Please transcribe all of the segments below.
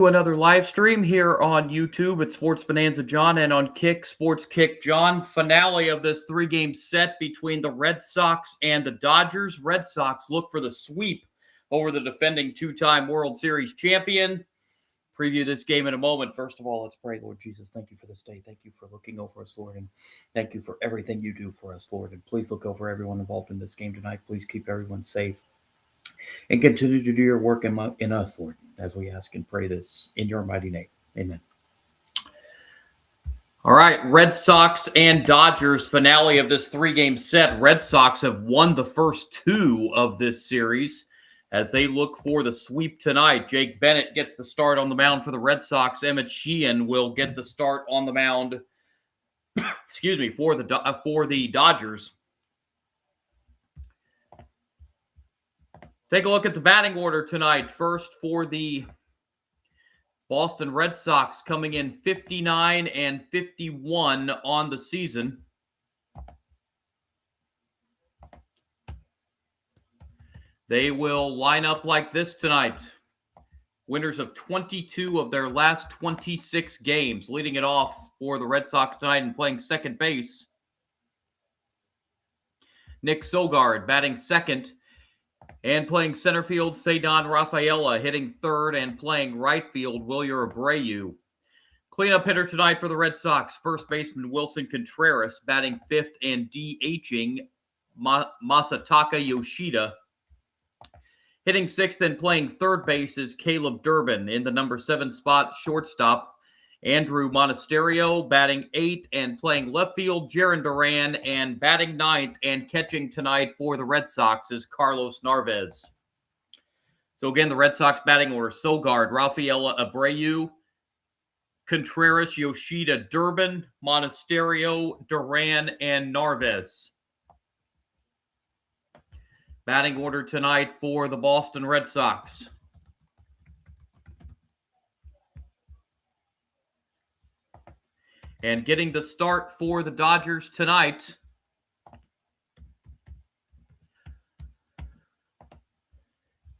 Another live stream here on YouTube at Sports Bonanza John and on Kick Sports Kick John. Finale of this three-game set between the Red Sox and the Dodgers. Red Sox look for the sweep over the defending two-time World Series champion. Preview this game in a moment. First of all, let's pray. Lord Jesus, thank you for this day. Thank you for looking over us, Lord, and thank you for everything you do for us, Lord. And please look over everyone involved in this game tonight. Please keep everyone safe and continue to do your work in us, Lord, as we ask and pray this in your mighty name. Amen. All right, Red Sox and Dodgers, finale of this three-game set. Red Sox have won the first two of this series as they look for the sweep tonight. Jake Bennett gets the start on the mound for the Red Sox. Emmett Sheehan will get the start on the mound, for the Dodgers. Take a look at the batting order tonight. First for the Boston Red Sox, coming in 59 and 51 on the season. They will line up like this tonight. Winners of 22 of their last 26 games. Leading it off for the Red Sox tonight and playing second base, Nick Sogard batting second. And playing center field, Ceddanne Rafaela. Hitting third and playing right field, Wilyer Abreu. Cleanup hitter tonight for the Red Sox, first baseman Wilson Contreras. Batting fifth and DHing, Masataka Yoshida. Hitting sixth and playing third base is Caleb Durbin. In the number 7 spot, shortstop, Andrew Monasterio. Batting eighth and playing left field, Jarren Duran. And batting ninth and catching tonight for the Red Sox is Carlos Narvaez. So again, the Red Sox batting order: Sogard, Rafaela, Abreu, Contreras, Yoshida, Durbin, Monasterio, Duran, and Narvaez. Batting order tonight for the Boston Red Sox: and getting the start for the Dodgers tonight,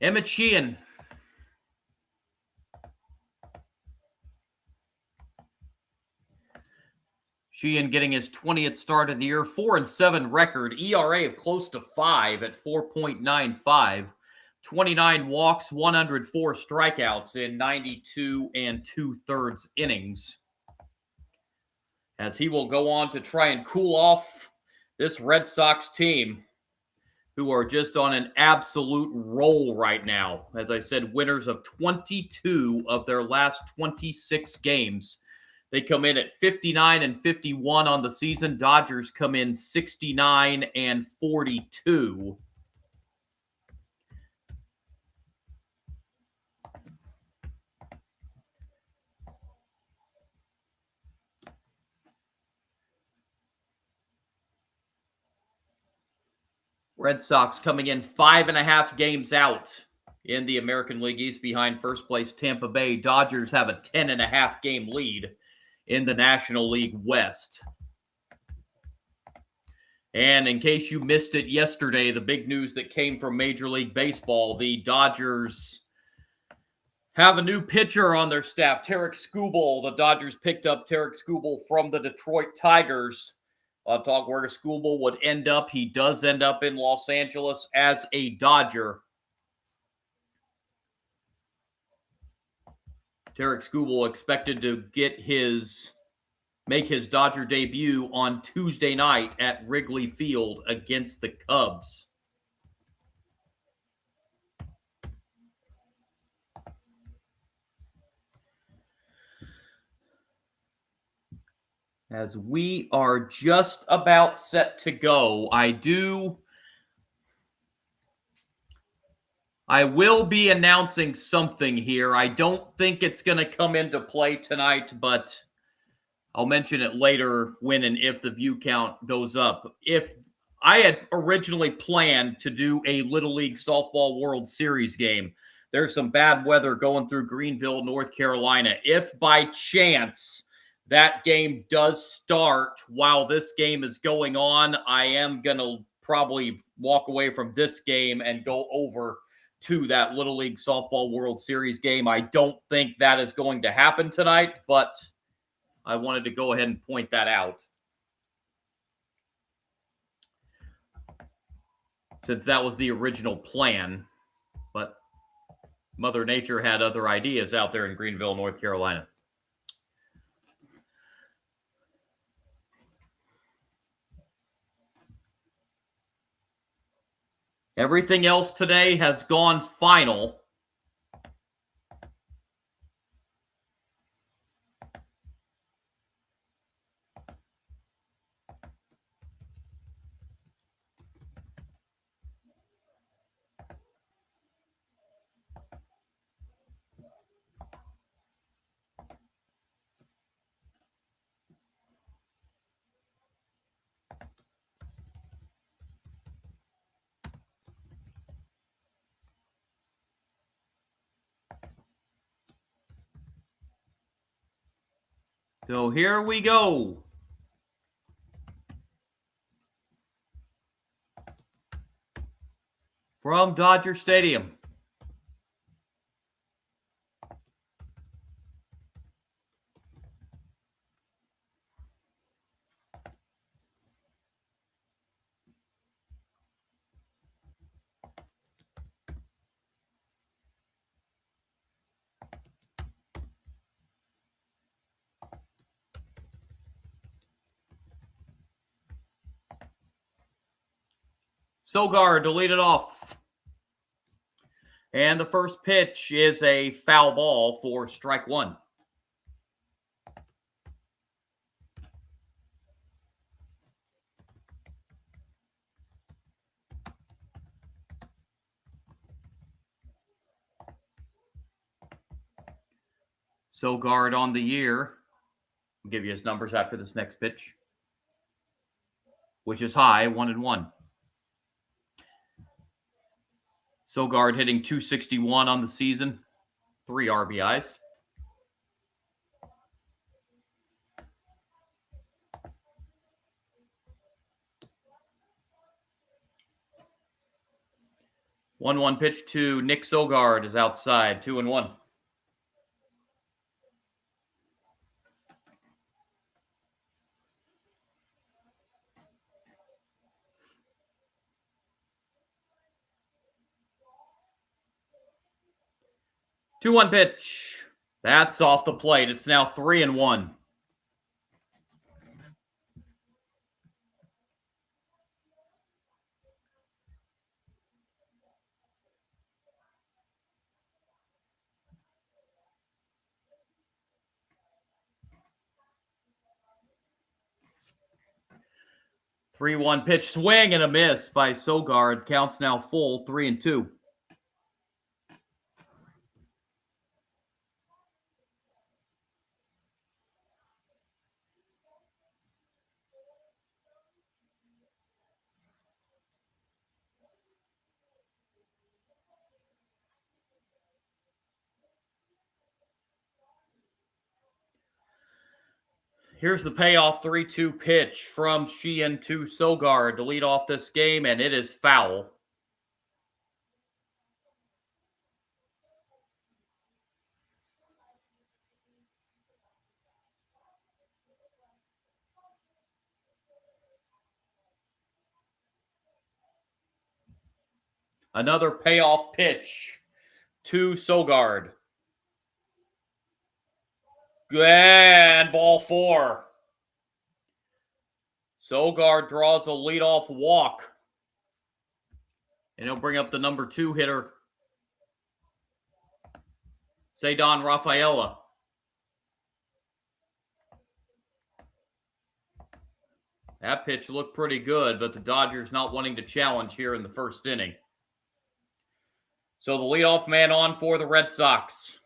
Emmett Sheehan. Sheehan getting his 20th start of the year, 4-7 record, ERA of close to 5 at 4.95, 29 walks, 104 strikeouts in 92 2/3 innings. As he will go on to try and cool off this Red Sox team, who are just on an absolute roll right now. As I said, winners of 22 of their last 26 games. They come in at 59 and 51 on the season. Dodgers come in 69 and 42. Red Sox coming in 5.5 games out in the American League East behind first place Tampa Bay. Dodgers have a 10.5 game lead in the National League West. And in case you missed it yesterday, the big news that came from Major League Baseball: the Dodgers have a new pitcher on their staff, Tarik Skubal. The Dodgers picked up Tarik Skubal from the Detroit Tigers. I'll talk where Skubal would end up. He does end up in Los Angeles as a Dodger. Tarik Skubal expected to make his Dodger debut on Tuesday night at Wrigley Field against the Cubs. As we are just about set to go, I will be announcing something here. I don't think it's going to come into play tonight, but I'll mention it later when and if the view count goes up. If I had originally planned to do a Little League Softball World Series game, there's some bad weather going through Greenville, North Carolina. If by chance that game does start while this game is going on, I am going to probably walk away from this game and go over to that Little League Softball World Series game. I don't think that is going to happen tonight, but I wanted to go ahead and point that out, since that was the original plan. But Mother Nature had other ideas out there in Greenville, North Carolina. Everything else today has gone final. So here we go. From Dodger Stadium. Sogard to lead it off. And the first pitch is a foul ball for strike one. Sogard on the year. I'll give you his numbers after this next pitch, which is high, 1-1. Sogard hitting .261 on the season, 3 RBIs. One pitch to Nick Sogard is outside, 2-1. Two-one pitch. That's off the plate. It's now 3-1. Three-one pitch, swing and a miss by Sogard. Counts now full, 3-2. Here's the payoff 3-2 pitch from Sheehan to Sogard to lead off this game, and it is foul. Another payoff pitch to Sogard. And ball 4. Sogard draws a leadoff walk. And he'll bring up the number 2 hitter, Ceddanne Rafaela. That pitch looked pretty good, but the Dodgers not wanting to challenge here in the first inning. So the leadoff man on for the Red Sox.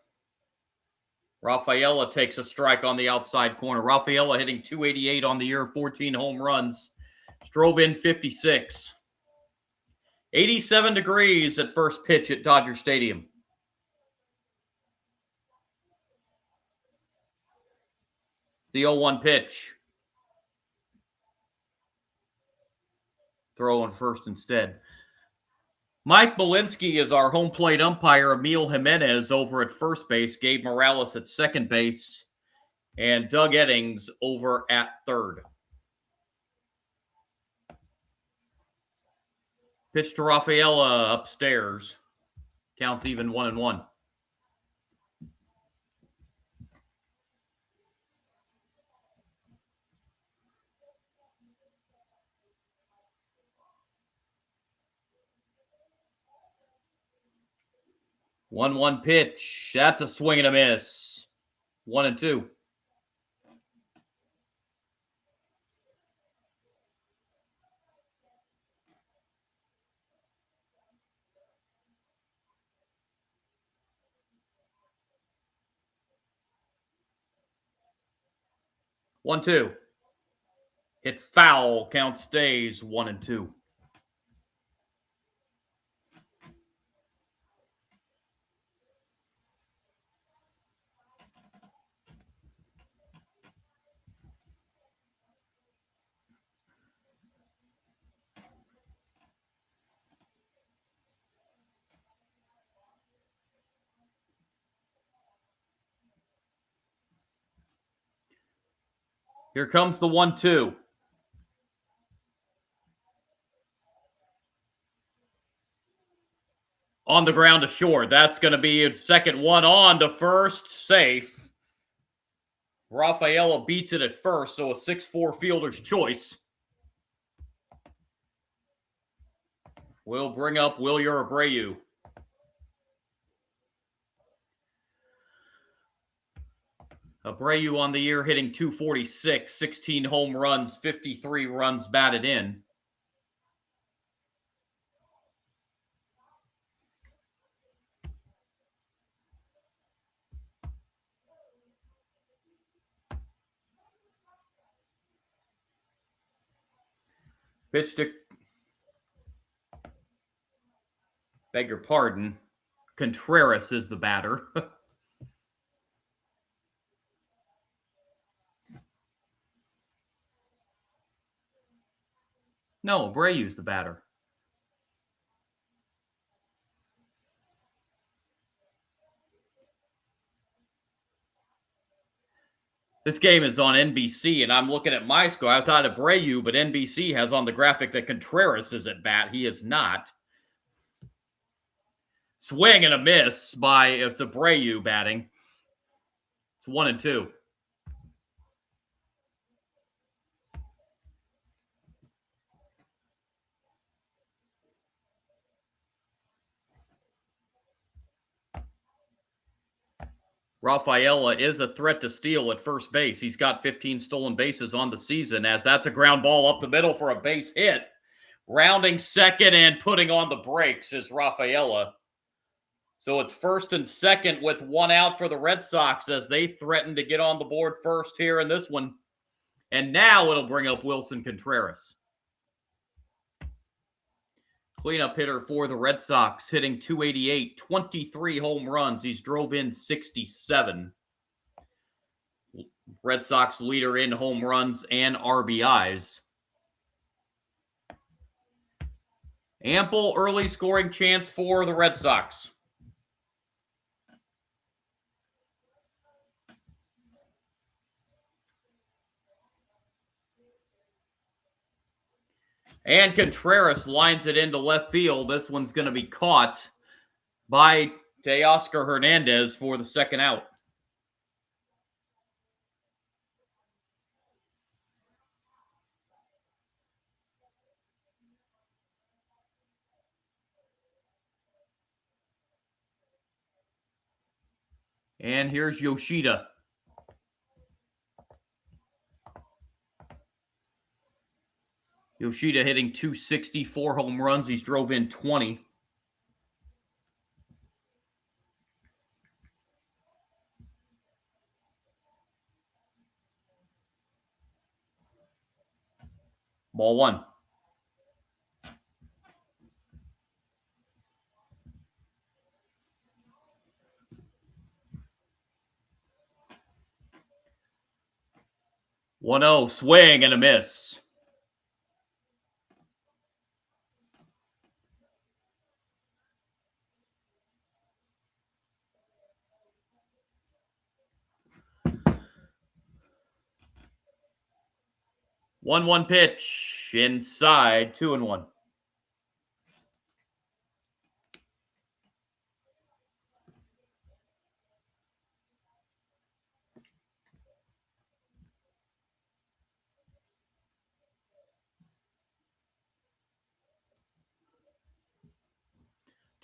Rafaela takes a strike on the outside corner. Rafaela hitting .288 on the year, 14 home runs. Drove in 56. 87 degrees at first pitch at Dodger Stadium. The 0-1 pitch. Throwing first instead. Mike Belinsky is our home plate umpire. Emil Jimenez over at first base. Gabe Morales at second base. And Doug Eddings over at third. Pitch to Rafaela upstairs. Counts even 1-1. One pitch. That's a swing and a miss. 1-2. One, two. Hit foul. Count stays 1-2. Here comes the 1-2. On the ground to short. That's going to be its second one on to first. Safe. Rafaela beats it at first, so a 6-4 fielder's choice. We'll bring up Wilyer Abreu. Abreu on the year hitting .246, 16 home runs, 53 runs batted in. Pitch to, beg your pardon, Contreras is the batter. No, Abreu's the batter. This game is on NBC, and I'm looking at my score. I thought Abreu, but NBC has on the graphic that Contreras is at bat. He is not. Swing and a miss by it's Abreu batting. It's 1-2. Rafaela is a threat to steal at first base. He's got 15 stolen bases on the season, as that's a ground ball up the middle for a base hit. Rounding second and putting on the brakes is Rafaela. So it's first and second with one out for the Red Sox as they threaten to get on the board first here in this one. And now it'll bring up Wilson Contreras. Cleanup hitter for the Red Sox, hitting .288, 23 home runs. He's drove in 67. Red Sox leader in home runs and RBIs. Ample early scoring chance for the Red Sox. And Contreras lines it into left field. This one's going to be caught by Teoscar Hernandez for the second out. And here's Yoshida. Yoshida hitting .264 home runs. He's drove in 20. Ball one. One-0, swing and a miss. 1-1 pitch. Inside, 2-1.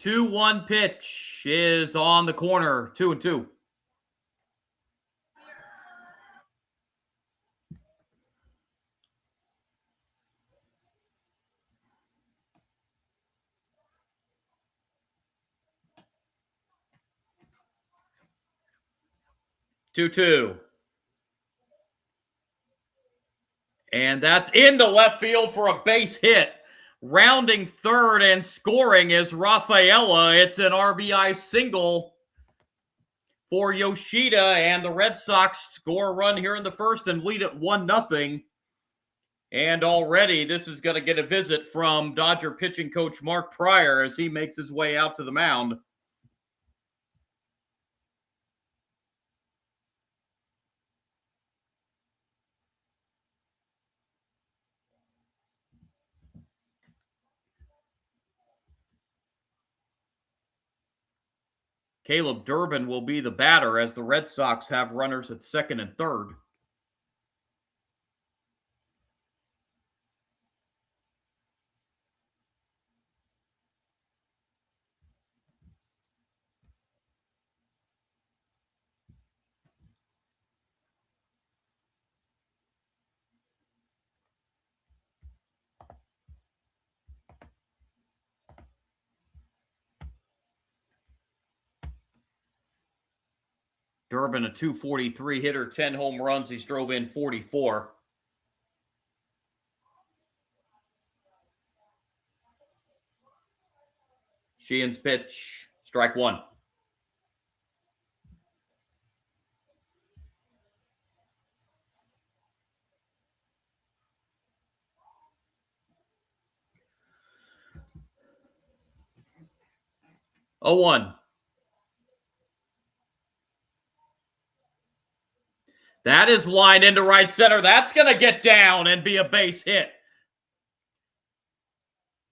Two one pitch is on the corner. 2-2. Two. And that's into left field for a base hit. Rounding third and scoring is Rafaela. It's an RBI single for Yoshida, and the Red Sox score a run here in the first and lead at 1-0. And already this is going to get a visit from Dodger pitching coach Mark Pryor as he makes his way out to the mound. Caleb Durbin will be the batter as the Red Sox have runners at second and third. Durbin, a .243 hitter, 10 home runs. He's drove in 44. Sheehan's pitch, strike one. Oh, 1. That is lined into right center. That's going to get down and be a base hit.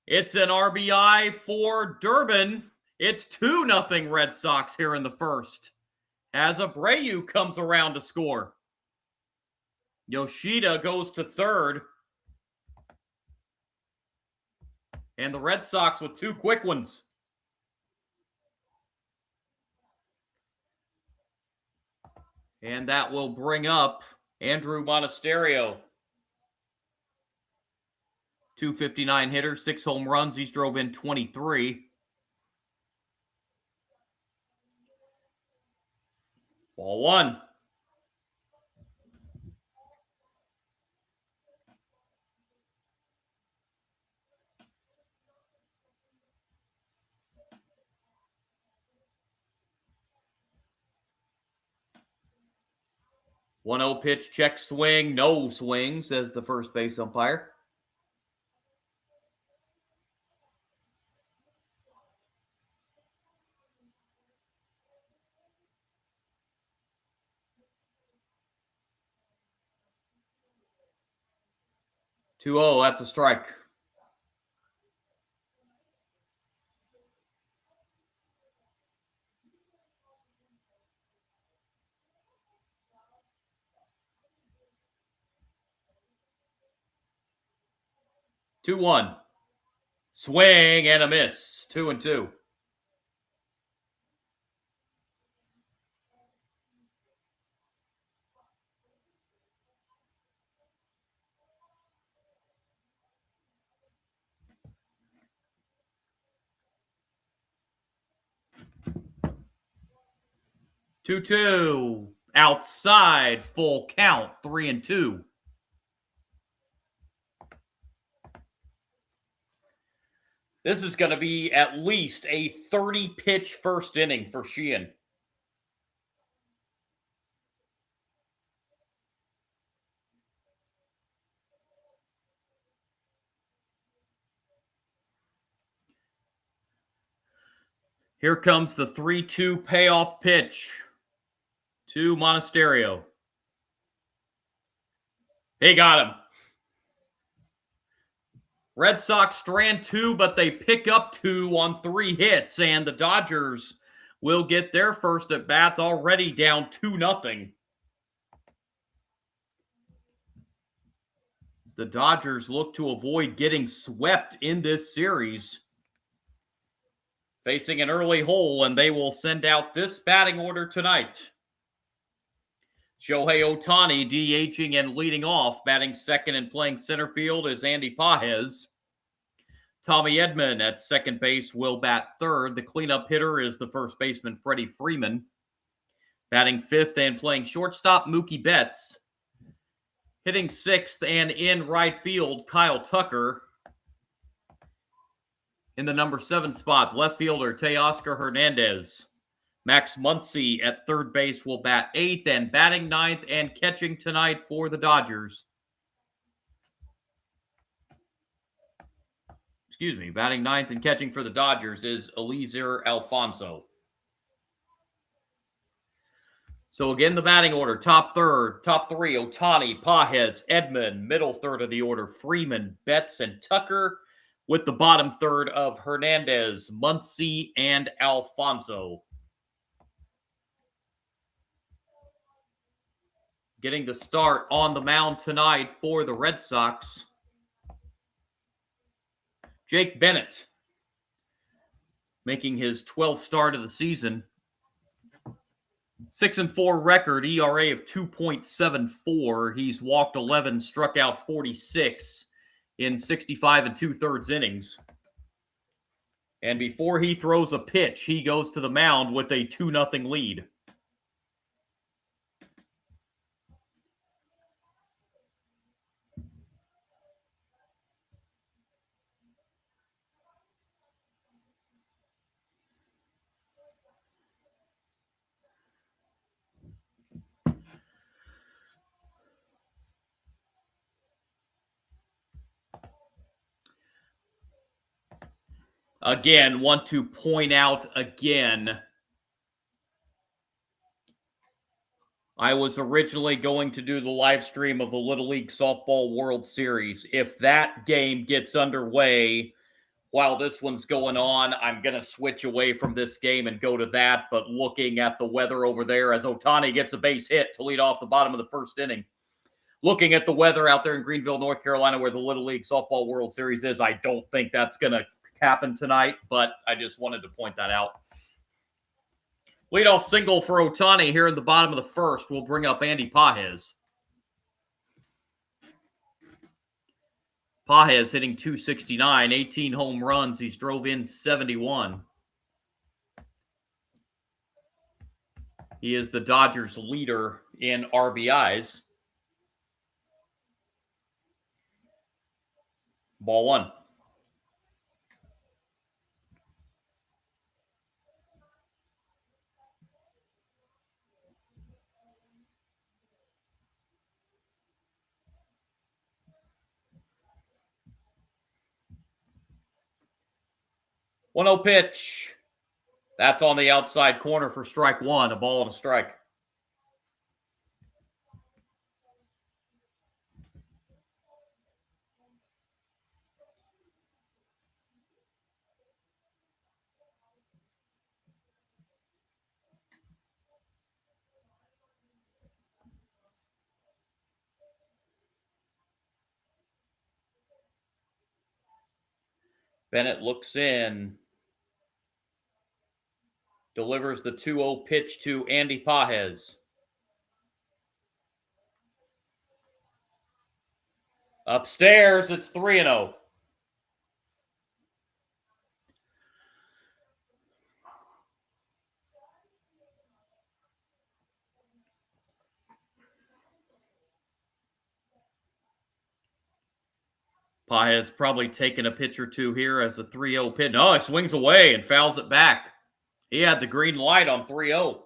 It's an RBI for Durbin. It's 2-0 Red Sox here in the first as Abreu comes around to score. Yoshida goes to third. And the Red Sox with two quick ones. And that will bring up Andrew Monasterio. .259 hitter, 6 home runs. He's drove in 23. Ball 1. One-zero pitch, check swing, no swing, says the first base umpire. Two-zero, that's a strike. Two one. Swing and a miss. 2-2. Two. Outside, full count, 3-2. This is going to be at least a 30-pitch first inning for Sheehan. Here comes the 3-2 payoff pitch to Monasterio. He got him. Red Sox strand 2, but they pick up 2 on 3 hits, and the Dodgers will get their first at bats already down 2-0. The Dodgers look to avoid getting swept in this series. Facing an early hole, and they will send out this batting order tonight. Shohei Ohtani DHing and leading off. Batting second and playing center field is Andy Pages. Tommy Edman at second base will bat third. The cleanup hitter is the first baseman Freddie Freeman. Batting fifth and playing shortstop Mookie Betts. Hitting sixth and in right field, Kyle Tucker. In the number 7 spot, left fielder Teoscar Hernandez. Max Muncy at third base will bat 8th, and batting 9th and catching tonight for the Dodgers. Batting 9th and catching for the Dodgers is Eliezer Alfonso. So again, the batting order, top 3, Ohtani, Pages, Edman, middle third of the order, Freeman, Betts, and Tucker, with the bottom third of Hernandez, Muncy, and Alfonso. Getting the start on the mound tonight for the Red Sox, Jake Bennett, making his 12th start of the season. 6-4 record, ERA of 2.74. He's walked 11, struck out 46 in 65 2/3 innings. And before he throws a pitch, he goes to the mound with a 2-0 lead. Again, want to point out again, I was originally going to do the live stream of the Little League Softball World Series. If that game gets underway while this one's going on, I'm going to switch away from this game and go to that. But looking at the weather over there as Ohtani gets a base hit to lead off the bottom of the first inning. Looking at the weather out there in Greenville, North Carolina, where the Little League Softball World Series is, I don't think that's going to happen tonight, but I just wanted to point that out. Leadoff single for Ohtani here in the bottom of the first will bring up Andy Pages. Pages hitting .269, 18 home runs. He's drove in 71. He is the Dodgers' leader in RBIs. Ball 1. One 0 pitch. That's on the outside corner for strike 1, a ball and a strike. Bennett looks in. Delivers the 2-0 pitch to Andy Pages. Upstairs, it's 3-0. Pages probably taking a pitch or two here as a 3-0 pitch. No, he swings away and fouls it back. He had the green light on 3-0.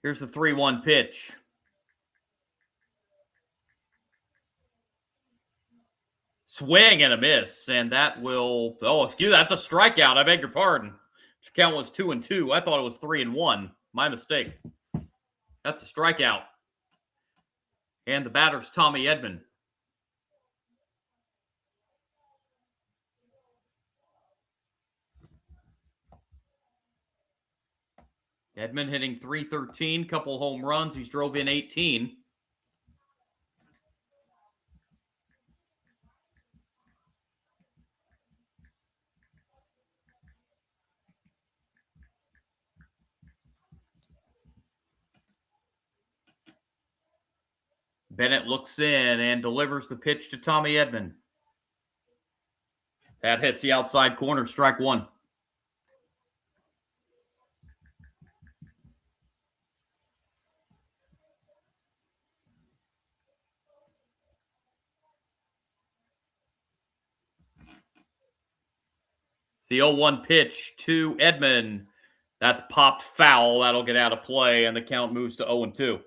Here's the 3-1 pitch. Swing and a miss, and that will. Oh, excuse. That's a strikeout. I beg your pardon. The count was 2-2. I thought it was 3-1. My mistake. That's a strikeout. And the batter's Tommy Edman. Edman hitting .313, couple home runs. He's drove in 18. Bennett looks in and delivers the pitch to Tommy Edman. That hits the outside corner, strike one. It's the 0-1 pitch to Edman. That's popped foul. That'll get out of play, and the count moves to 0-2.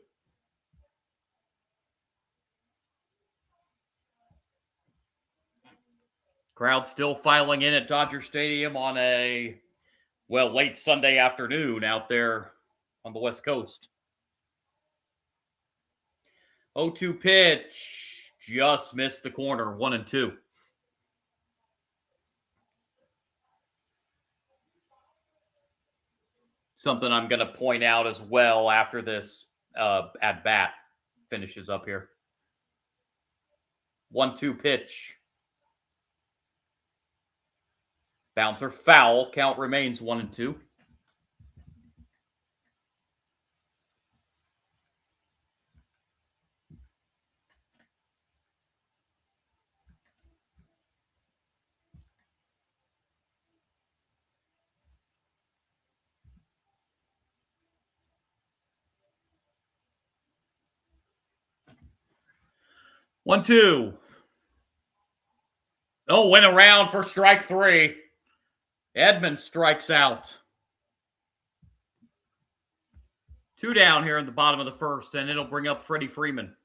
Crowd still filing in at Dodger Stadium on a, late Sunday afternoon out there on the West Coast. 0-2 pitch. Just missed the corner, 1-2. Something I'm going to point out as well after this at-bat finishes up here. 1-2 pitch. Bouncer foul. Count remains 1-2. One, two. Oh, went around for strike three. Edman strikes out. 2 down here in the bottom of the first, and it'll bring up Freddie Freeman.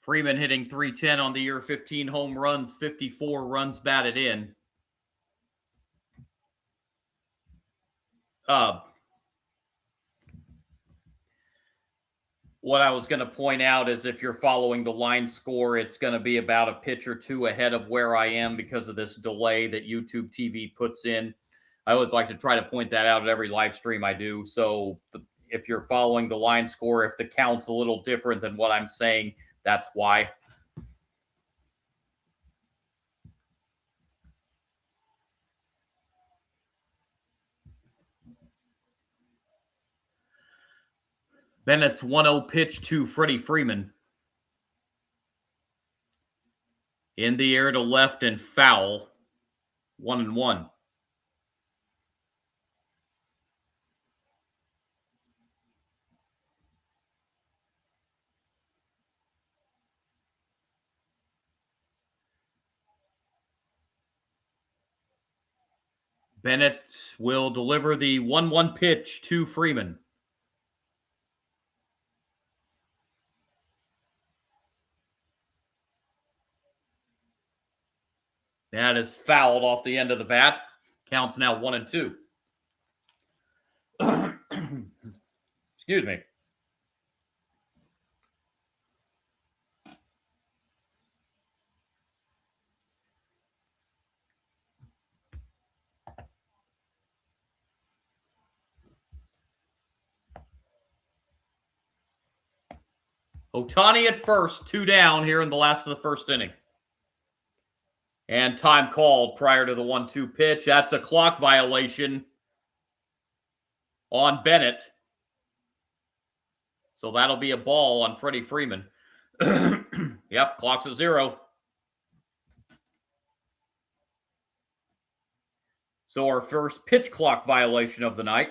Freeman hitting .310 on the year, 15 home runs, 54 runs batted in. What I was going to point out is if you're following the line score, it's going to be about a pitch or two ahead of where I am because of this delay that YouTube TV puts in. I always like to try to point that out at every live stream I do. So if you're following the line score, if the count's a little different than what I'm saying, that's why. Bennett's 1-0 pitch to Freddie Freeman. In the air to left and foul. 1-1. Bennett will deliver the 1-1 pitch to Freeman. That is fouled off the end of the bat. Counts now 1-2. Excuse me. Ohtani at first, 2 down here in the last of the first inning. And time called prior to the 1-2 pitch. That's a clock violation on Bennett. So that'll be a ball on Freddie Freeman. Yep, clock's at 0. So our first pitch clock violation of the night.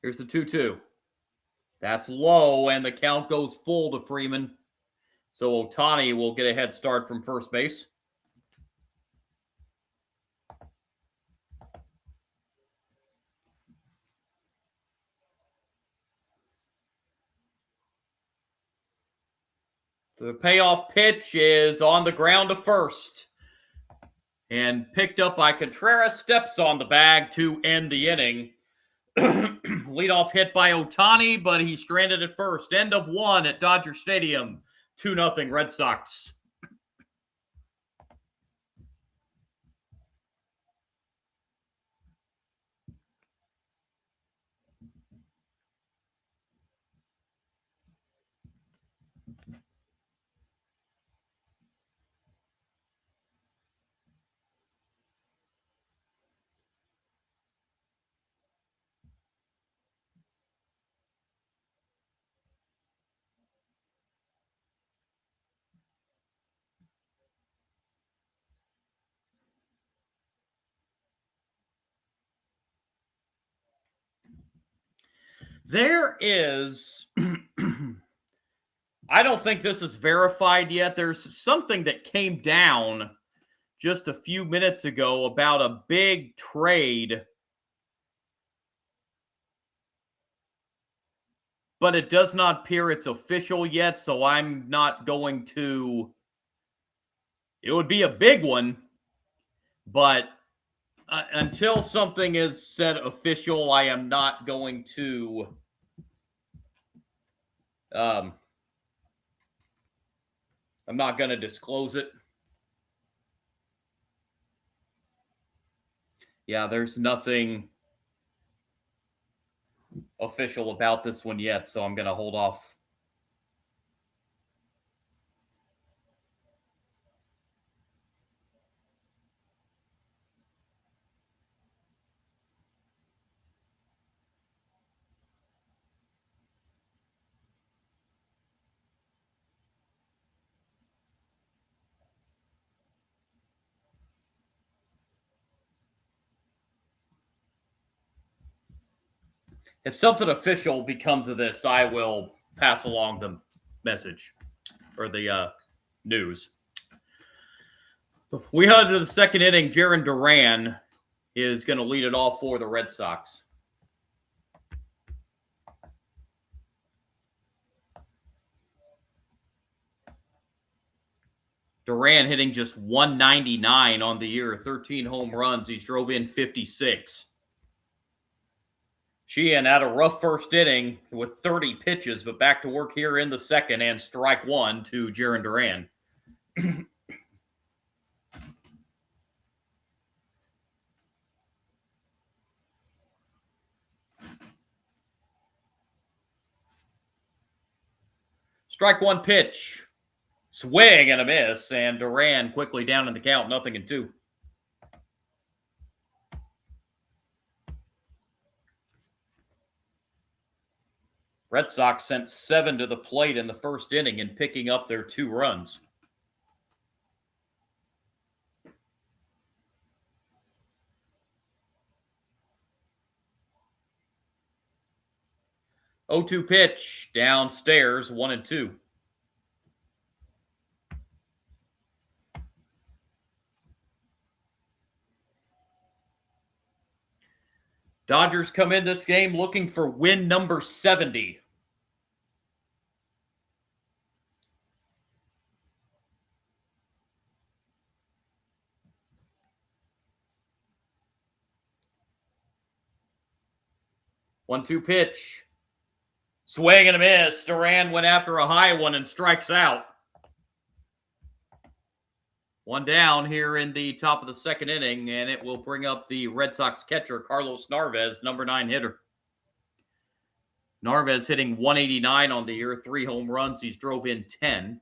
Here's the 2-2. That's low, and the count goes full to Freeman. So Ohtani will get a head start from first base. The payoff pitch is on the ground to first and picked up by Contreras, steps on the bag to end the inning. Leadoff hit by Ohtani, but he stranded at first. End of one at Dodger Stadium. 2-0 Red Sox. There is, I don't think this is verified yet. There's something that came down just a few minutes ago about a big trade, but it does not appear it's official yet, so I'm not going to. It would be a big one, but until something is said official, I am not going to. I'm not going to disclose it. Yeah, there's nothing official about this one yet, so I'm going to hold off. If something official becomes of this, I will pass along the message or the news. We head to the second inning. Jarren Duran is going to lead it off for the Red Sox. Duran hitting just 199 on the year, 13 home runs. He's drove in 56. Sheehan had a rough first inning with 30 pitches, but back to work here in the second and strike one to Jarren Duran. Strike one pitch. Swing and a miss, and Duran quickly down in the count, 0-2. Red Sox sent 7 to the plate in the first inning and picking up their 2 runs. Oh-2 pitch, downstairs, 1-2. Dodgers come in this game looking for win number 70. One-two pitch. Swing and a miss. Duran went after a high one and strikes out. One down here in the top of the second inning, and it will bring up the Red Sox catcher, Carlos Narvaez, number 9 hitter. Narvaez hitting 189 on the year, 3 home runs. He's drove in 10.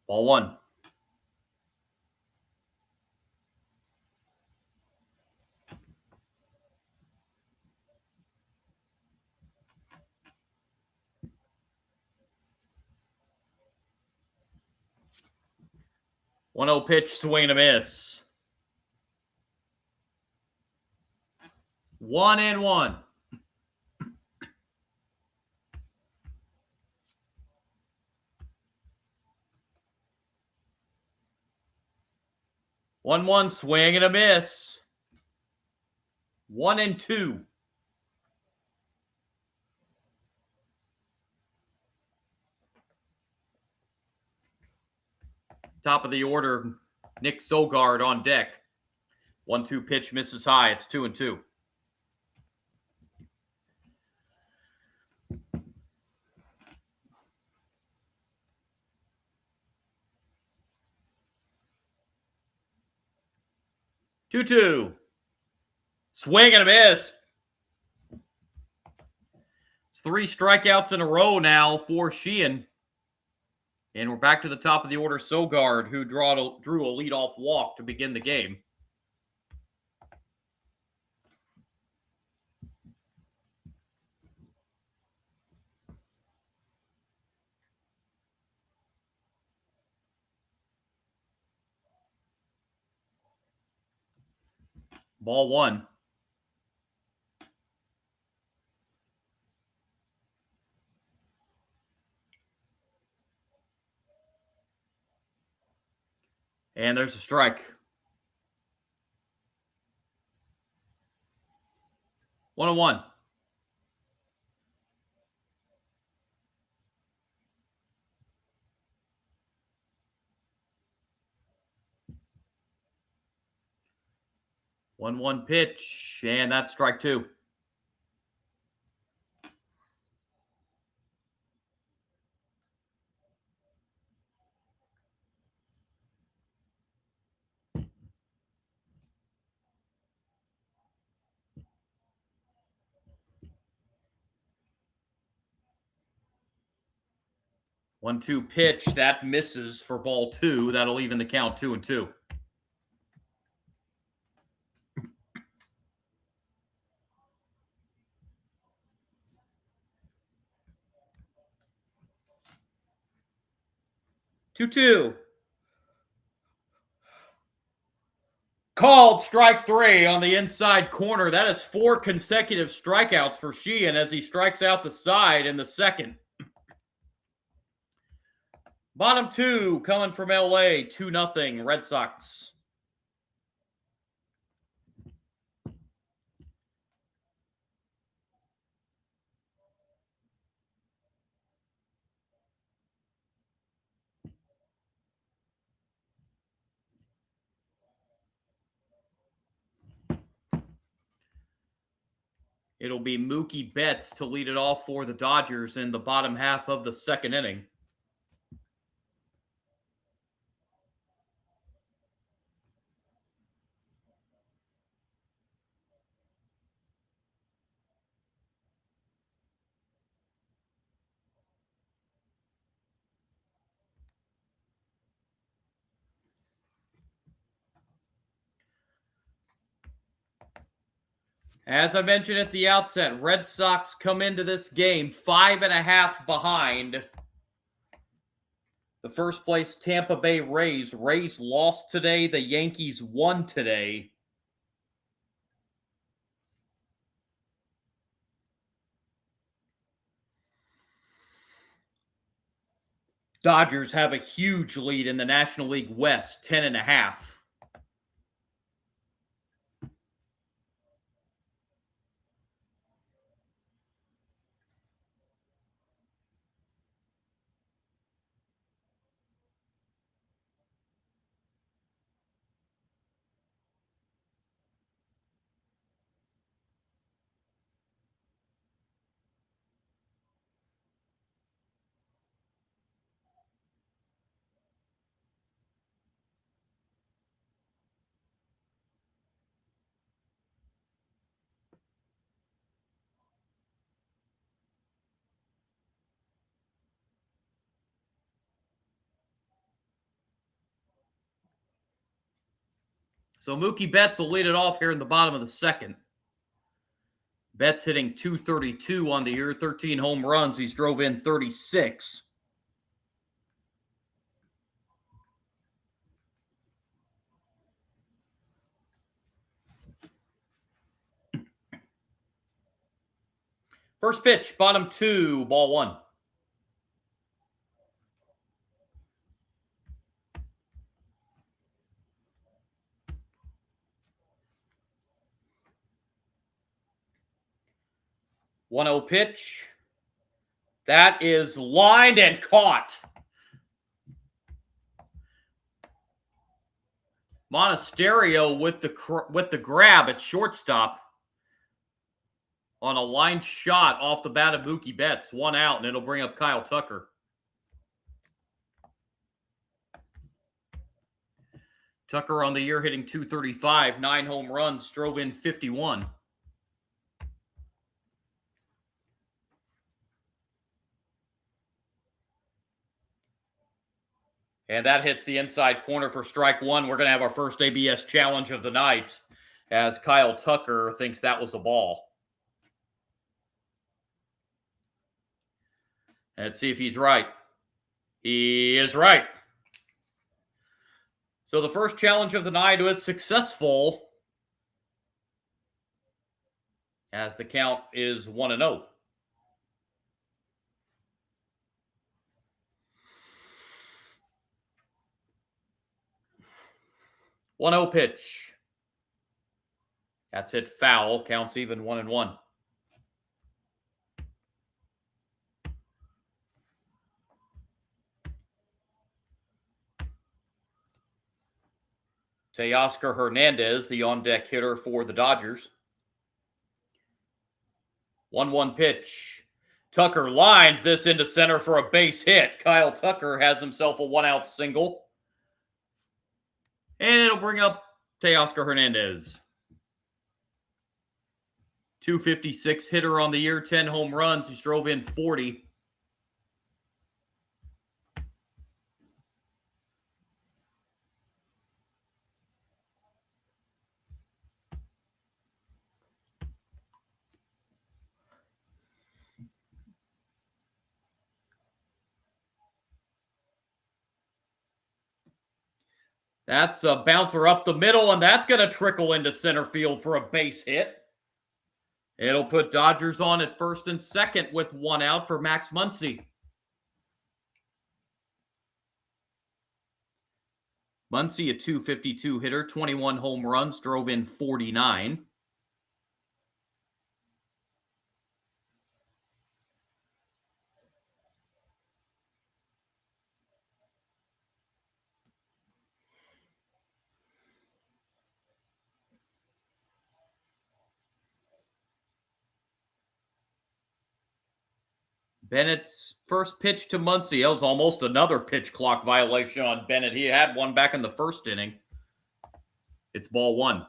Ball one. One-zero pitch, swing and a miss. 1-1. 1-1, swing and a miss. 1-2. Top of the order, Nick Sogard on deck. 1-2 pitch misses high. It's 2-2. Two. Swing and a miss. It's 3 strikeouts in a row now for Sheehan. And we're back to the top of the order. Sogard, who drew a leadoff walk to begin the game. Ball 1. And there's a strike. 1-1. One pitch, and that's strike 2. One-two pitch, that misses for ball 2. That'll even the count 2-2. Two. Called strike 3 on the inside corner. That is 4 consecutive strikeouts for Sheehan as he strikes out the side in the second. Bottom 2 coming from LA, 2-0 Red Sox. It'll be Mookie Betts to lead it off for the Dodgers in the bottom half of the second inning. As I mentioned at the outset, Red Sox come into this game 5.5 behind the first place Tampa Bay Rays. Rays lost today. The Yankees won today. Dodgers have a huge lead in the National League West, 10.5. So Mookie Betts will lead it off here in the bottom of the second. Betts hitting .232 on the year, 13 home runs. He's drove in 36. First pitch, bottom 2, ball 1. 1-0 pitch. That is lined and caught. Monasterio with the grab at shortstop on a line shot off the bat of Mookie Betts. 1 out, and it'll bring up Kyle Tucker. Tucker on the year hitting .235, 9 home runs, drove in 51. And that hits the inside corner for strike one. We're going to have our first ABS challenge of the night as Kyle Tucker thinks that was a ball. Let's see if he's right. He is right. So the first challenge of the night was successful as the count is 1-0. One 0 pitch. That's hit foul. Counts even 1-1. Teoscar Hernandez, the on-deck hitter for the Dodgers. 1-1 pitch. Tucker lines this into center for a base hit. Kyle Tucker has himself a 1-out single. And it'll bring up Teoscar Hernandez. .256 hitter on the year, 10 home runs. He's drove in 40. That's a bouncer up the middle, and that's going to trickle into center field for a base hit. It'll put Dodgers on at first and second with 1 out for Max Muncy. Muncy, a .252 hitter, 21 home runs, drove in 49. Bennett's first pitch to Muncy. That was almost another pitch clock violation on Bennett. He had one back in the first inning. It's ball 1.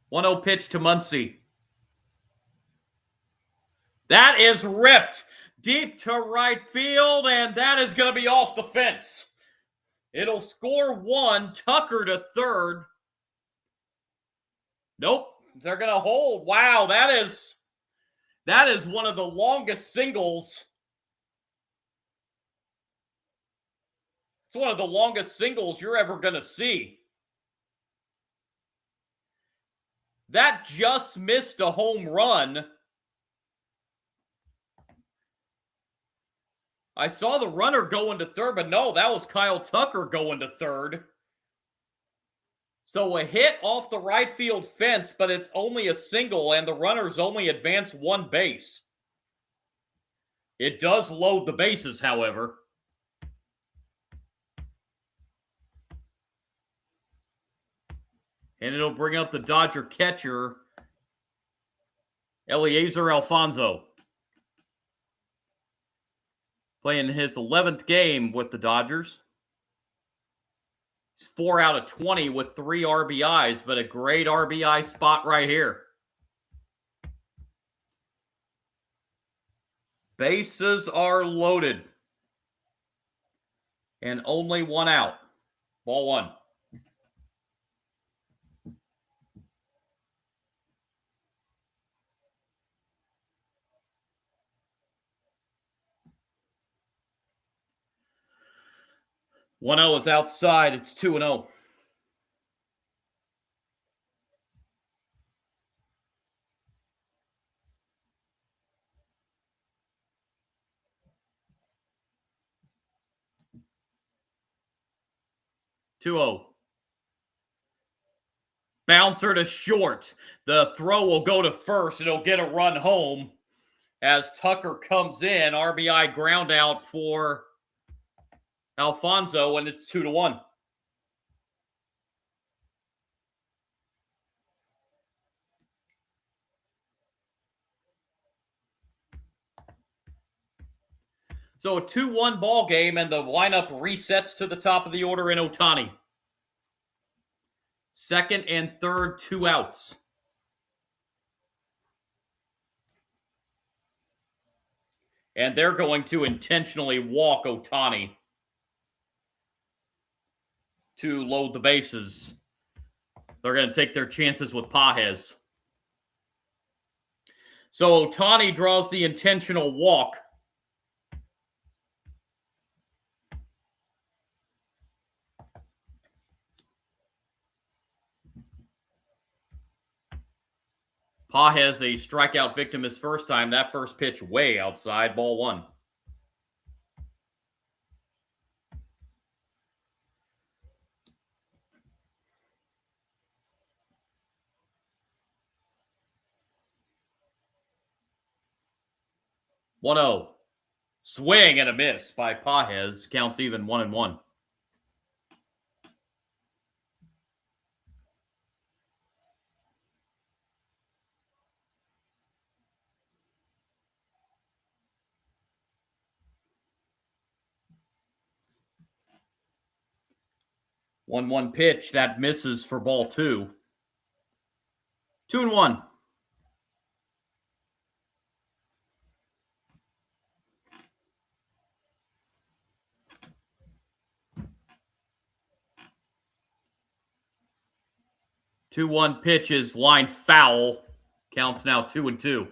One 0 pitch to Muncy. That is ripped deep to right field, and that is going to be off the fence. It'll score 1. Tucker to third. Nope, they're going to hold. Wow, that is one of the longest singles. It's one of the longest singles you're ever going to see. That just missed a home run. I saw the runner go into third, but no, that was Kyle Tucker going to third. So a hit off the right field fence, but it's only a single, and the runners only advance 1 base. It does load the bases, however. And it'll bring up the Dodger catcher, Eliezer Alfonso. Playing his 11th game with the Dodgers. He's 4 out of 20 with 3 RBIs, but a great RBI spot right here. Bases are loaded. And only 1 out. Ball 1. One 0 is outside. It's 2-0. 2-0. Bouncer to short. The throw will go to first. It'll get a run home as Tucker comes in. RBI ground out for Alfonso, and it's 2-1. So a 2-1 ball game, and the lineup resets to the top of the order in Ohtani. Second and third, 2 outs. And they're going to intentionally walk Ohtani to load the bases. They're going to take their chances with Pages. So Ohtani draws the intentional walk. Pages, a strikeout victim his first time. That first pitch way outside, ball 1. One 0. Swing and a miss by Pages. Counts even 1-1. One pitch that misses for ball 2. 2-1. Two-one pitch is lined foul. Counts now 2-2.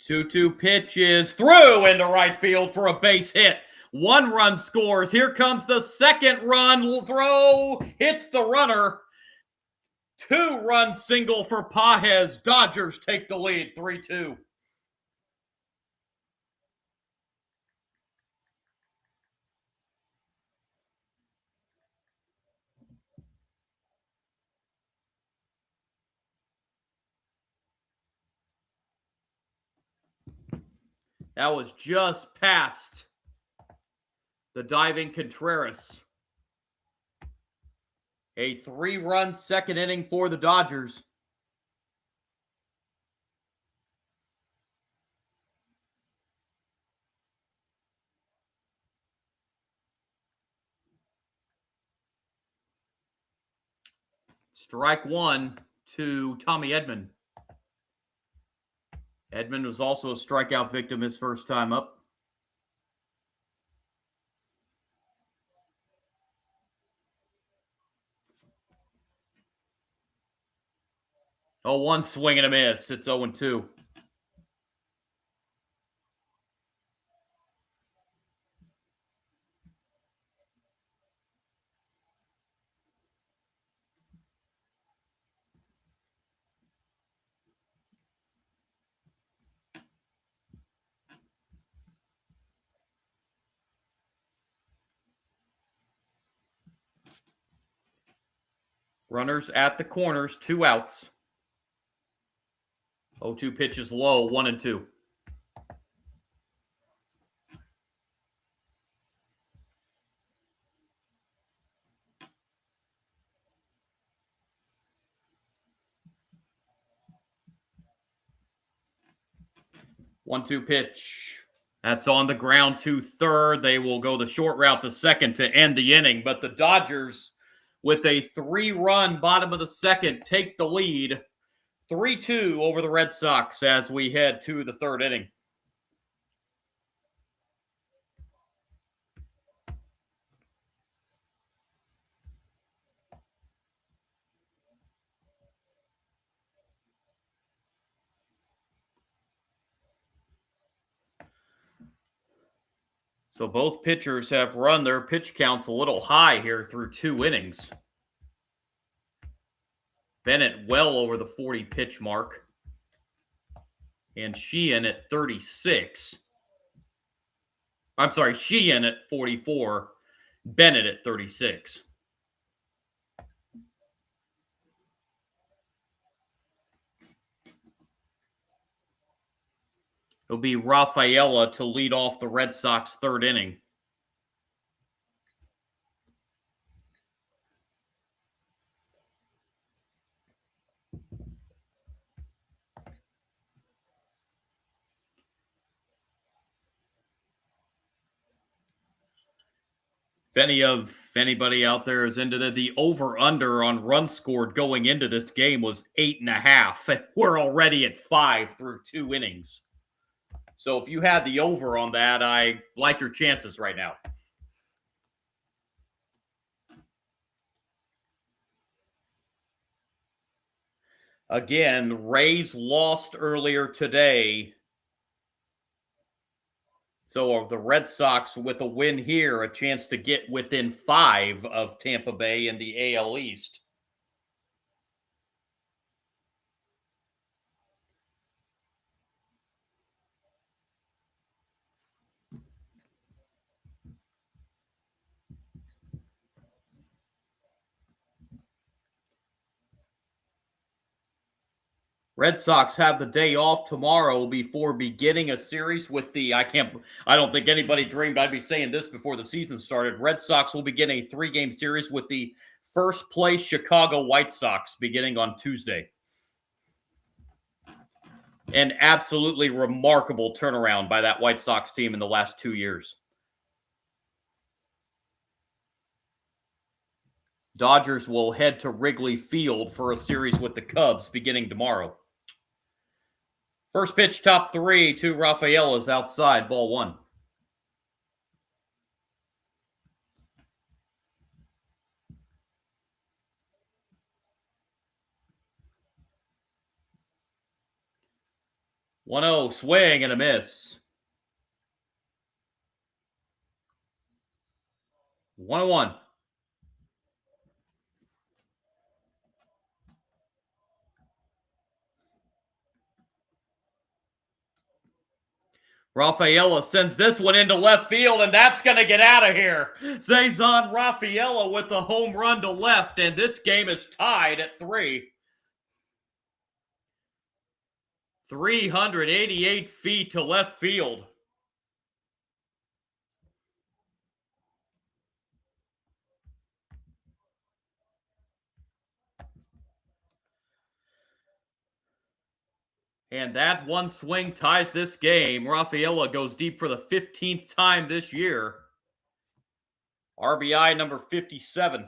Two-two pitch is through into right field for a base hit. 1 run scores. Here comes the second run. Throw hits the runner. 2-run single for Pages. Dodgers take the lead 3-2. That was just past the diving Contreras. A 3-run second inning for the Dodgers. Strike 1 to Tommy Edman. Edman was also a strikeout victim his first time up. Oh, 1 swing and a miss. It's 0-2. Runners at the corners, 2 outs. 0-2 pitch is low, 1-2. One-two pitch. That's on the ground to third. They will go the short route to second to end the inning. But the Dodgers, with a 3-run bottom of the second, take the lead 3-2 over the Red Sox as we head to the third inning. So both pitchers have run their pitch counts a little high here through 2 innings. Bennett well over the 40 pitch mark. And Sheehan at 36. I'm sorry, Sheehan at 44. Bennett at 36. It'll be Rafaela to lead off the Red Sox 3rd inning. If anybody out there is into the over-under on runs scored going into this game was 8.5. And we're already at 5 through 2 innings. So if you had the over on that, I like your chances right now. Again, Rays lost earlier today. So the Red Sox, with a win here, a chance to get within 5 of Tampa Bay in the AL East. Red Sox have the day off tomorrow before beginning a series with the, I don't think anybody dreamed I'd be saying this before the season started. Red Sox will begin a 3-game series with the first place Chicago White Sox beginning on Tuesday. An absolutely remarkable turnaround by that White Sox team in the last 2 years. Dodgers will head to Wrigley Field for a series with the Cubs beginning tomorrow. First pitch, top 3 to Rafaela's outside, ball 1. One-0, swing and a miss. 1-1. Rafaela sends this one into left field, and that's going to get out of here. Cesar Rafaela with the home run to left, and this game is tied at 3. 388 feet to left field. And that one swing ties this game. Rafaela goes deep for the 15th time this year. RBI number 57.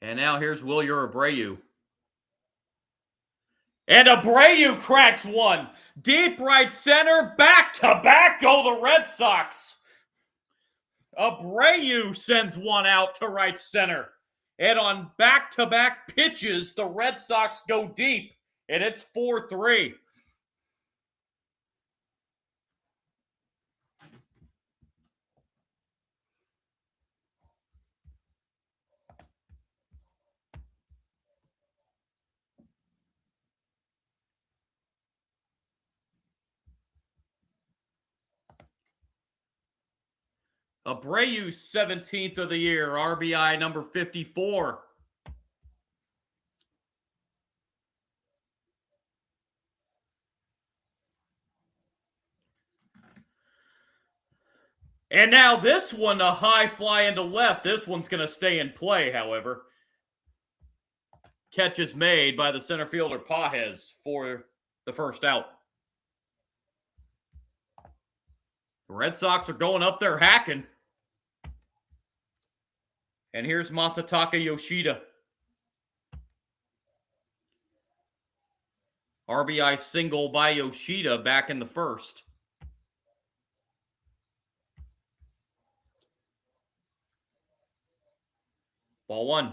And now here's Wilyer Abreu. And Abreu cracks one. Deep right center. Back to back go the Red Sox. Abreu sends one out to right center. And on back-to-back pitches, the Red Sox go deep. And it's 4-3. Abreu's 17th of the year, RBI number 54. And now this one, a high fly into left. This one's going to stay in play, however. Catch is made by the center fielder Pajes for the first out. The Red Sox are going up there hacking. And here's Masataka Yoshida. RBI single by Yoshida back in the first. Ball 1.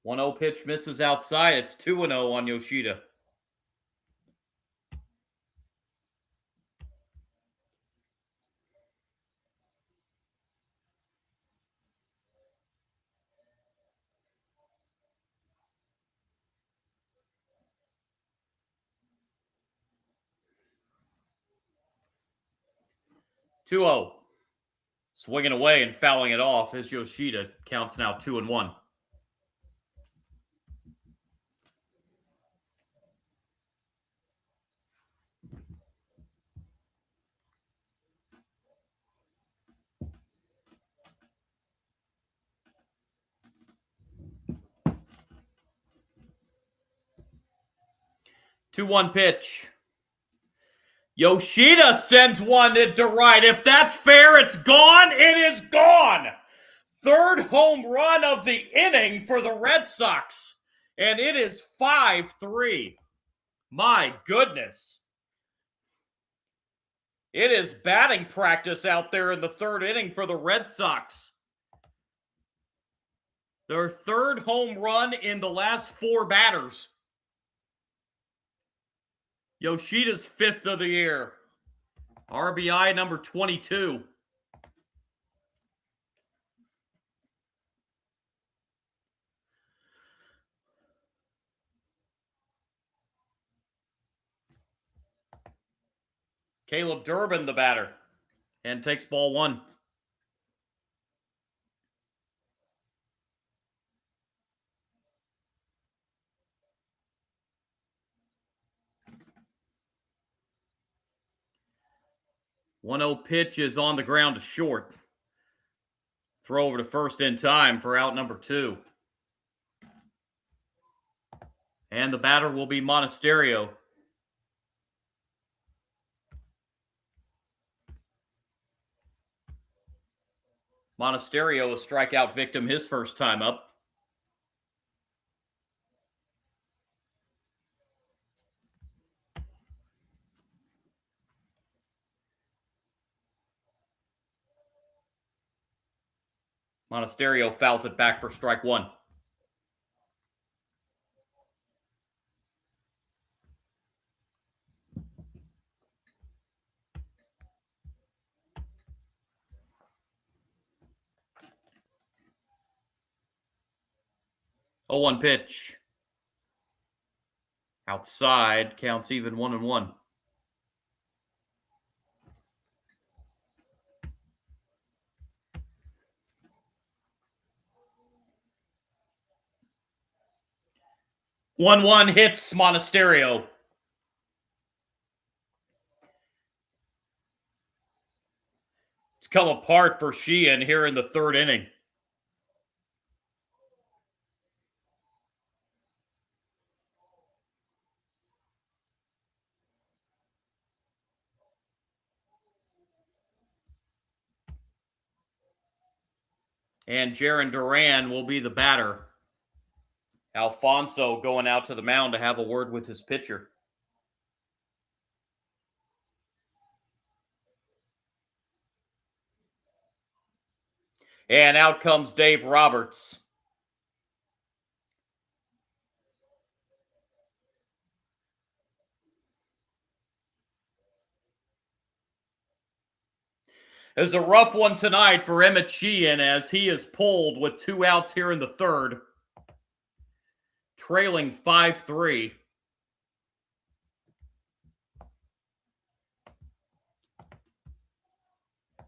1-0 pitch misses outside. It's 2-0 on Yoshida. Two-0. Swinging away and fouling it off as Yoshida counts now 2-1. Two-one pitch. Yoshida sends one to right. If that's fair, it's gone. It is gone. Third home run of the inning for the Red Sox. And it is 5-3. My goodness. It is batting practice out there in the third inning for the Red Sox. Their third home run in the last 4 batters. Yoshida's 5th of the year. RBI number 22. Caleb Durbin, the batter, and takes ball 1. One-0 pitch is on the ground to short. Throw over to first in time for out number 2. And the batter will be Monasterio. Monasterio, a strikeout victim his first time up. Monasterio fouls it back for strike 1. Oh, 1 pitch. Outside, counts even 1-1. One hits Monasterio. It's come apart for Sheehan here in the third inning. And Jarren Duran will be the batter. Alfonso going out to the mound to have a word with his pitcher. And out comes Dave Roberts. It's a rough one tonight for Emmett Sheehan as he is pulled with 2 outs here in the third. Trailing 5-3.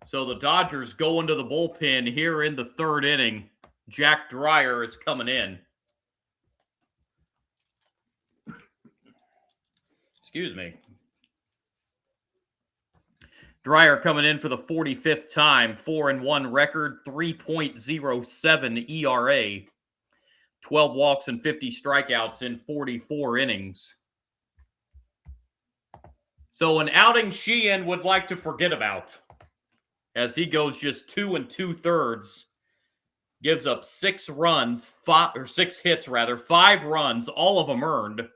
So the Dodgers go into the bullpen here in the third inning. Jack Dreyer is coming in. Excuse me. Dreyer coming in for the 45th time. 4-1 record, 3.07 ERA. 12 walks and 50 strikeouts in 44 innings. So an outing Sheehan would like to forget about, as he goes just 2 2/3, gives up 6 runs, 6 hits rather, 5 runs, all of them earned,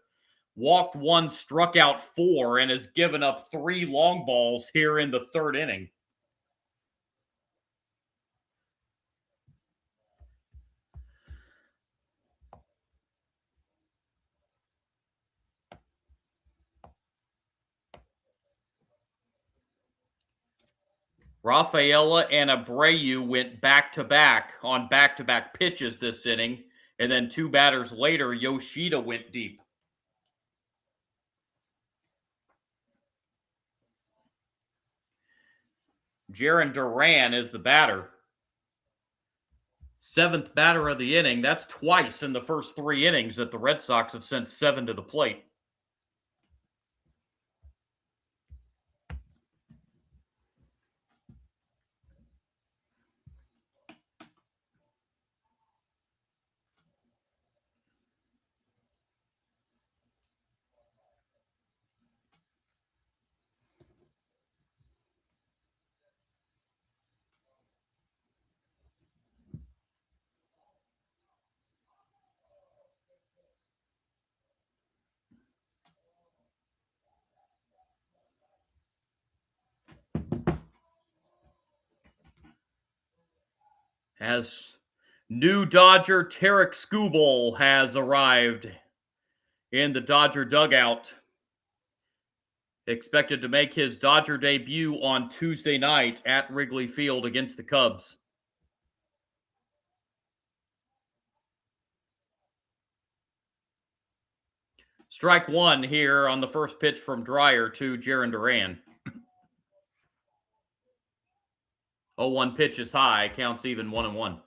walked 1, struck out 4, and has given up 3 long balls here in the third inning. Rafaela and Abreu went back-to-back on back-to-back pitches this inning, and then 2 batters later, Yoshida went deep. Jarren Duran is the batter. 7th batter of the inning. That's twice in the first 3 innings that the Red Sox have sent 7 to the plate. As new Dodger Tarek Skubal has arrived in the Dodger dugout. Expected to make his Dodger debut on Tuesday night at Wrigley Field against the Cubs. Strike 1 here on the first pitch from Dreyer to Jarren Duran. 0-1 pitch is high, counts even 1-1.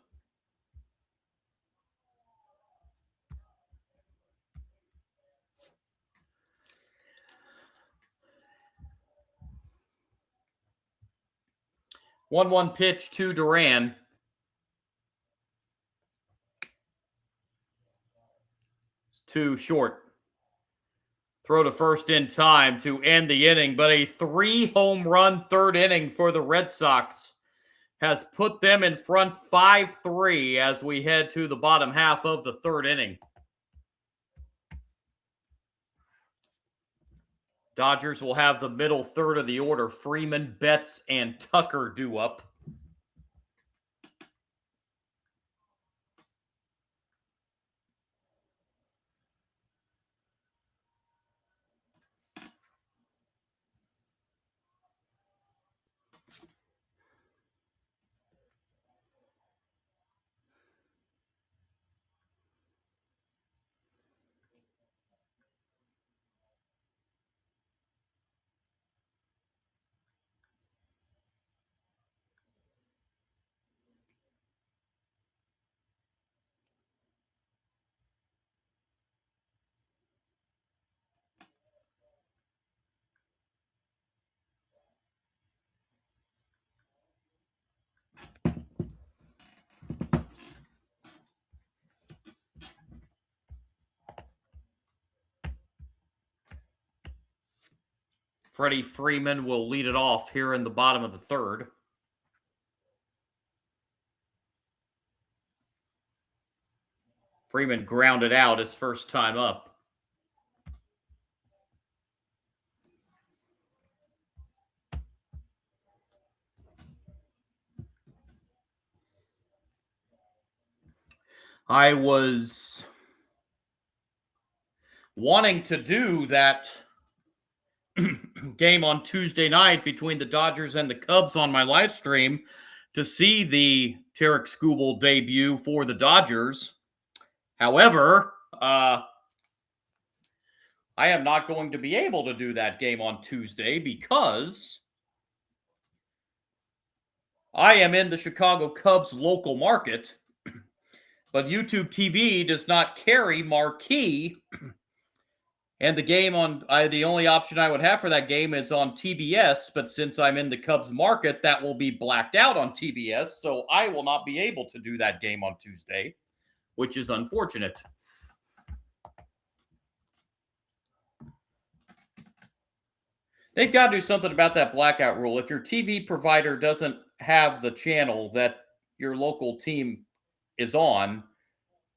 One pitch to Duran. Too short. Throw to first in time to end the inning, but a 3-home run third inning for the Red Sox has put them in front 5-3 as we head to the bottom half of the third inning. Dodgers will have the middle third of the order. Freeman, Betts, and Tucker due up. Freddie Freeman will lead it off here in the bottom of the third. Freeman grounded out his first time up. I was wanting to do that game on Tuesday night between the Dodgers and the Cubs on my live stream to see the Tarek Skubal debut for the Dodgers. However, I am not going to be able to do that game on Tuesday because I am in the Chicago Cubs local market, but YouTube TV does not carry marquee. And the game the only option I would have for that game is on TBS, but since I'm in the Cubs market, that will be blacked out on TBS, so I will not be able to do that game on Tuesday, which is unfortunate. They've got to do something about that blackout rule. If your TV provider doesn't have the channel that your local team is on,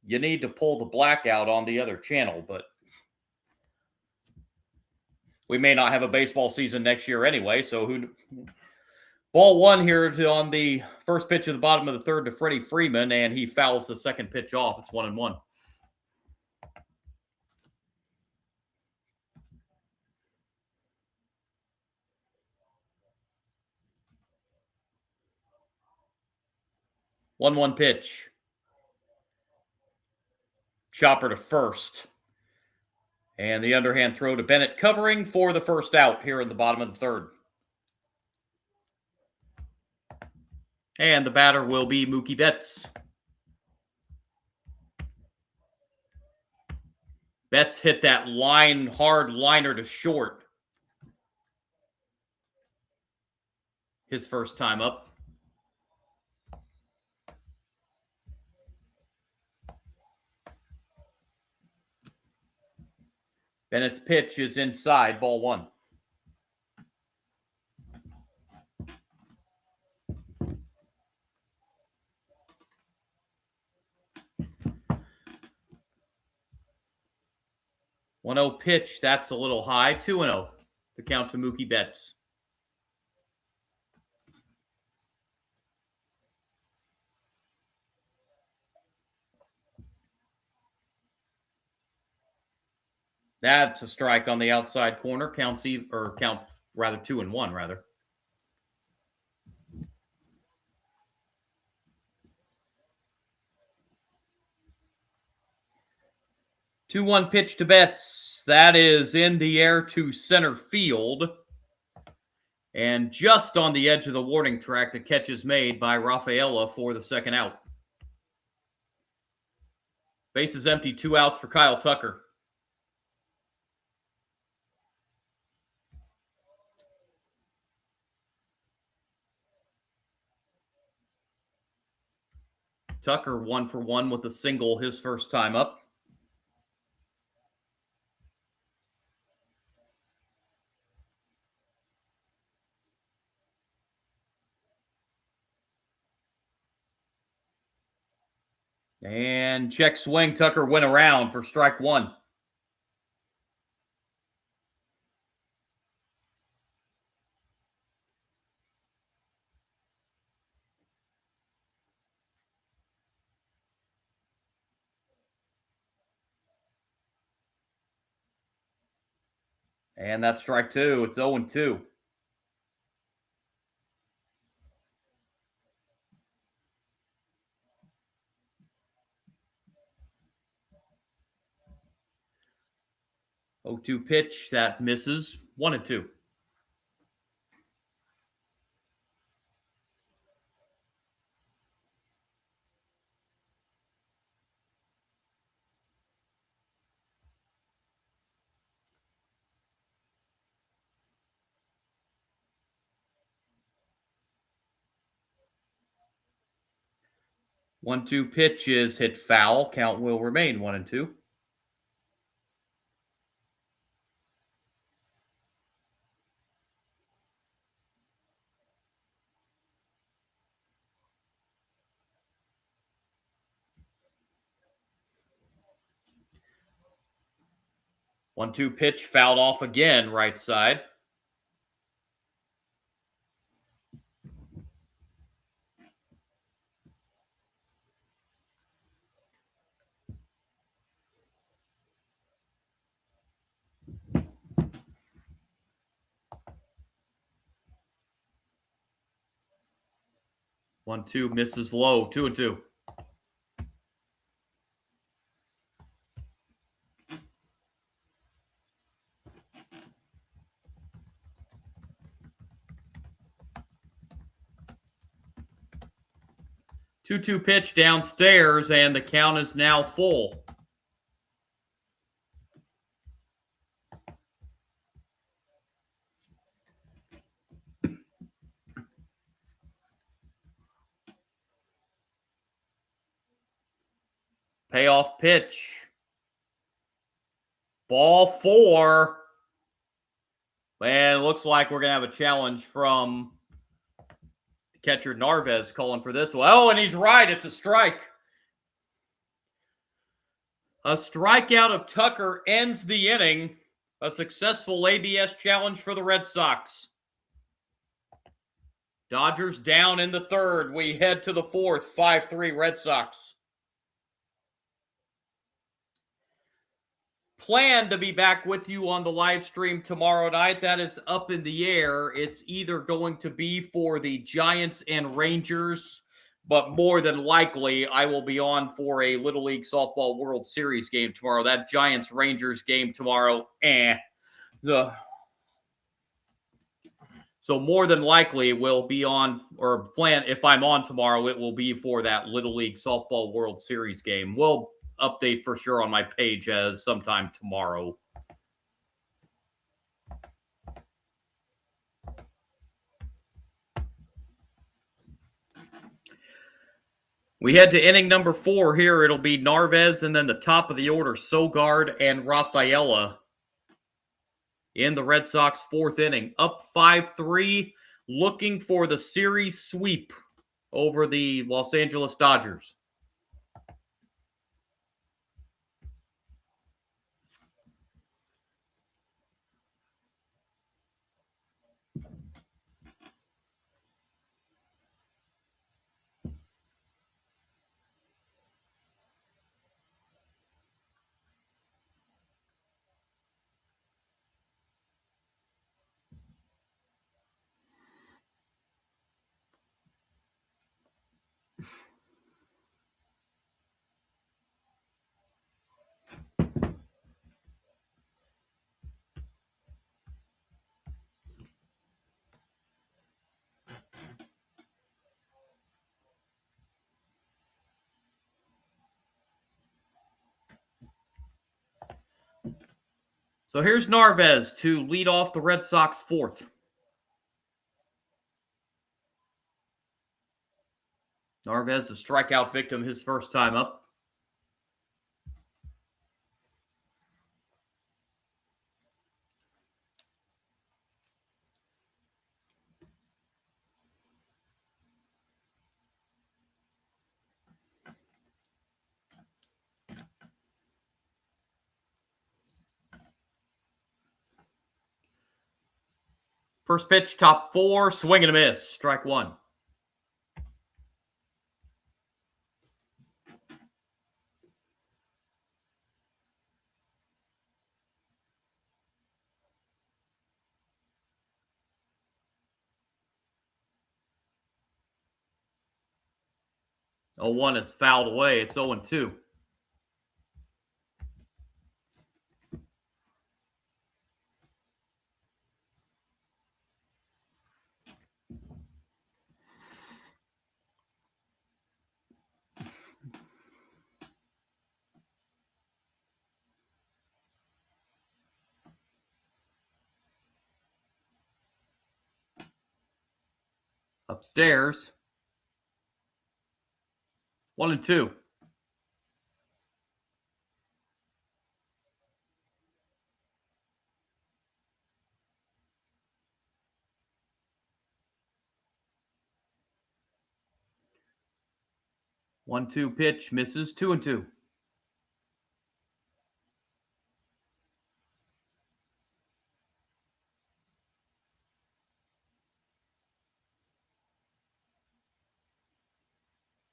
you need to pull the blackout on the other channel, but we may not have a baseball season next year anyway, so Ball 1 here on the first pitch of the bottom of the third to Freddie Freeman, and he fouls the second pitch off. It's 1-1. 1-1 pitch. Chopper to first. And the underhand throw to Bennett, covering for the first out here in the bottom of the third. And the batter will be Mookie Betts. Betts hit that hard liner to short. His first time up. Bennett's pitch is inside, ball 1. (1-0) pitch, that's a little high. 2-0, the count to Mookie Betts. That's a strike on the outside corner. Count 2-1 rather. (2-1) pitch to Betts. That is in the air to center field. And just on the edge of the warning track, the catch is made by Rafaela for the second out. Base is empty, 2 outs for Kyle Tucker. Tucker 1 for 1 with a single his first time up. And check swing. Tucker went around for strike 1. And that's strike 2. It's 0-2. (0-2) pitch, that misses. 1-2. (1-2) pitch is hit foul. Count will remain 1-2. (1-2) pitch fouled off again, right side. (1-2) misses low. 2-2. (2-2) pitch downstairs, and the count is now full. Payoff pitch. Ball 4. And it looks like we're going to have a challenge from catcher Narvaez calling for this one. Oh, and he's right. It's a strike. A strikeout of Tucker ends the inning. A successful ABS challenge for the Red Sox. Dodgers down in the third. We head to the fourth. 5-3 Red Sox. Plan to be back with you on the live stream tomorrow night. That is up in the air. It's either going to be for the Giants and Rangers but more than likely, I will be on for a Little League Softball World Series game tomorrow. That Giants Rangers game tomorrow, So more than likely, we'll be on, or plan, if I'm on tomorrow, it will be for that Little League Softball World Series game. We'll update for sure on my page as sometime tomorrow. We head to inning number 4 here. It'll be Narvaez and then the top of the order, Sogard and Rafaela in the Red Sox 4th inning. Up 5-3, looking for the series sweep over the Los Angeles Dodgers. So here's Narvaez to lead off the Red Sox 4th. Narvaez, a strikeout victim his first time up. First pitch, top 4, swing and a miss. Strike 1. Oh, 1 is fouled away. It's 0-2. Upstairs. 1-2. One-two pitch misses. 2-2.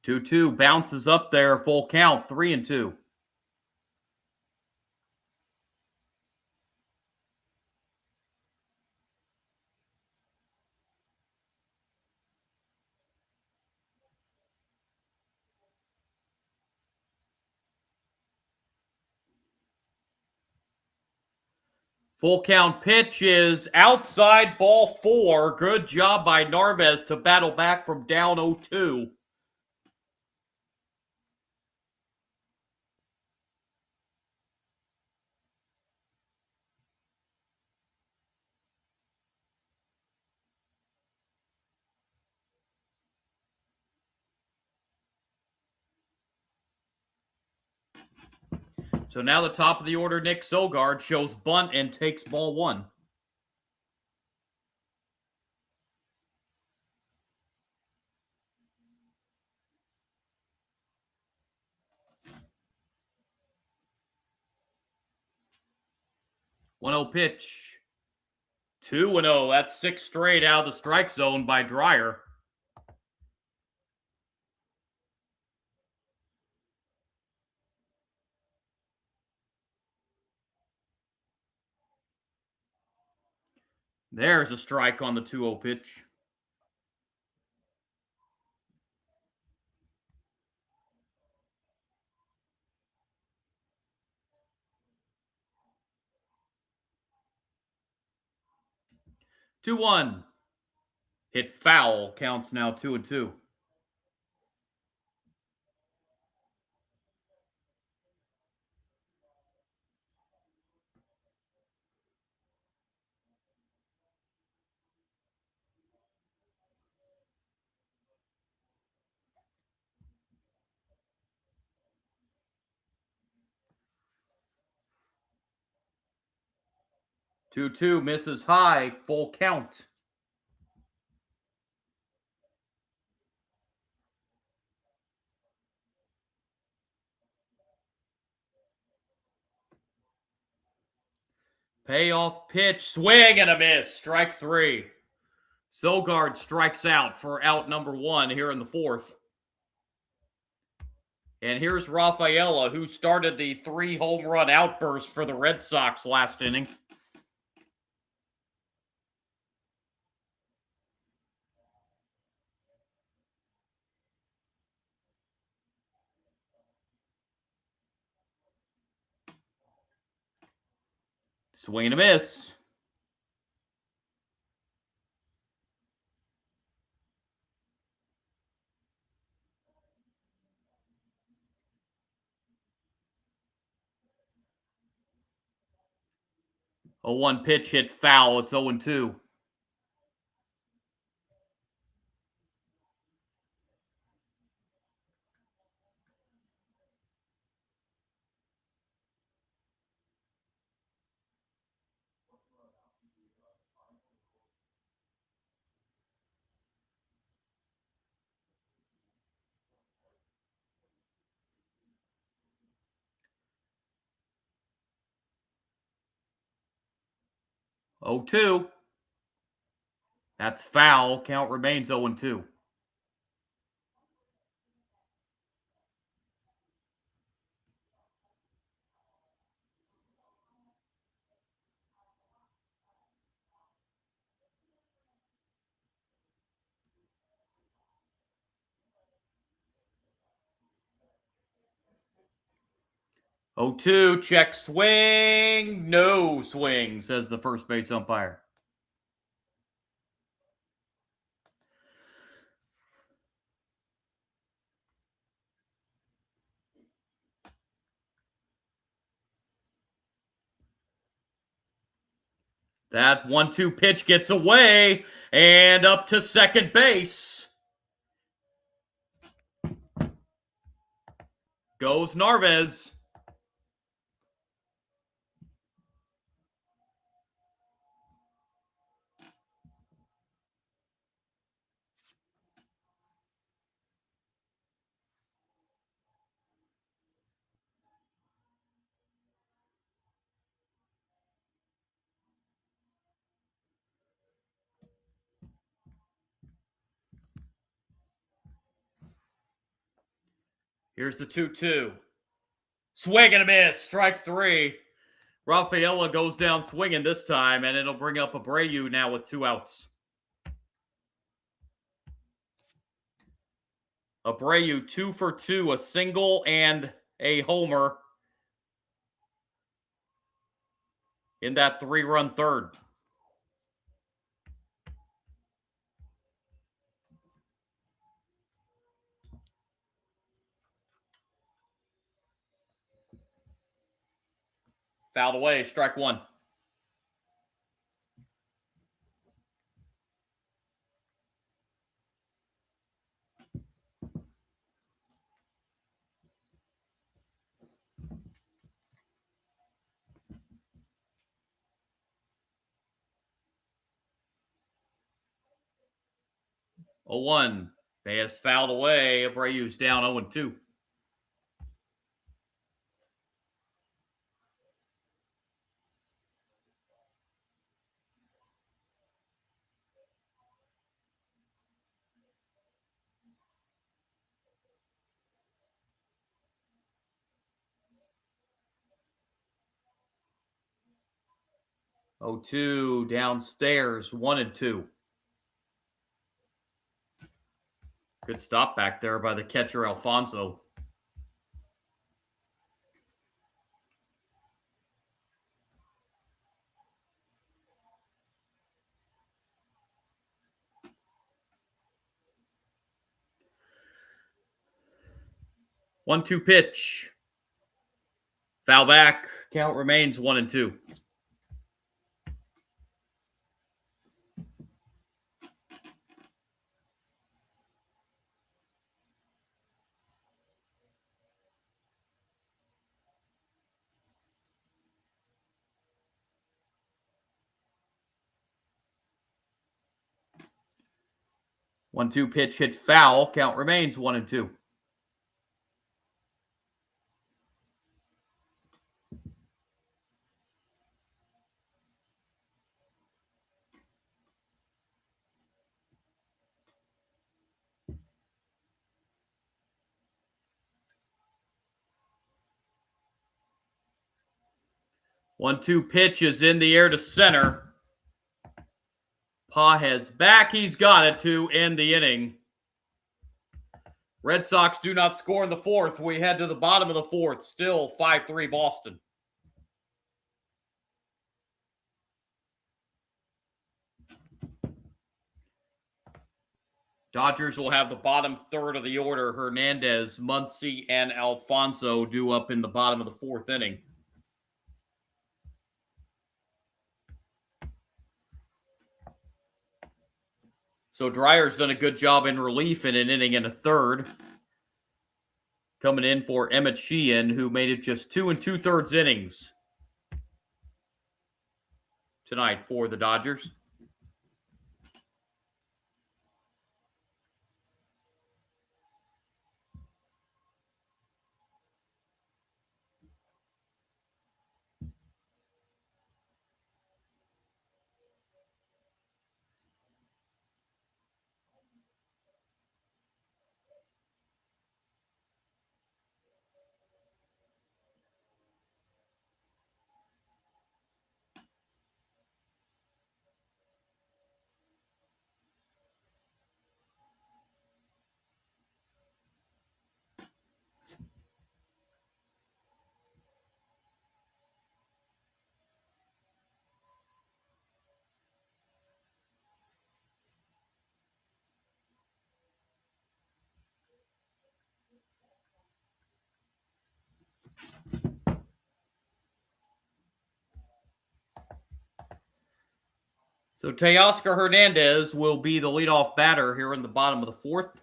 Two bounces up there. Full count. 3-2. Full count pitch is outside, ball 4. Good job by Narvaez to battle back from down 0-2. So now the top of the order, Nick Sogard, shows bunt and takes ball 1. One-zero pitch. 2-0. That's 6 straight out of the strike zone by Dreyer. There's a strike on the 2-0 pitch. 2-1. Hit foul. Counts now 2-2. 2-2 misses high. Full count. Payoff pitch. Swing and a miss. Strike 3. Sogard strikes out for out number 1 here in the 4th. And here's Rafaela, who started the 3-home run outburst for the Red Sox last inning. Swing and a miss. A 1 pitch hit foul. It's 0-2. Oh, 2. That's foul. Count remains 0-2. Oh, 2. Check swing. No swing, says the first base umpire. That 1-2 pitch gets away and up to second base. Goes Narvaez. Here's the 2-2. Swing and a miss. Strike 3. Rafaela goes down swinging this time, and it'll bring up Abreu now with 2 outs. Abreu 2 for 2, a single and a homer in that 3-run third. Fouled away, strike 1. Oh, 1. Baez fouled away. Abreu's down 0-2. Oh, 2 downstairs, 1-2. Good stop back there by the catcher, Alfonso. 1-2 pitch. Foul back. Count remains 1-2. 1-2 pitch hit foul. Count remains 1-2. One-two pitch is in the air to center. Pages back. He's got it to end the inning. Red Sox do not score in the fourth. We head to the bottom of the fourth. Still 5-3 Boston. Dodgers will have the bottom third of the order. Hernandez, Muncy, and Alfonso due up in the bottom of the fourth inning. So Dreyer's done a good job in relief in an inning and a third. Coming in for Emmett Sheehan, who made it just 2 2/3 innings tonight for the Dodgers. So Teoscar Hernandez will be the leadoff batter here in the bottom of the fourth.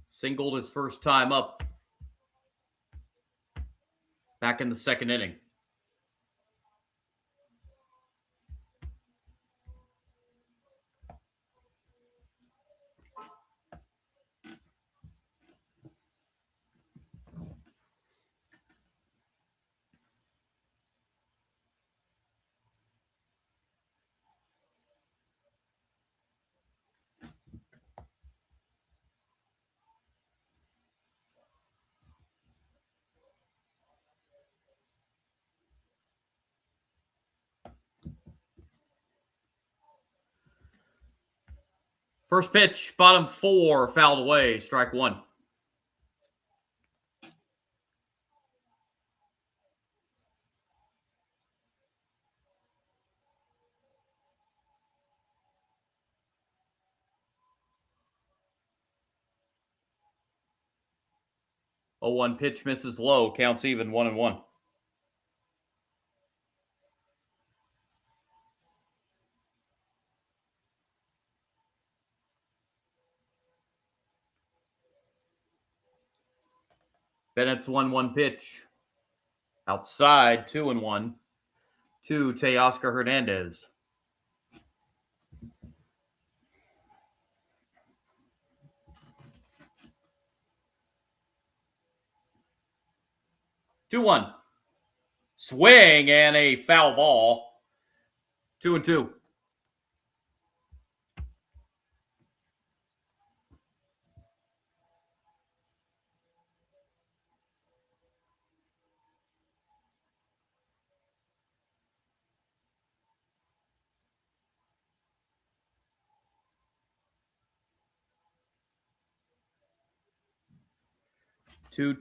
Singled his first time up back in the second inning. First pitch, bottom four, fouled away, strike one. Oh, 1 pitch misses low, counts even 1-1. Bennett's 1-1 pitch. Outside, 2-1 to Teoscar Hernandez. Two one. Swing and a foul ball. 2-2.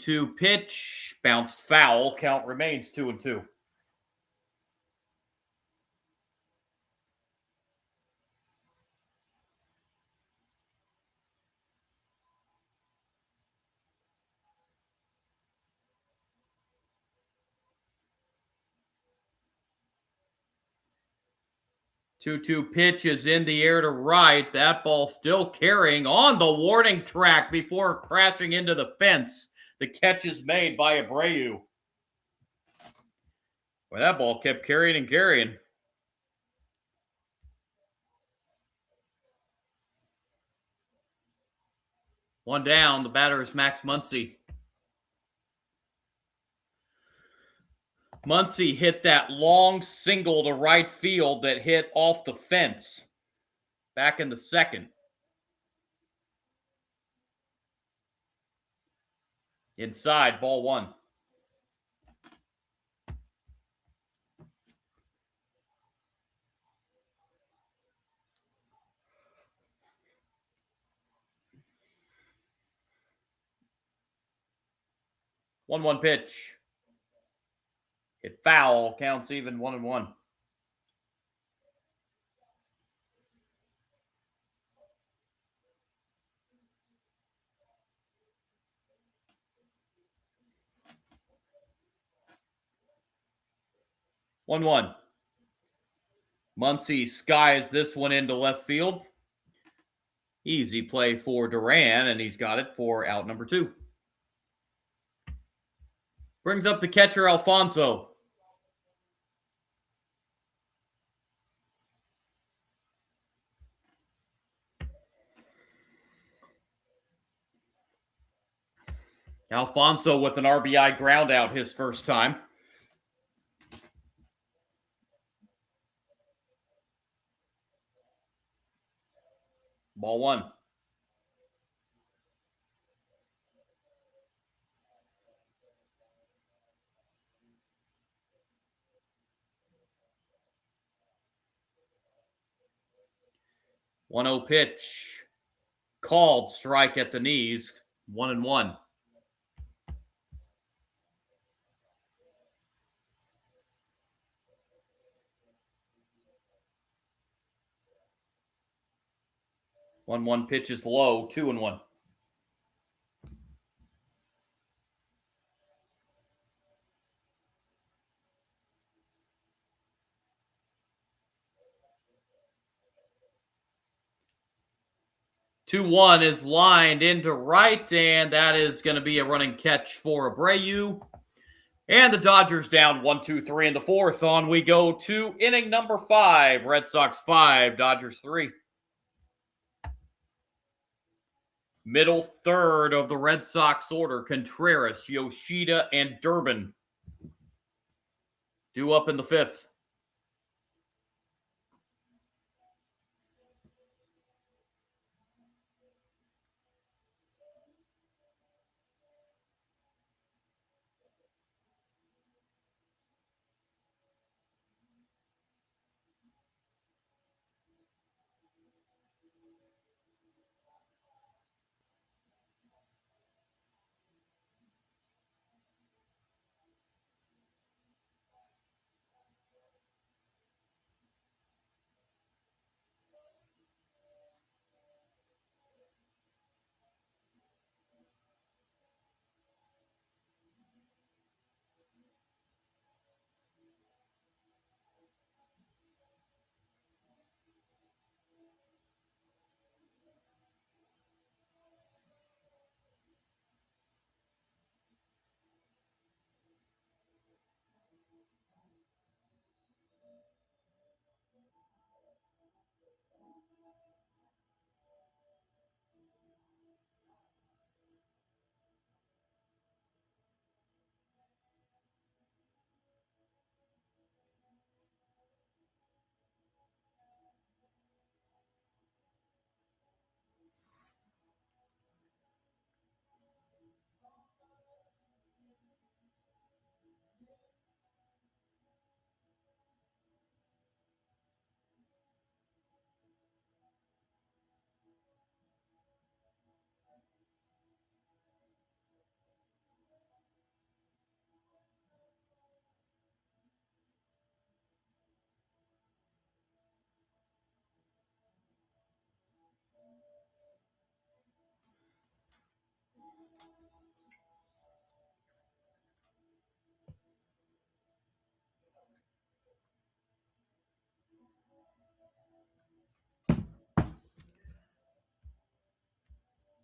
Two pitch, bounced foul. Count remains 2-2. 2-2 pitch is in the air to right. That ball still carrying on the warning track before crashing into the fence. The catch is made by Abreu. Well, that ball kept carrying and carrying. One down. The batter is Max Muncy. Muncy hit that long single to right field that hit off the fence back in the second. Inside, ball one. One pitch. Hit foul. Counts even 1-1. One. Muncy skies this one into left field. Easy play for Duran, and he's got it for out number 2. Brings up the catcher, Alfonso. Alfonso with an RBI ground out his first time. Ball one. One-zero pitch. Called strike at the knees. 1-1. One pitch is low. 2-1. Two one is lined into right, and that is going to be a running catch for Abreu. And the Dodgers down 1-2-3 in the fourth. On we go to inning number 5. Red Sox 5, Dodgers 3. Middle third of the Red Sox order, Contreras, Yoshida, and Durbin. Due up in the 5th.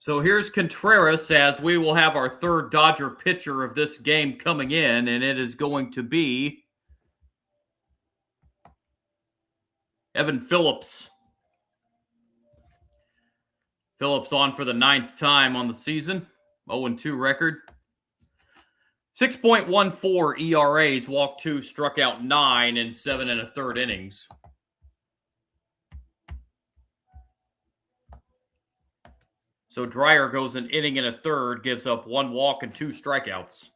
So here's Contreras, as we will have our third Dodger pitcher of this game coming in, and it is going to be Evan Phillips. Phillips on for the 9th time on the season. 0-2 record. 6.14 ERAs, walked 2, struck out 9 in 7 1/3 innings. So Dreyer goes an inning and a third, gives up 1 walk and 2 strikeouts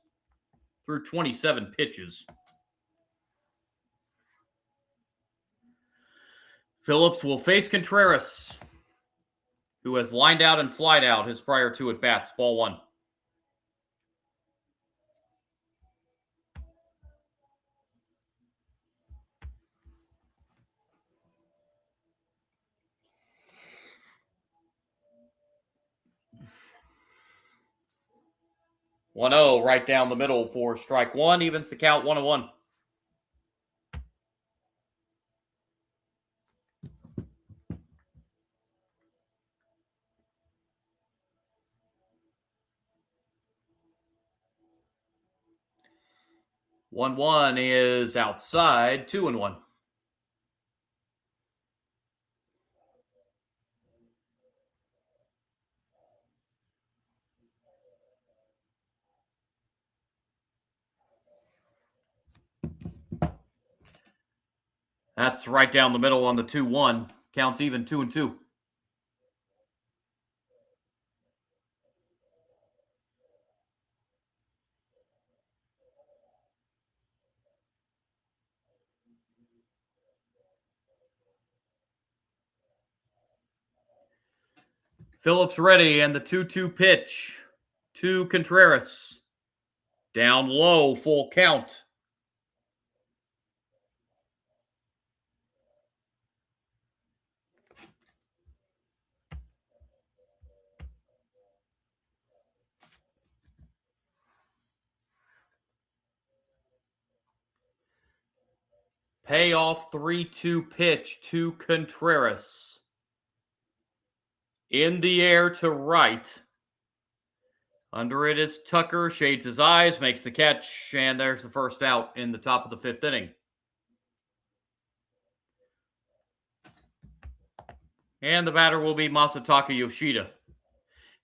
through 27 pitches. Phillips will face Contreras, who has lined out and flied out his prior 2 at-bats. Ball 1. One 0 right down the middle for strike 1, evens the count 1-1. One is outside, 2-1. That's right down the middle on the 2-1. Counts even, 2-2. Phillips ready, and the 2-2 pitch to Contreras. Down low, full count. Payoff 3-2 pitch to Contreras. In the air to right. Under it is Tucker, shades his eyes, makes the catch, and there's the first out in the top of the 5th inning. And the batter will be Masataka Yoshida.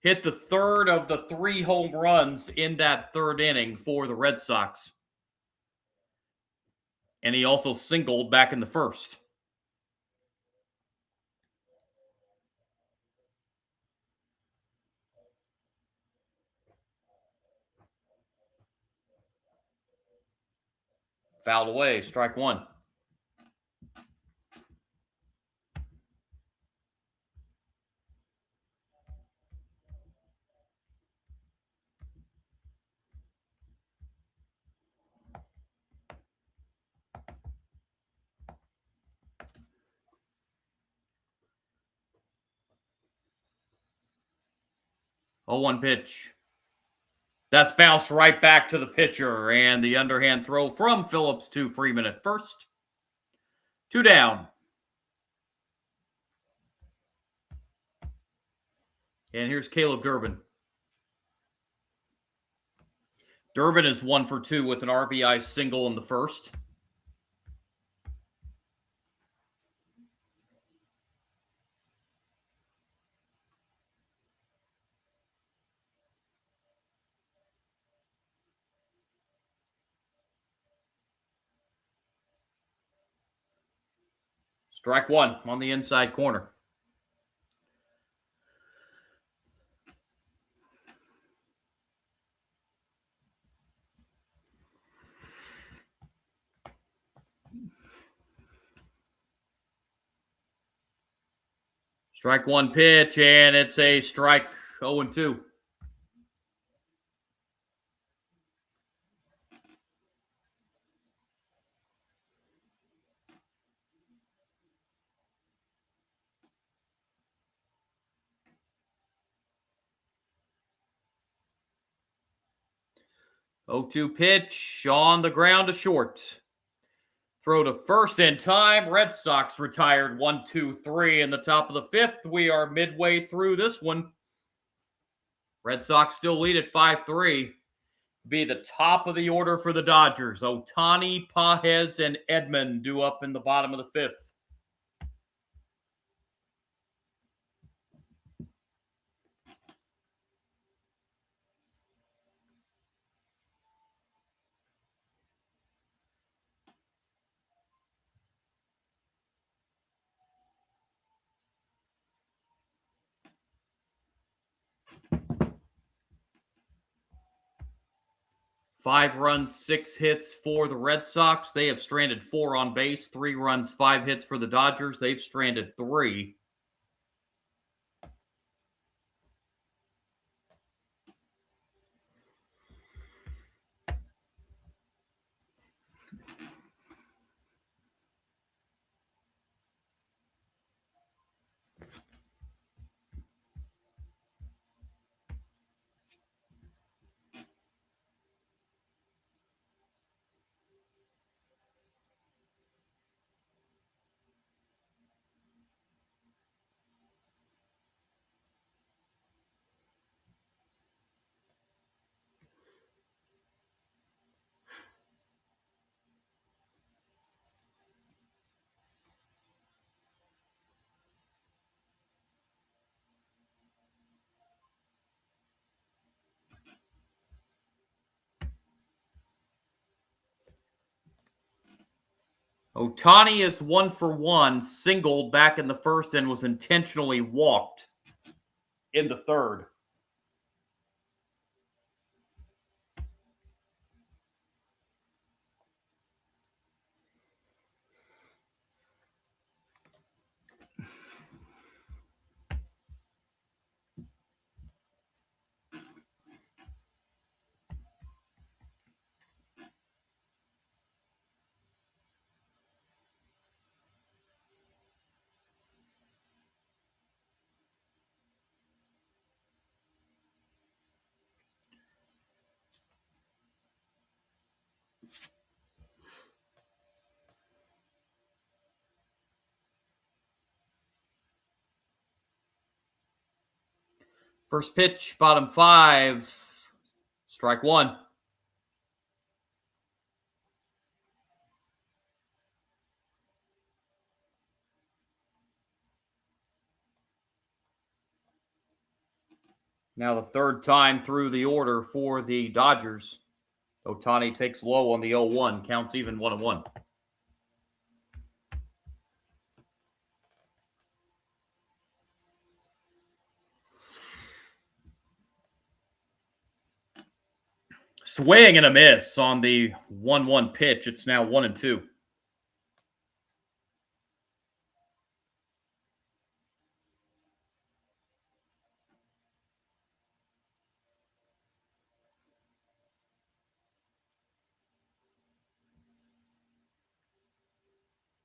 Hit the 3rd of the 3 home runs in that 3rd inning for the Red Sox. And he also singled back in the 1st. Fouled away, strike 1. Oh, 1 pitch. That's bounced right back to the pitcher, and the underhand throw from Phillips to Freeman at first. 2 down. And here's Caleb Durbin. Durbin is 1 for 2 with an RBI single in the 1st. Strike 1 on the inside corner. Strike 1 pitch, and it's a strike. 0-2. Oh, 2 pitch on the ground to short. Throw to first in time. Red Sox retired 1-2-3 in the top of the 5th. We are midway through this one. Red Sox still lead at 5-3. Be the top of the order for the Dodgers. Ohtani, Pages, and Edman due up in the bottom of the fifth. Five runs, 6 hits for the Red Sox. They have stranded 4 on base. 3 runs, 5 hits for the Dodgers. They've stranded 3. Ohtani is 1 for 1, singled back in the first and was intentionally walked in the third. First pitch, bottom 5. Strike 1. Now the third time through the order for the Dodgers. Ohtani takes low on the 0-1. Counts even 1-1. Swing and a miss on the 1-1 pitch. It's now 1-2.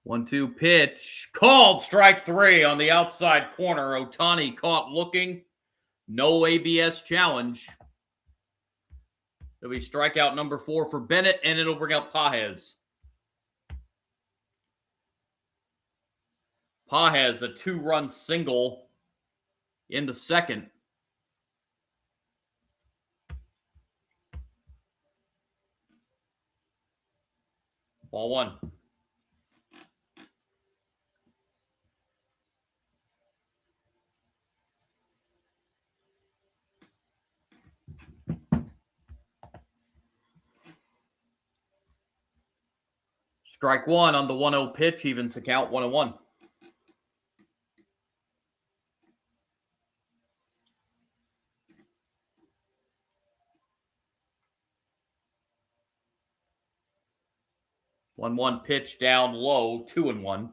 One-two pitch. Called strike 3 on the outside corner. Ohtani caught looking. No ABS challenge. It'll be strikeout number 4 for Bennett, and it'll bring up Pages. Pages, a 2-run single in the second. Ball 1. Strike 1 on the 1-0 pitch, evens the count 1-1. One pitch down low, 2-1.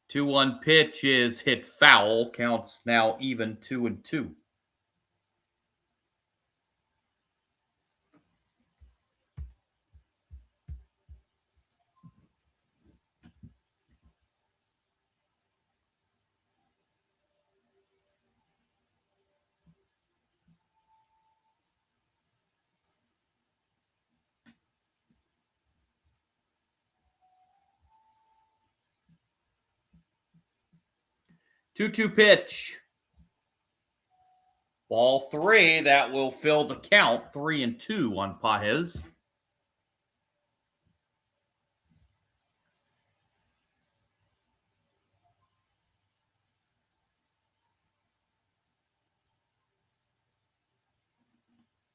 Two-one pitch is hit foul. Counts now even 2-2. 2-2 pitch. Ball 3, that will fill the count. 3-2 on Pages.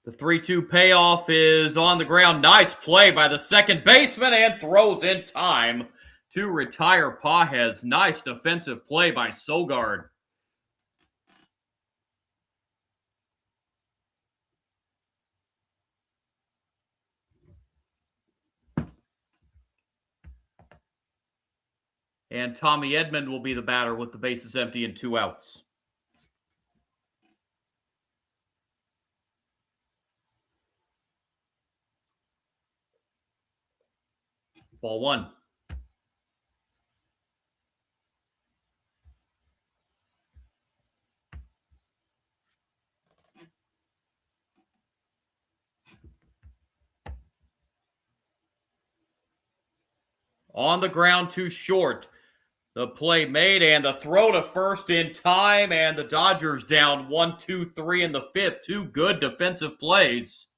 The 3-2 payoff is on the ground. Nice play by the second baseman and throws in time to retire Pages. Nice defensive play by Sogard. And Tommy Edman will be the batter with the bases empty and 2 outs. Ball 1. On the ground too short. The play made and the throw to first in time, and the Dodgers down 1-2-3 in the 5th. 2 good defensive plays.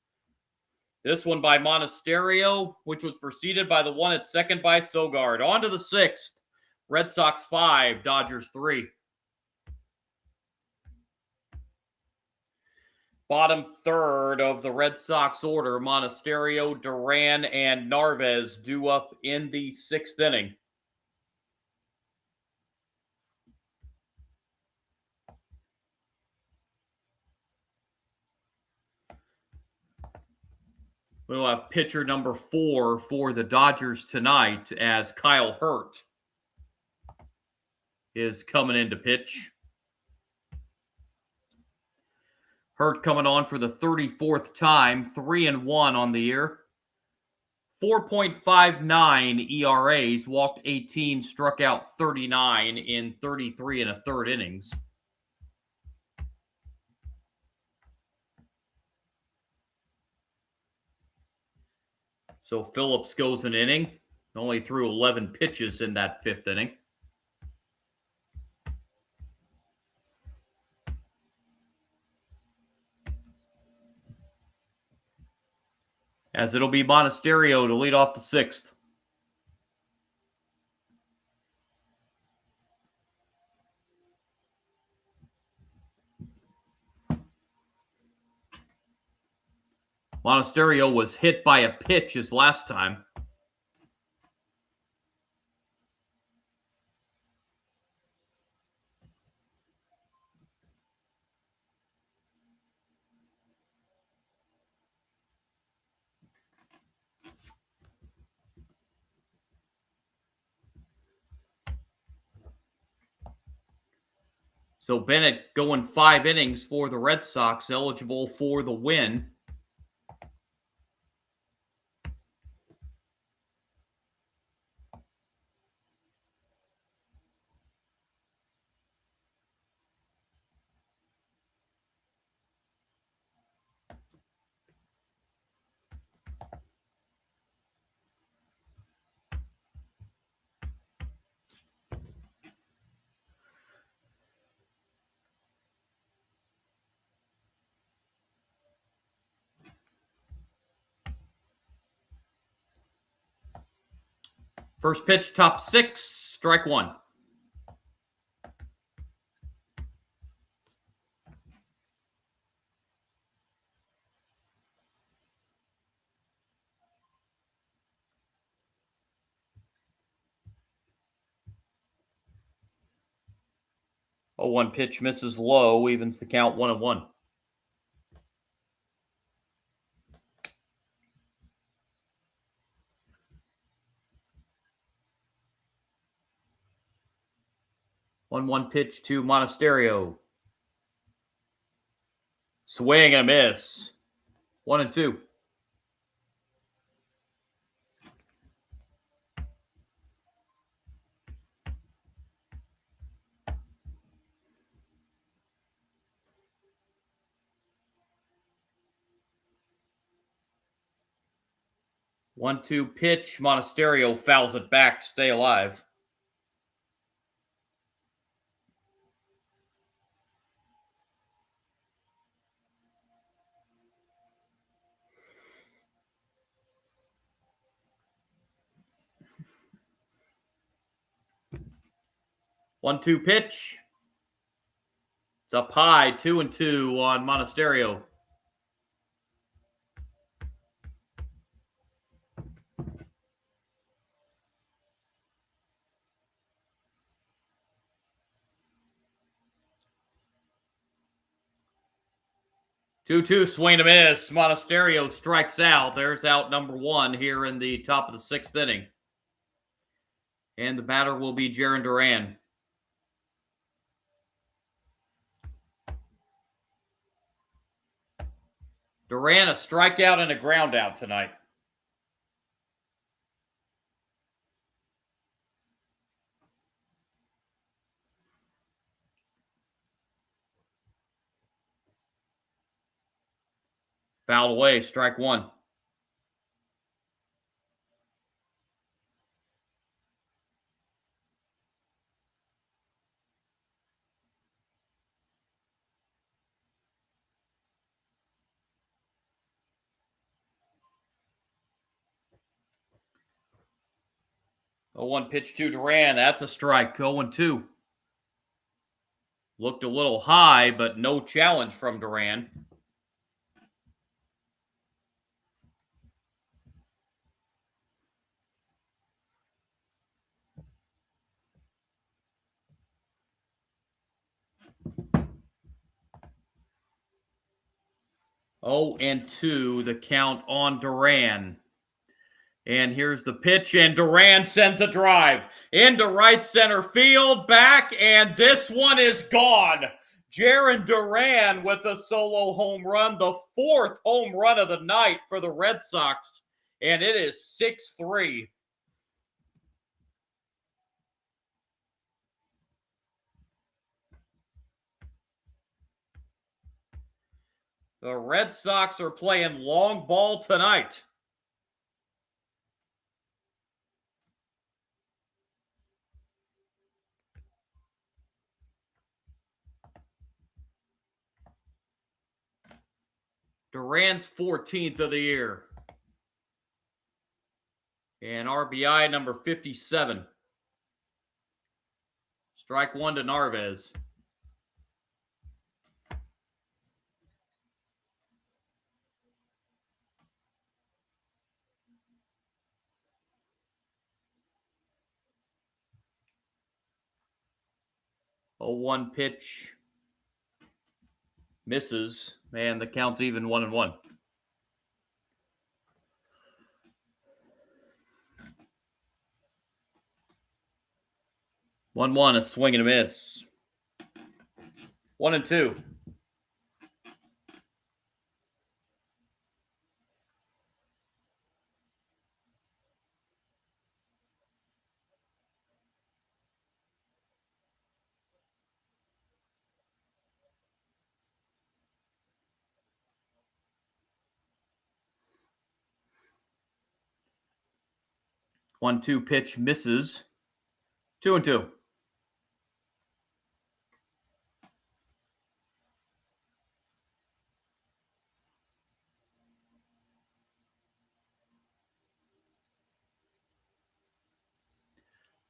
This one by Monasterio, which was preceded by the one at second by Sogard. On to the 6th. Red Sox 5, Dodgers 3. Bottom third of the Red Sox order, Monasterio, Duran, and Narvaez due up in the 6th inning. We'll have pitcher number 4 for the Dodgers tonight as Kyle Hurt is coming in to pitch. Hurt coming on for the 34th time, 3-1 on the year. 4.59 ERAs, walked 18, struck out 39 in 33 and a third innings. So Phillips goes an inning, only threw 11 pitches in that 5th inning. As it'll be Monasterio to lead off the 6th. Monasterio was hit by a pitch his last time. So Bennett going 5 innings for the Red Sox, eligible for the win. First pitch, top 6, strike 1. A 1 pitch misses low, evens the count 1-1. One pitch to Monasterio. Swing and a miss. 1-2. One-two pitch. Monasterio fouls it back to stay alive. 1-2 pitch. It's up high, 2-2 on Monasterio. Two swing and a miss. Monasterio strikes out. There's out number 1 here in the top of the 6th inning. And the batter will be Jarren Duran. Duran, a strikeout and a ground out tonight. Fouled away, strike 1. A 1 pitch to Duran. That's a strike. 0-2. Looked a little high, but no challenge from Duran. Oh, and 2, the count on Duran. And here's the pitch, and Duran sends a drive into right center field, back, and this one is gone. Jarren Duran with a solo home run, the 4th home run of the night for the Red Sox, and it is 6-3. The Red Sox are playing long ball tonight. Duran's 14th of the year. And RBI number 57. Strike 1 to Narvaez. A 1 pitch. Misses. Man, the count's even 1-1. 1-1, a swing and a miss. 1-2. One-two pitch misses. 2-2.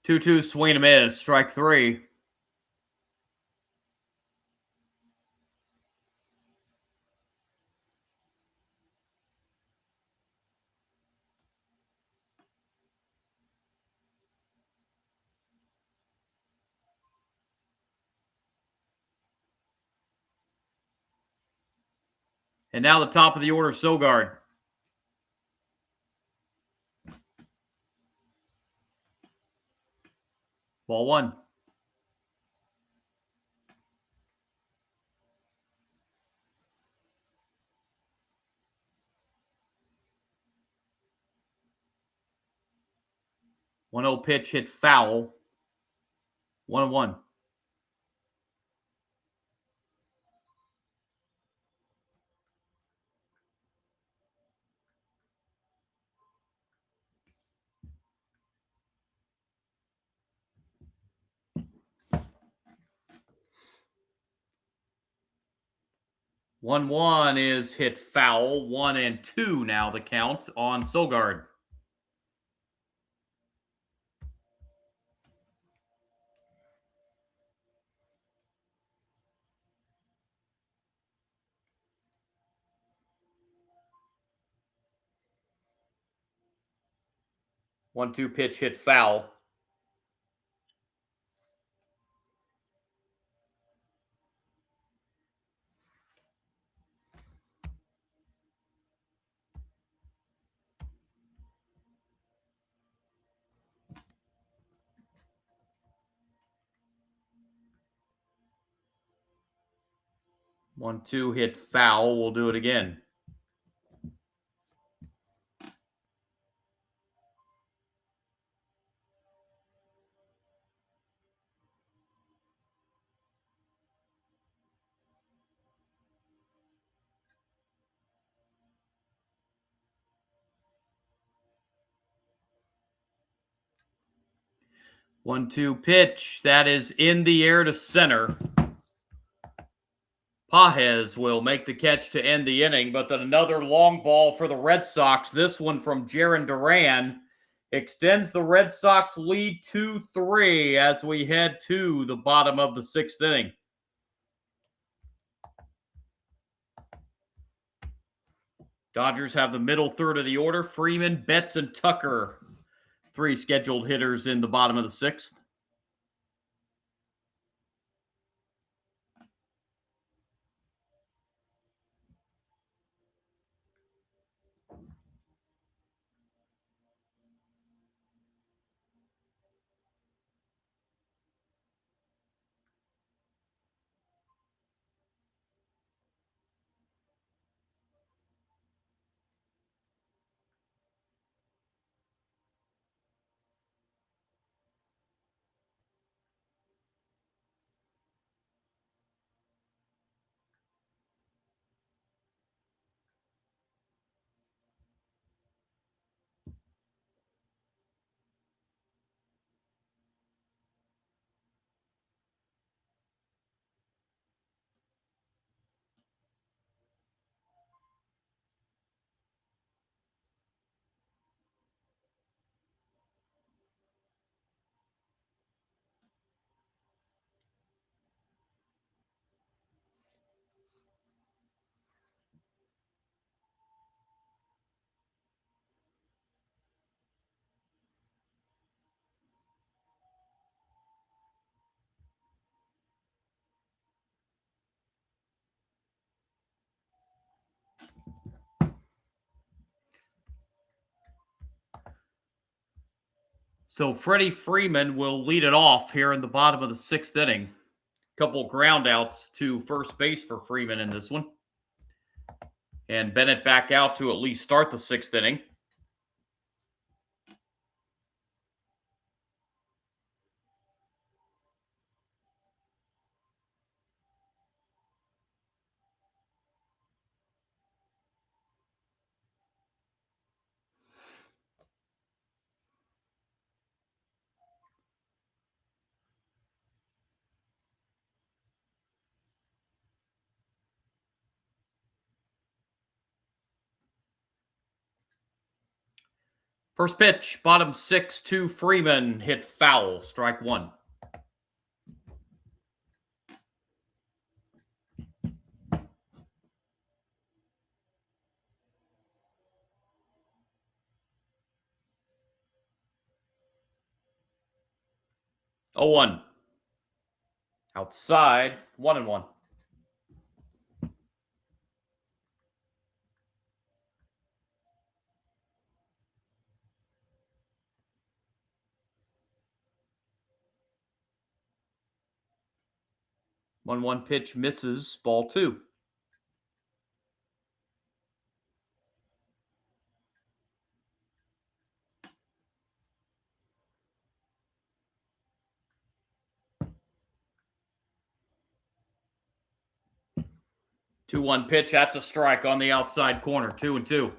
Two swing and a miss. Strike 3. And now the top of the order, Sogard. Ball 1. One-zero pitch hit foul. 1-1. One is hit foul. 1-2 now the count on Sogard. 1-2 pitch hit foul. One, two hit foul. We'll do it again. One, two pitch. That is in the air to center. Pages will make the catch to end the inning, but then another long ball for the Red Sox. This one from Jarren Duran extends the Red Sox lead 2-3 as we head to the bottom of the 6th inning. Dodgers have the middle third of the order. Freeman, Betts, and Tucker. 3 scheduled hitters in the bottom of the 6th. So Freddie Freeman will lead it off here in the bottom of the 6th inning. Couple ground outs to first base for Freeman in this one. And Bennett back out to at least start the 6th inning. First pitch, bottom 6 to Freeman, hit foul, strike 1. Oh, 1. Outside, 1-1. One pitch misses, ball 2. Two one pitch. That's a strike on the outside corner. 2-2.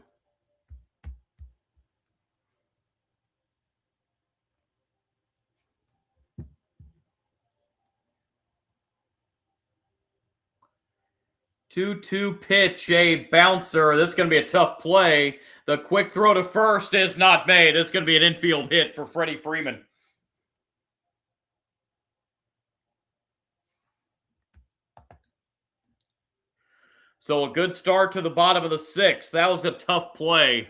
Two pitch, a bouncer. This is going to be a tough play. The quick throw to first is not made. This is going to be an infield hit for Freddie Freeman. So a good start to the bottom of the 6th. That was a tough play.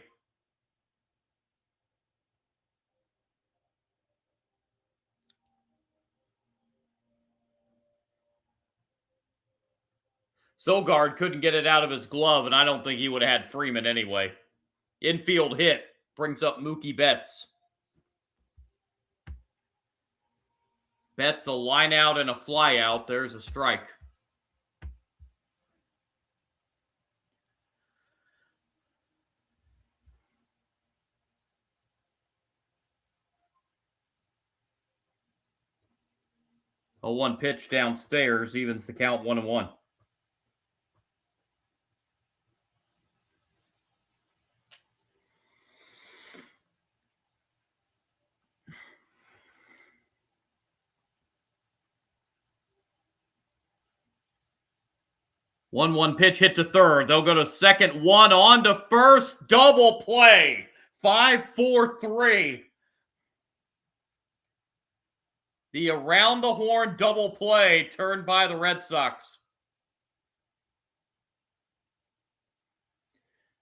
Sogard couldn't get it out of his glove, and I don't think he would have had Freeman anyway. Infield hit brings up Mookie Betts. Betts a line out and a fly out. There's a strike. A 1 pitch downstairs evens the count 1-1. One pitch hit to third. They'll go to second. One on to first. Double play. 5-4-3. The around the horn double play turned by the Red Sox.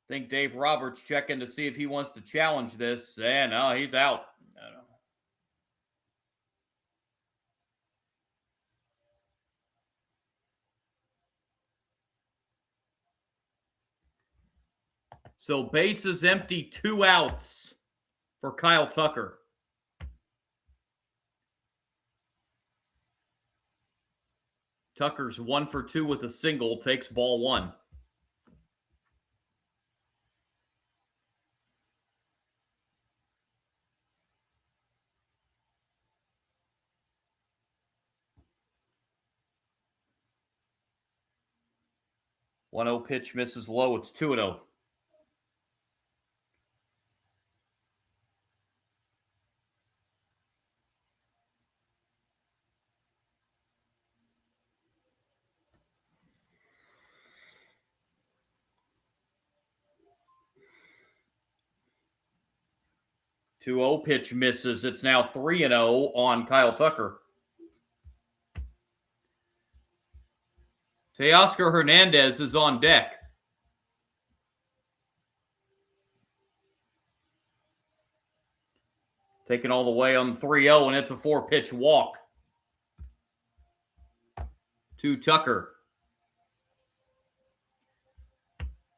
I think Dave Roberts checking to see if he wants to challenge this. And no, he's out. So bases empty, 2 outs for Kyle Tucker. Tucker's 1 for 2 with a single, takes ball 1. One 0 pitch misses low. It's 2-0. Two 0 pitch misses. It's now 3-0 on Kyle Tucker. Teoscar Hernandez is on deck. Taken all the way on 3-0, and it's a 4-pitch walk to Tucker.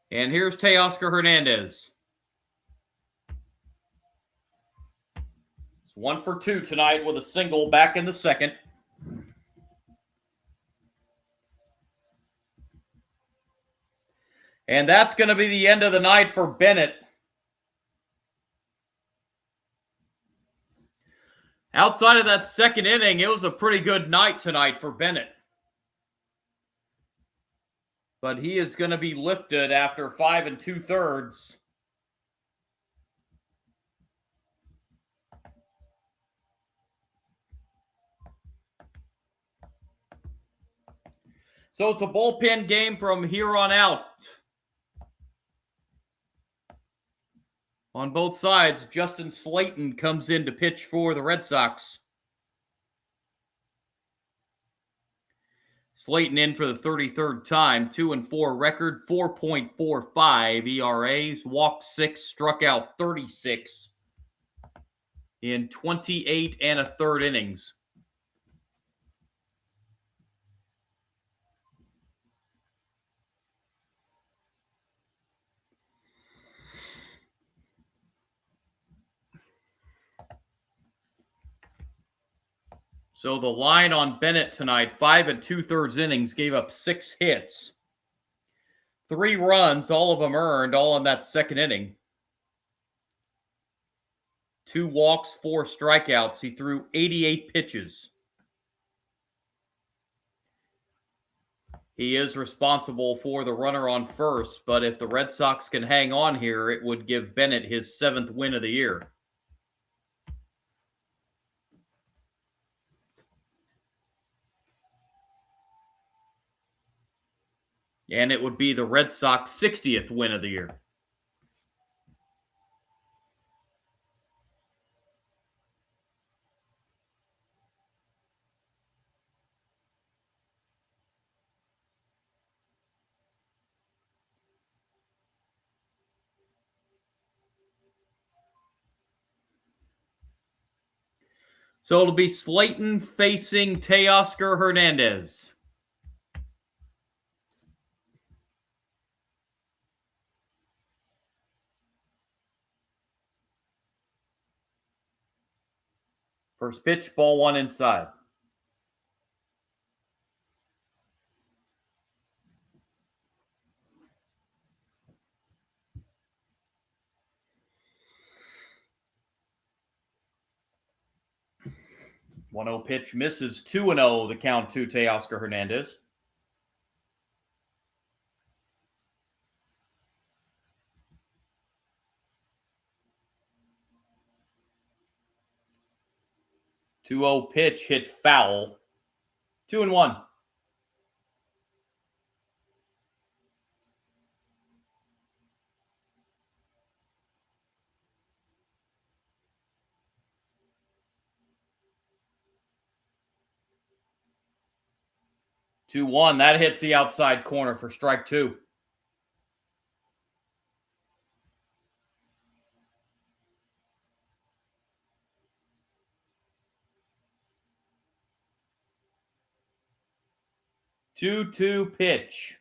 And here's Teoscar Hernandez. It's 1 for 2 tonight with a single back in the second. And that's going to be the end of the night for Bennett. Outside of that second inning, it was a pretty good night tonight for Bennett. But he is going to be lifted after 5 2/3. So it's a bullpen game from here on out. On both sides, Justin Slayton comes in to pitch for the Red Sox. Slayton in for the 33rd time, 2-4 record, 4.45 ERAs, walked 6, struck out 36 in 28 1/3 innings. So the line on Bennett tonight, 5 2/3 innings, gave up 6 hits. 3 runs, all of them earned, all in that second inning. 2 walks, 4 strikeouts. He threw 88 pitches. He is responsible for the runner on first, but if the Red Sox can hang on here, it would give Bennett his 7th win of the year. And it would be the Red Sox 60th win of the year. So it'll be Slayton facing Teoscar Hernandez. First pitch, ball one inside. One 0 pitch misses. 2-0 the count to Teoscar Hernandez. Two 0 pitch hit foul. 2-1. Two one. That hits the outside corner for strike two. Two pitch.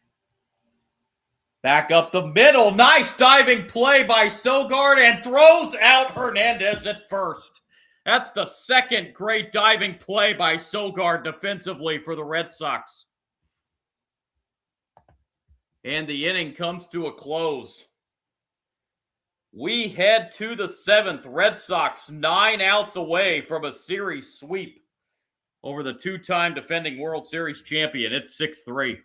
Back up the middle. Nice diving play by Sogard and throws out Hernandez at first. That's the second great diving play by Sogard defensively for the Red Sox. And the inning comes to a close. We head to the seventh. Red Sox 9 outs away from a series sweep over the two-time defending World Series champion. It's 6-3.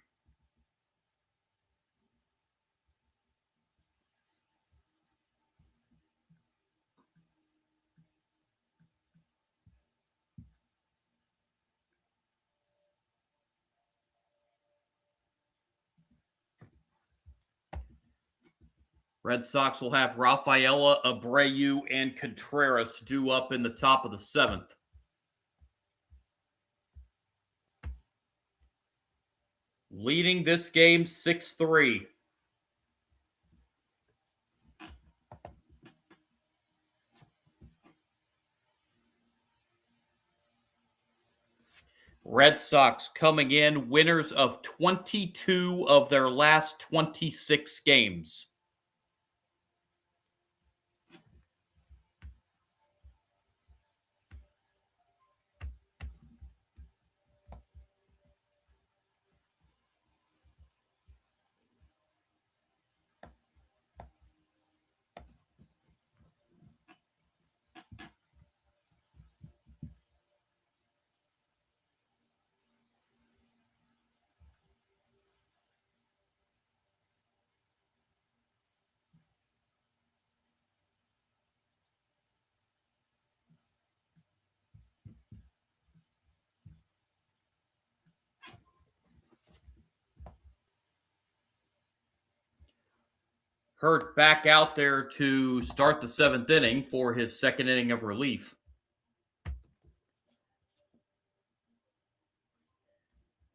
Red Sox will have Rafaela, Abreu, and Contreras due up in the top of the seventh. Leading this game 6-3. Red Sox coming in winners of 22 of their last 26 games. Hurt back out there to start the seventh inning for his second inning of relief.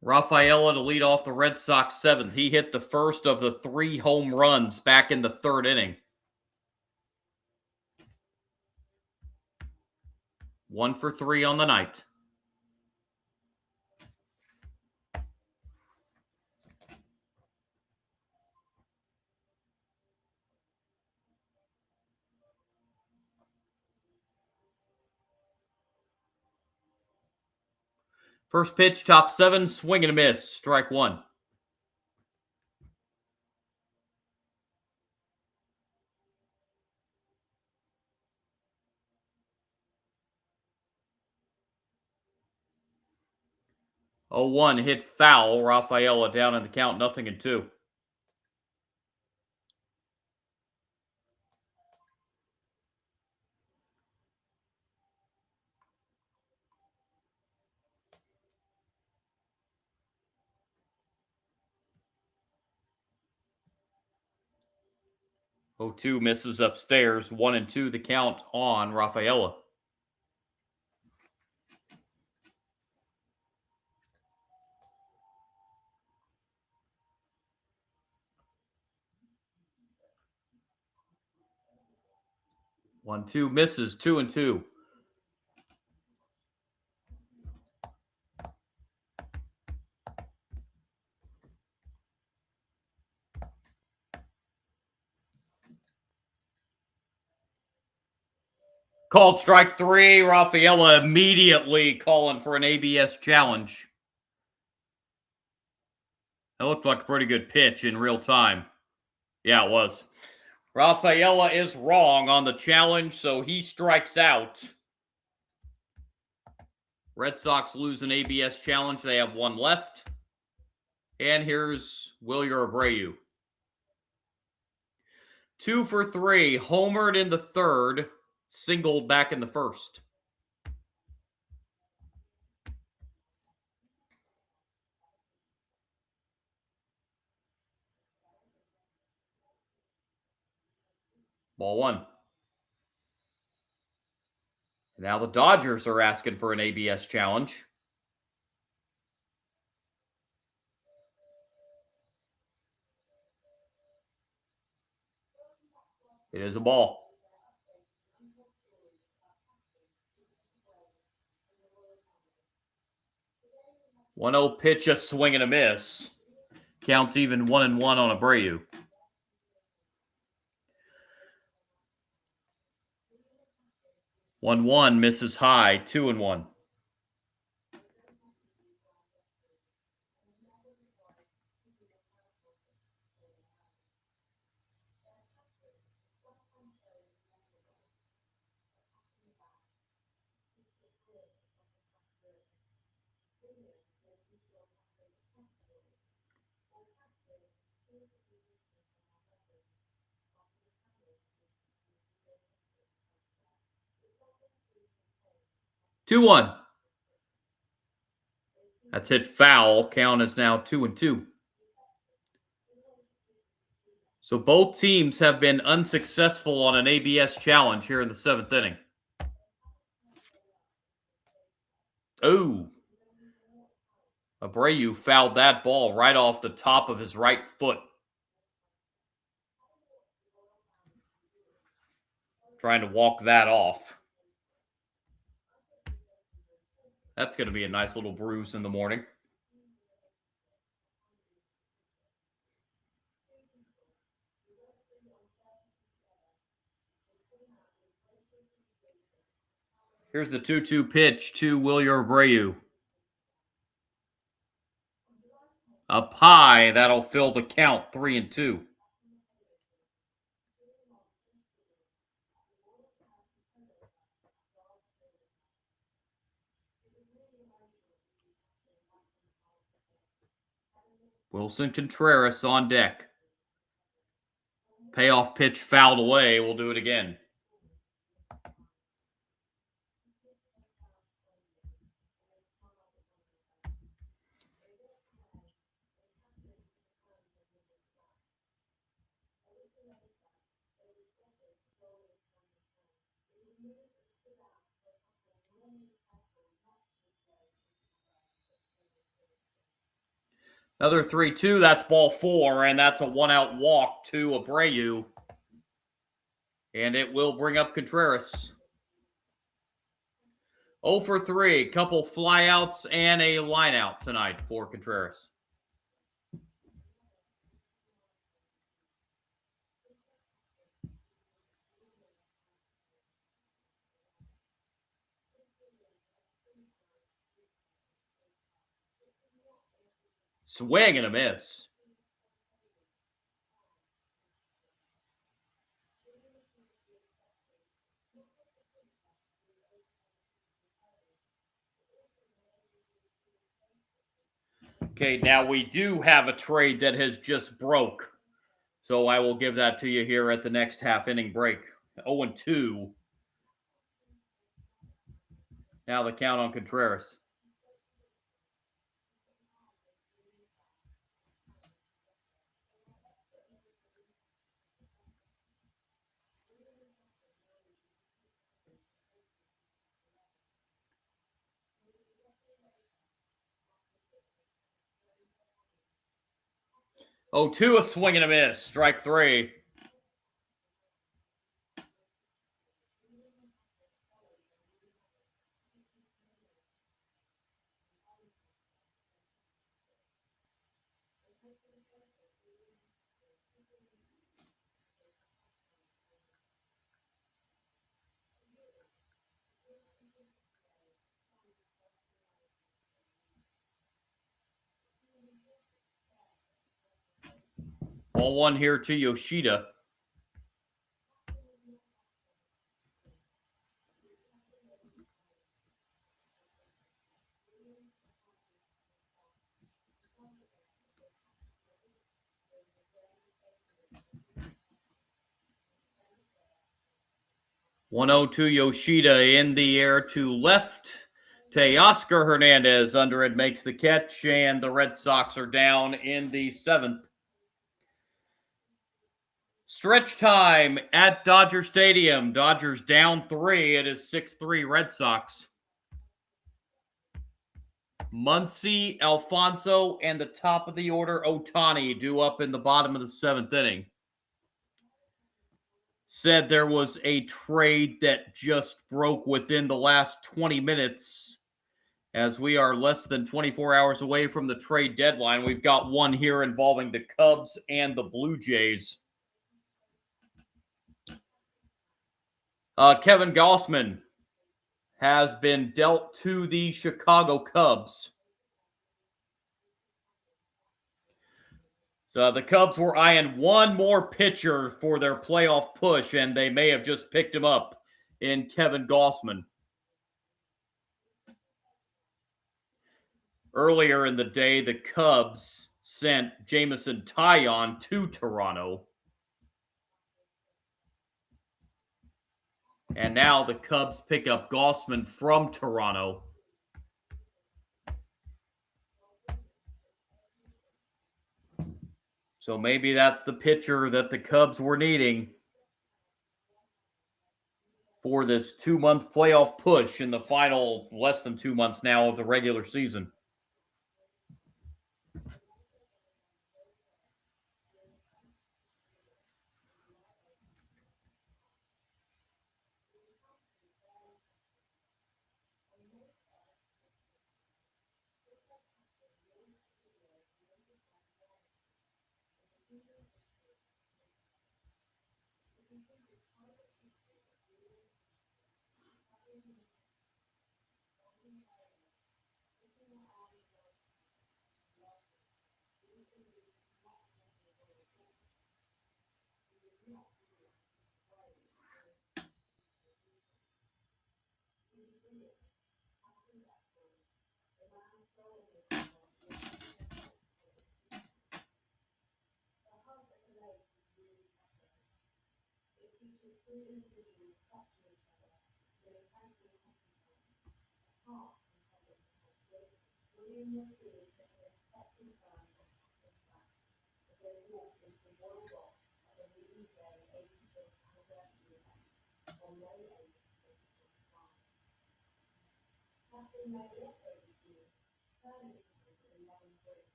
Rafaela to lead off the Red Sox seventh. He hit the first of the 3 home runs back in the third inning. 1 for 3 on the night. First pitch, top 7, swing and a miss, strike 1. Oh, 1 hit foul. Rafaela down in the count, 0-2. Oh, 2 misses upstairs. 1-2 the count on Rafaela. One, two misses, 2-2. Called strike three. Rafaela immediately calling for an ABS challenge. That looked like a pretty good pitch in real time. Yeah, it was. Rafaela is wrong on the challenge, so he strikes out. Red Sox lose an ABS challenge. They have one left. And here's Wilyer Abreu. 2 for 3. Homered in the third. Singled back in the first. Ball one. Now the Dodgers are asking for an ABS challenge. It is a ball. 1-0 pitch, a swing and a miss. Counts even 1-1 on Abreu. One misses high, 2-1. Two one. That's hit foul. Count is now 2-2. So both teams have been unsuccessful on an ABS challenge here in the seventh inning. Oh. Abreu fouled that ball right off the top of his right foot. Trying to walk that off. That's going to be a nice little bruise in the morning. Here's the 2-2 pitch to Wilyer Abreu. Up high, that'll fill the count, 3-2. Wilson Contreras on deck. Payoff pitch fouled away. We'll do it again. Another 3-2. That's ball four, and that's a one-out walk to Abreu. And it will bring up Contreras. 0 for 3. Couple flyouts and a lineout tonight for Contreras. Swing and a miss. Okay, now we do have a trade that has just broke. So I will give that to you here at the next half inning break. 0-2. Now the count on Contreras. Oh, two, a swing and a miss. Strike three. Ball one here to Yoshida. (1-0) Yoshida in the air to left. Teoscar Hernandez under it makes the catch, and the Red Sox are down in the 7th. Stretch time at Dodger Stadium. Dodgers down 3. It is 6-3 Red Sox. Muncy, Alfonso, and the top of the order, Ohtani, due up in the bottom of the 7th inning. Said there was a trade that just broke within the last 20 minutes. As we are less than 24 hours away from the trade deadline, we've got one here involving the Cubs and the Blue Jays. Kevin Gausman has been dealt to the Chicago Cubs. So the Cubs were eyeing one more pitcher for their playoff push, and they may have just picked him up in Kevin Gausman. Earlier in the day, the Cubs sent Jameson Taillon to Toronto. And now the Cubs pick up Gausman from Toronto. So maybe that's the pitcher that the Cubs were needing for this 2-month playoff push in the final less than 2 months now of the regular season.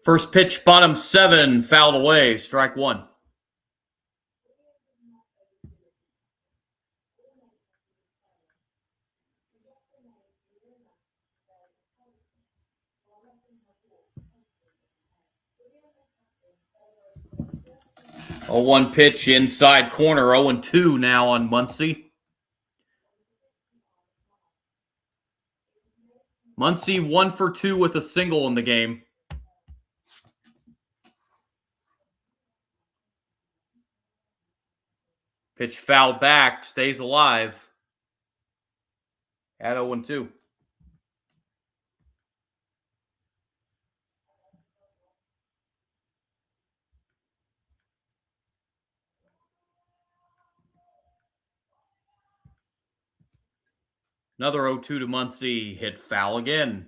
First pitch, bottom 7, fouled away, strike 1. A 1 pitch inside corner, 0-2 now on Muncy. Muncy 1 for 2 with a single in the game. Pitch fouled back, stays alive at 0-2. Another 0-2 to Muncy, hit foul again.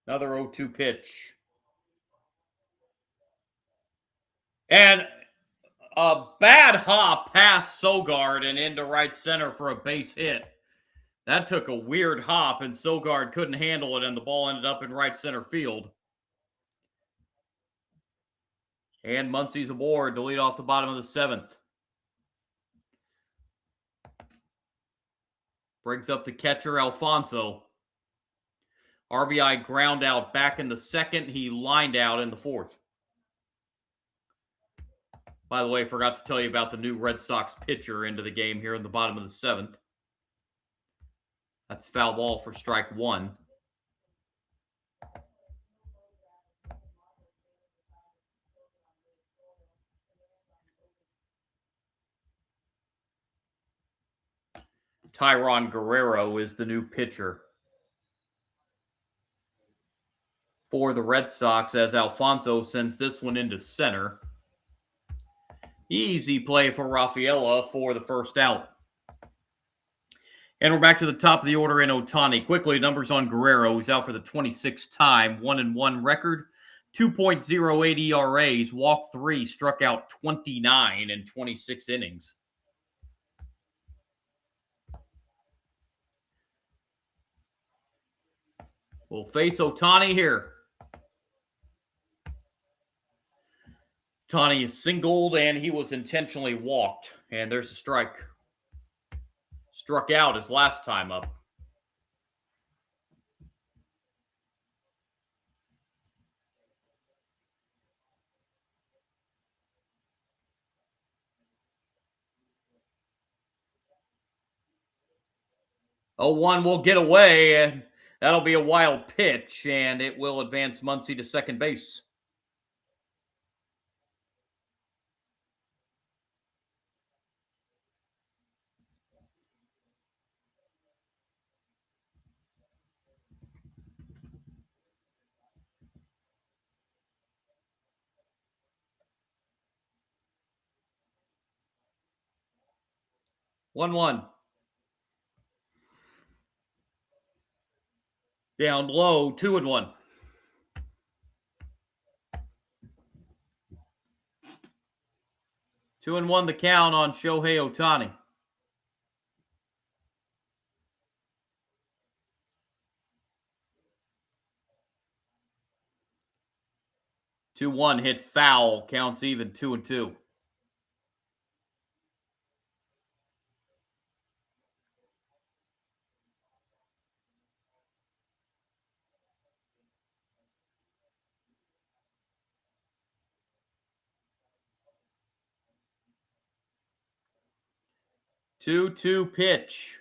Another 0-2 pitch. And a bad hop past Sogard and into right center for a base hit. That took a weird hop, and Sogard couldn't handle it, and the ball ended up in right center field. And Muncy's aboard to lead off the bottom of the 7th. Brings up the catcher, Alfonso. RBI ground out back in the 2nd. He lined out in the 4th. By the way, forgot to tell you about the new Red Sox pitcher into the game here in the bottom of the 7th. That's foul ball for strike 1. Tyron Guerrero is the new pitcher for the Red Sox as Alfonso sends this one into center. Easy play for Rafaela for the first out. And we're back to the top of the order in Ohtani. Quickly, numbers on Guerrero. He's out for the 26th time. 1-1 record. 2.08 ERAs. Walked 3. Struck out 29 in 26 innings. We'll face Ohtani here. Ohtani is singled and he was intentionally walked. And there's a strike. Struck out his last time up. Oh, 1 will get away, and that'll be a wild pitch, and it will advance Muncy to second base. One. Down low, 2-1. Two and one the count on Shohei Ohtani. Two one hit foul, counts even 2-2. Two pitch.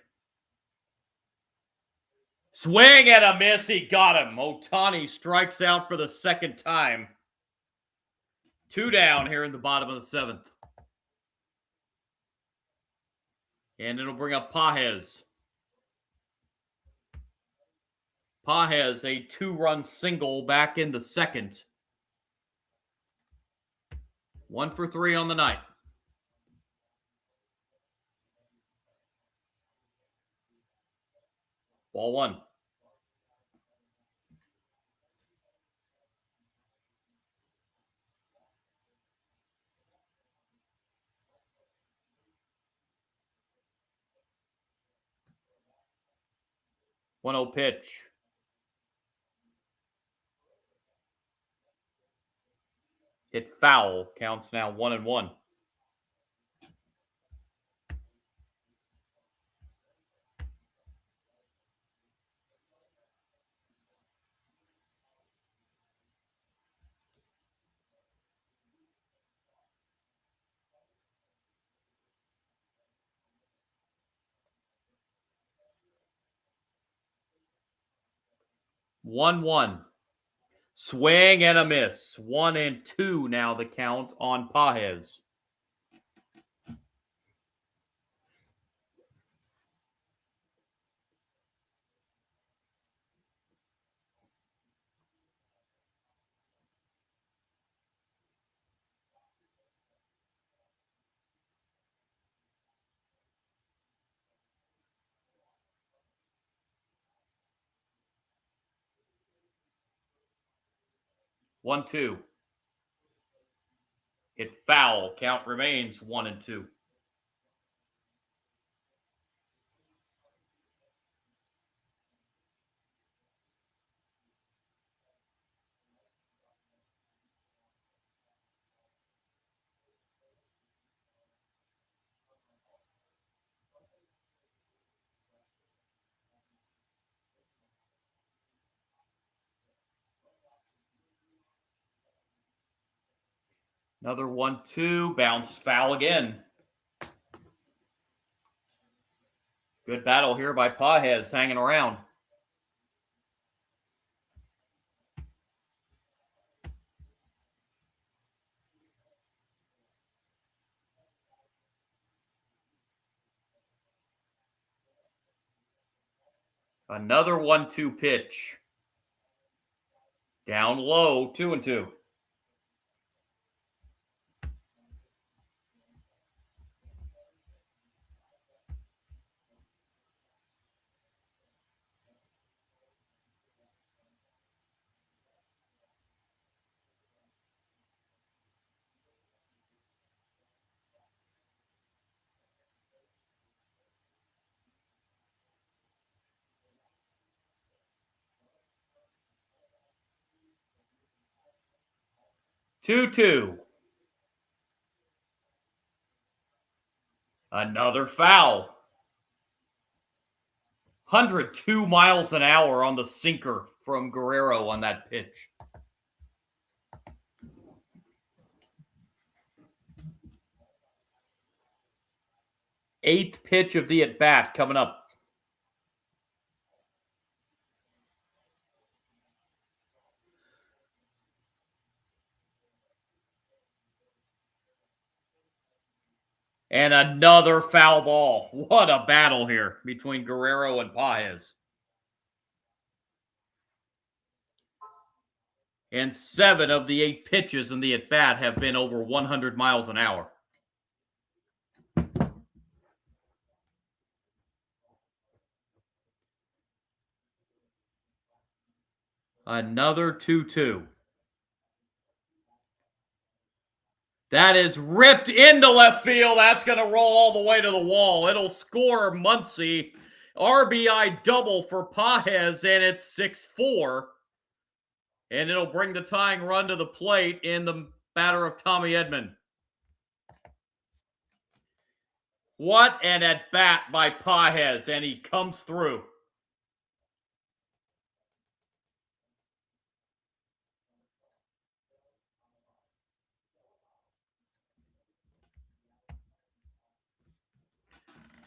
Swing and a miss. He got him. Ohtani strikes out for the second time. 2 down here in the bottom of the 7th. And it'll bring up Pages. Pages, a 2-run single back in the second. 1 for 3 on the night. Ball 1. One 0 pitch. Hit foul. Counts now 1-1. One. Swing and a miss. 1-2 now the count on Pages. One, 2. Hit foul. Count remains 1-2. Another 1-2. Bounce foul again. Good battle here by Pages, hanging around. Another 1-2 pitch. Down low, 2-2. Two. Another foul. 102 miles an hour on the sinker from Guerrero on that pitch. Eighth pitch of the at-bat coming up. And another foul ball. What a battle here between Guerrero and Pages. And 7 of the 8 pitches in the at-bat have been over 100 miles an hour. Another 2-2. That is ripped into left field. That's going to roll all the way to the wall. It'll score Muncy. RBI double for Pages, and it's 6-4. And it'll bring the tying run to the plate in the batter of Tommy Edman. What an at-bat by Pages, and he comes through.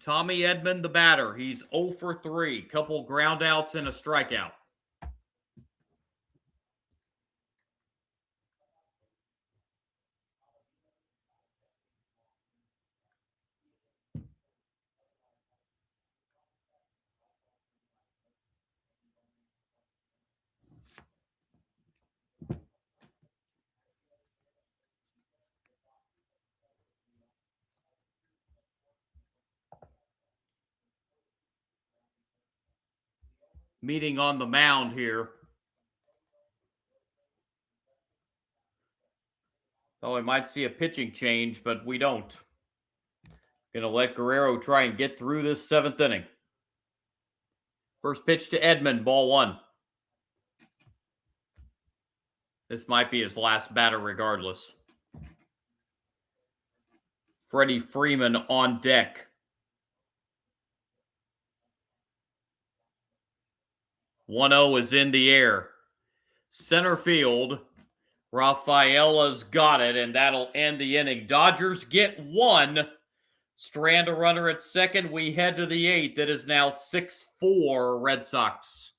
Tommy Edman, the batter. He's 0 for 3. Couple ground outs and a strikeout. Meeting on the mound here. Oh, we might see a pitching change, but we don't. Gonna let Guerrero try and get through this 7th inning. First pitch to Edman, ball 1. This might be his last batter regardless. Freddie Freeman on deck. 1-0 is in the air. Center field. Rafaela's got it, and that'll end the inning. Dodgers get 1. Strand a runner at second. We head to the 8th. It is now 6-4 Red Sox.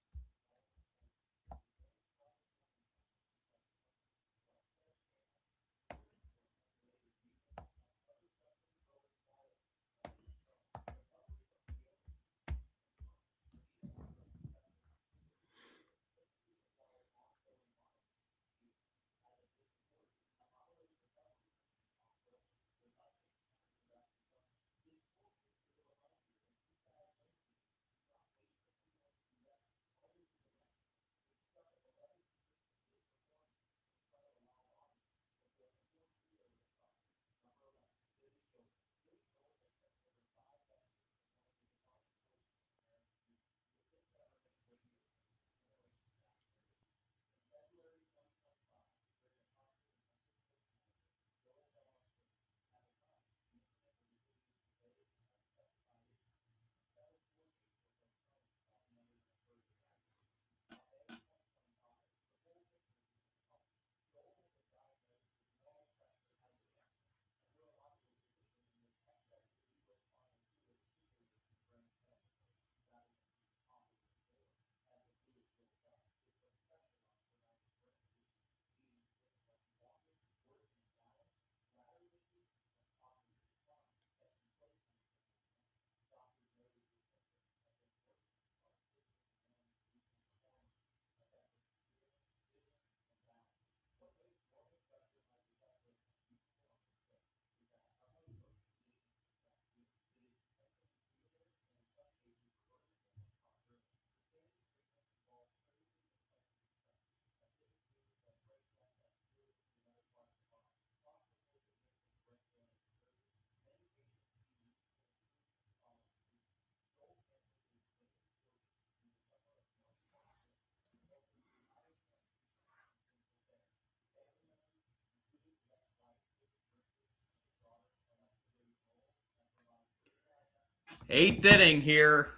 Eighth inning here.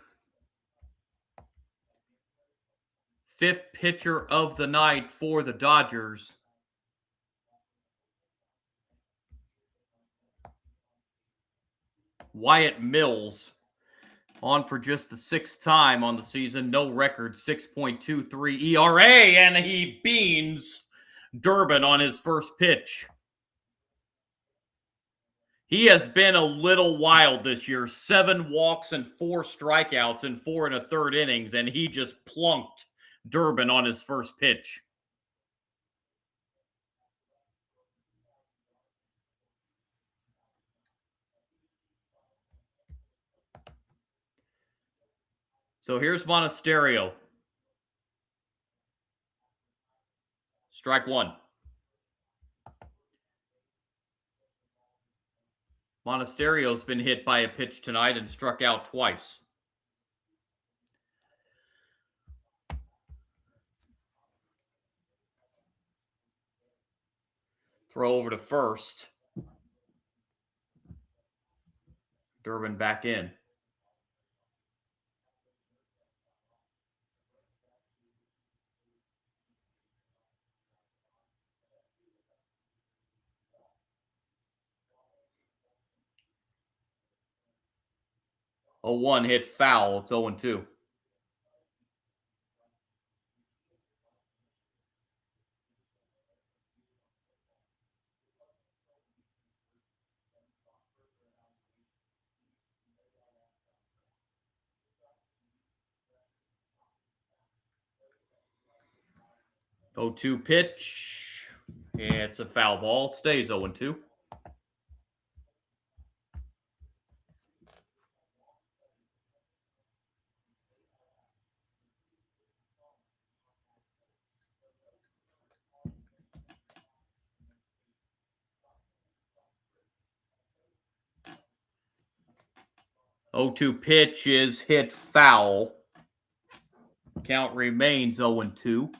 Fifth pitcher of the night for the Dodgers. Wyatt Mills on for just the sixth time on the season. No record, 6.23 ERA, and he beans Durbin on his first pitch. He has been a little wild this year. 7 walks and 4 strikeouts in 4 1/3 innings, and he just plunked Durbin on his first pitch. So here's Monasterio. Strike 1. Monasterio's been hit by a pitch tonight and struck out twice. Throw over to first. Durbin back in. A 1 hit foul. It's 0-2. Oh, 2 pitch. It's a foul ball. Stays 0-2. Oh, 2 pitch is hit foul. Count remains 0-2.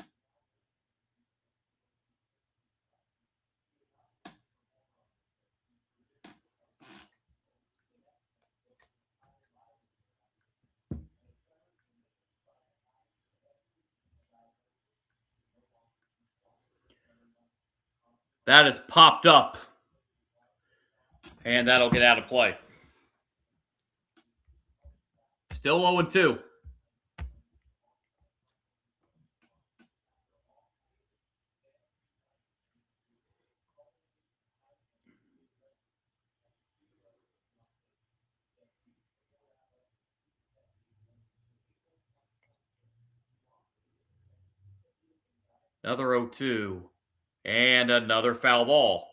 That is popped up. And that'll get out of play. Still 0-2. Another 0-2. And another foul ball.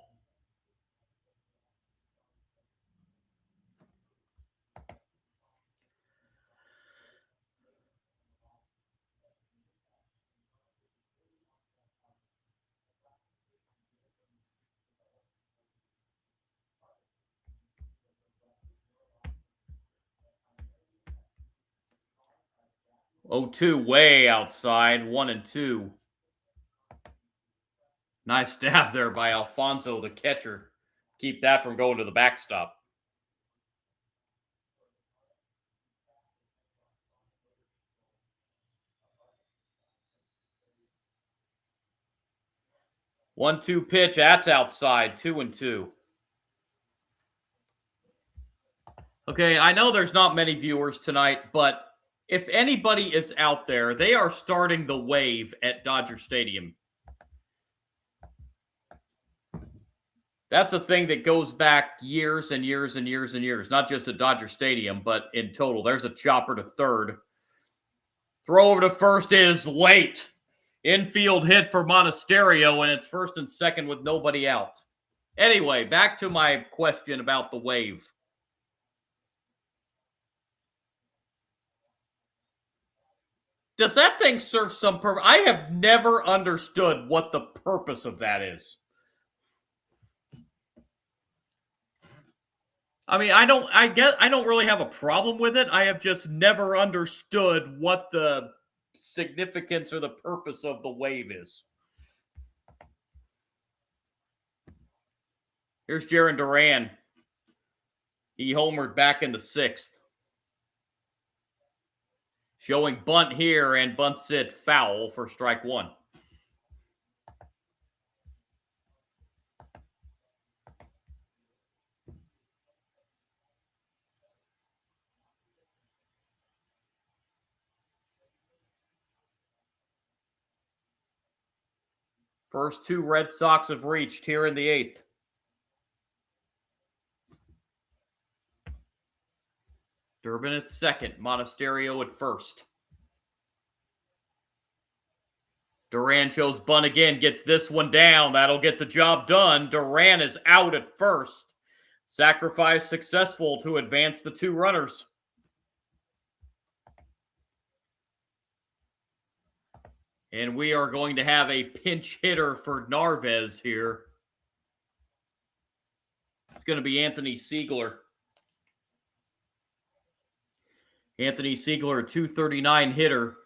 Oh, 2 way outside. 1-2. Nice stab there by Alfonso, the catcher. Keep that from going to the backstop. One-two pitch. That's outside. 2-2. Okay, I know there's not many viewers tonight, but if anybody is out there, they are starting the wave at Dodger Stadium. That's a thing that goes back years and years and years and years, not just at Dodger Stadium, but in total. There's a chopper to third. Throw over to first is late. Infield hit for Monasterio, and it's first and second with nobody out. Anyway, back to my question about the wave. Does that thing serve some purpose? I have never understood what the purpose of that is. I mean, I don't really have a problem with it. I have just never understood what the significance or the purpose of the wave is. Here's Jarren Duran. He homered back in the 6th. Showing bunt here, and bunts it foul for strike one. First two Red Sox have reached here in the eighth. Durbin at second, Monasterio at first. Duran shows bunt again, gets this one down. That'll get the job done. Duran is out at first. Sacrifice successful to advance the two runners. And we are going to have a pinch hitter for Narvaez here. It's going to be Anthony Siegler. Anthony Siegler, a .239 hitter.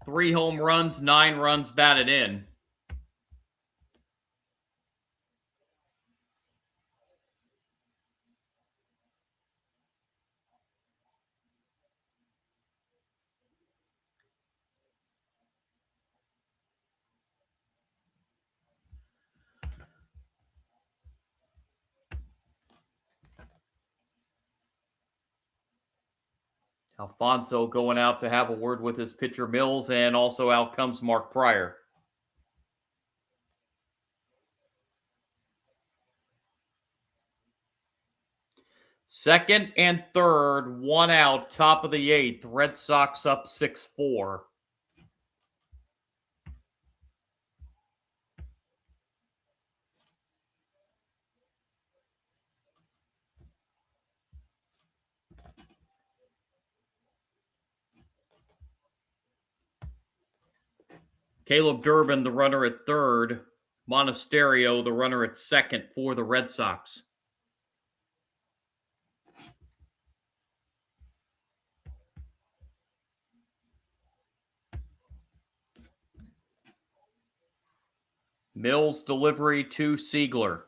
3 home runs, 9 runs batted in. Alfonso going out to have a word with his pitcher Mills, and also out comes Mark Pryor. Second and third, 1 out, top of the 8th. Red Sox up 6-4. Caleb Durbin, the runner at third. Monasterio, the runner at second for the Red Sox. Mills delivery to Siegler.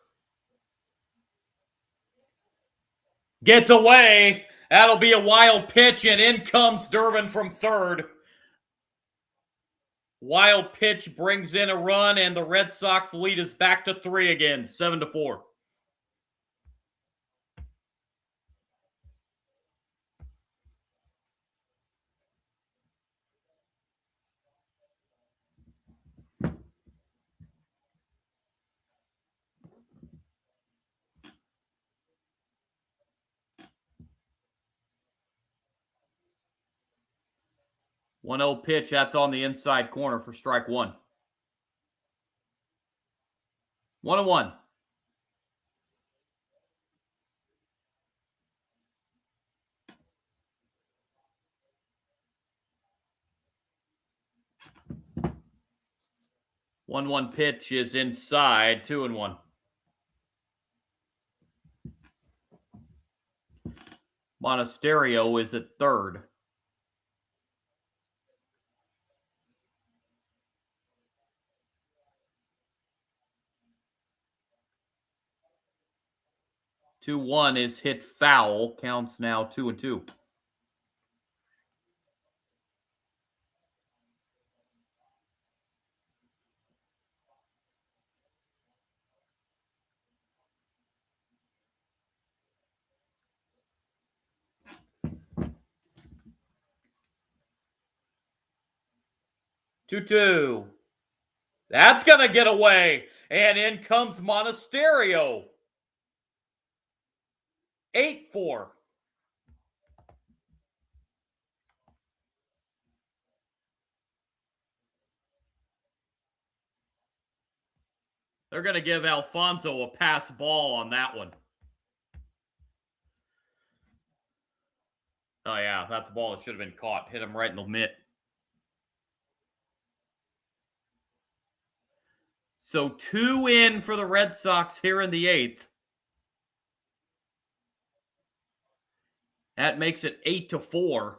Gets away. That'll be a wild pitch, and in comes Durbin from third. Wild pitch brings in a run, and the Red Sox lead is back to 3 again, 7-4. One 1-0 pitch, that's on the inside corner for strike one. 1-1.1-1 pitch is inside, 2-1. Monasterio is at third. Two one is hit foul. Counts now 2-2. Two. That's going to get away. And in comes Monasterio. 8-4. They're going to give Alfonso a pass ball on that one. Oh, yeah, that's a ball that should have been caught. Hit him right in the mitt. So 2 in for the Red Sox here in the 8th. That makes it 8-4. It's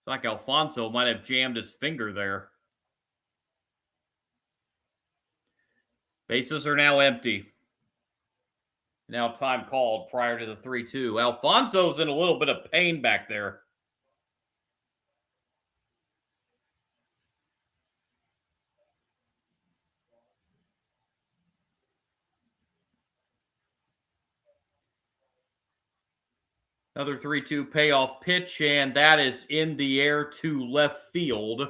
like Alfonso might have jammed his finger there. Bases are now empty. Now time called prior to the 3-2. Alfonso's in a little bit of pain back there. Another 3-2 payoff pitch, and that is in the air to left field.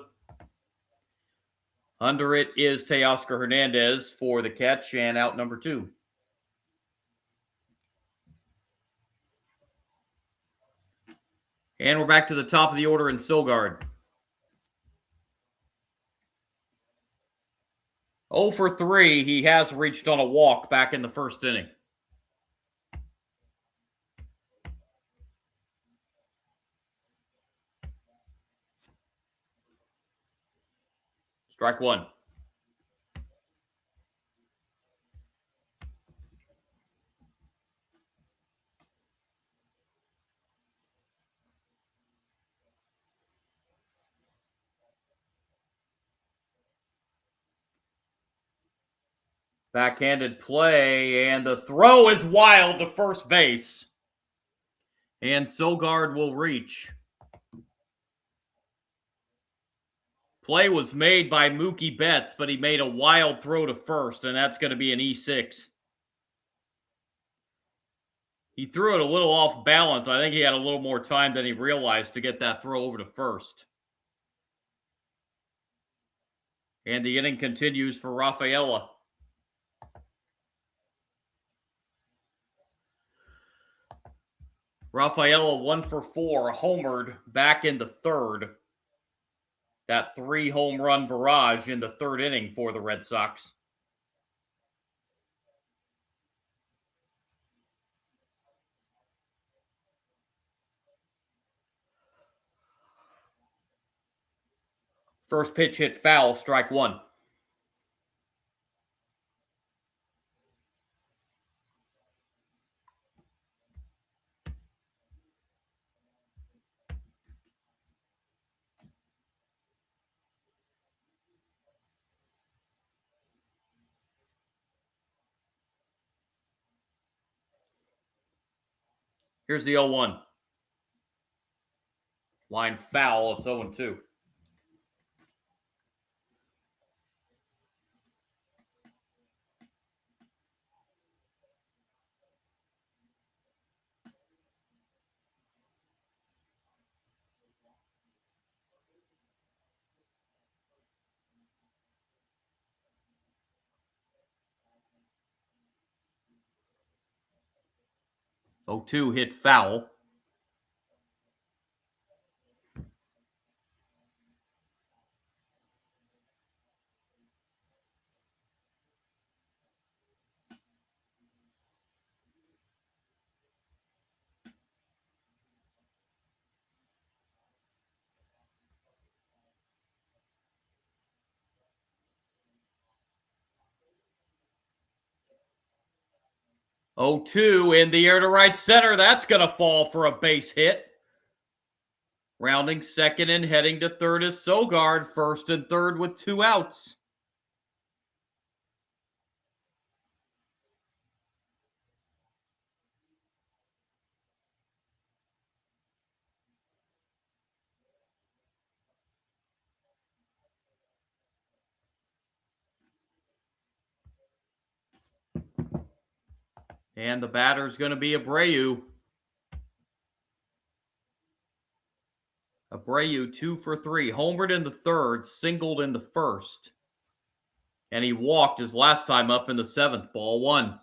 Under it is Teoscar Hernandez for the catch, and out number 2. And we're back to the top of the order in Sogard. 0 for 3. He has reached on a walk back in the first inning. Strike 1. Backhanded play, and the throw is wild to first base. And Sogard will reach. Play was made by Mookie Betts, but he made a wild throw to first, and that's going to be an E6. He threw it a little off balance. I think he had a little more time than he realized to get that throw over to first. And the inning continues for Rafaela. Rafaela 1 for 4, homered back in the third. That 3-home run barrage in the third inning for the Red Sox. First pitch hit foul, strike 1. Here's the 0-1. Line foul, it's 0-2. Oh, 2 hit foul. Oh, 2 in the air to right center. That's going to fall for a base hit. Rounding second and heading to third is Sogard. First and third with 2 outs. And the batter's going to be Abreu. Abreu 2 for 3. Homered in the third, singled in the first. And he walked his last time up in the 7th, ball 1.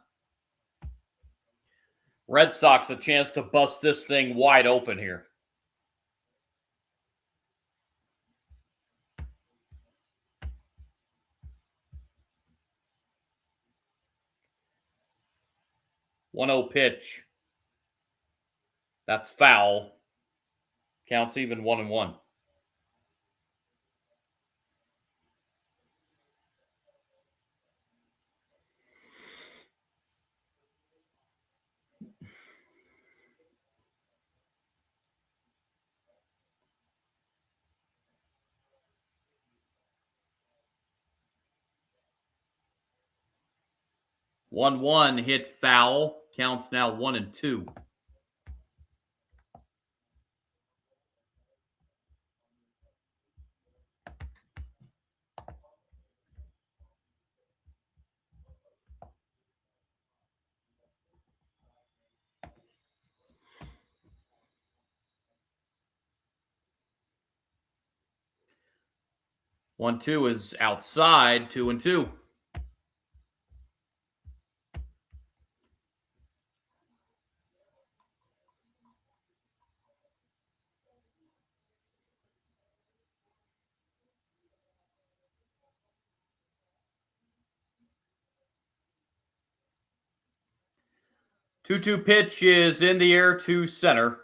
Red Sox a chance to bust this thing wide open here. One-zero pitch. That's foul. Counts even 1-1. One hit foul. Counts now 1-2. 1-2 is outside, 2-2. Two-two pitch is in the air to center.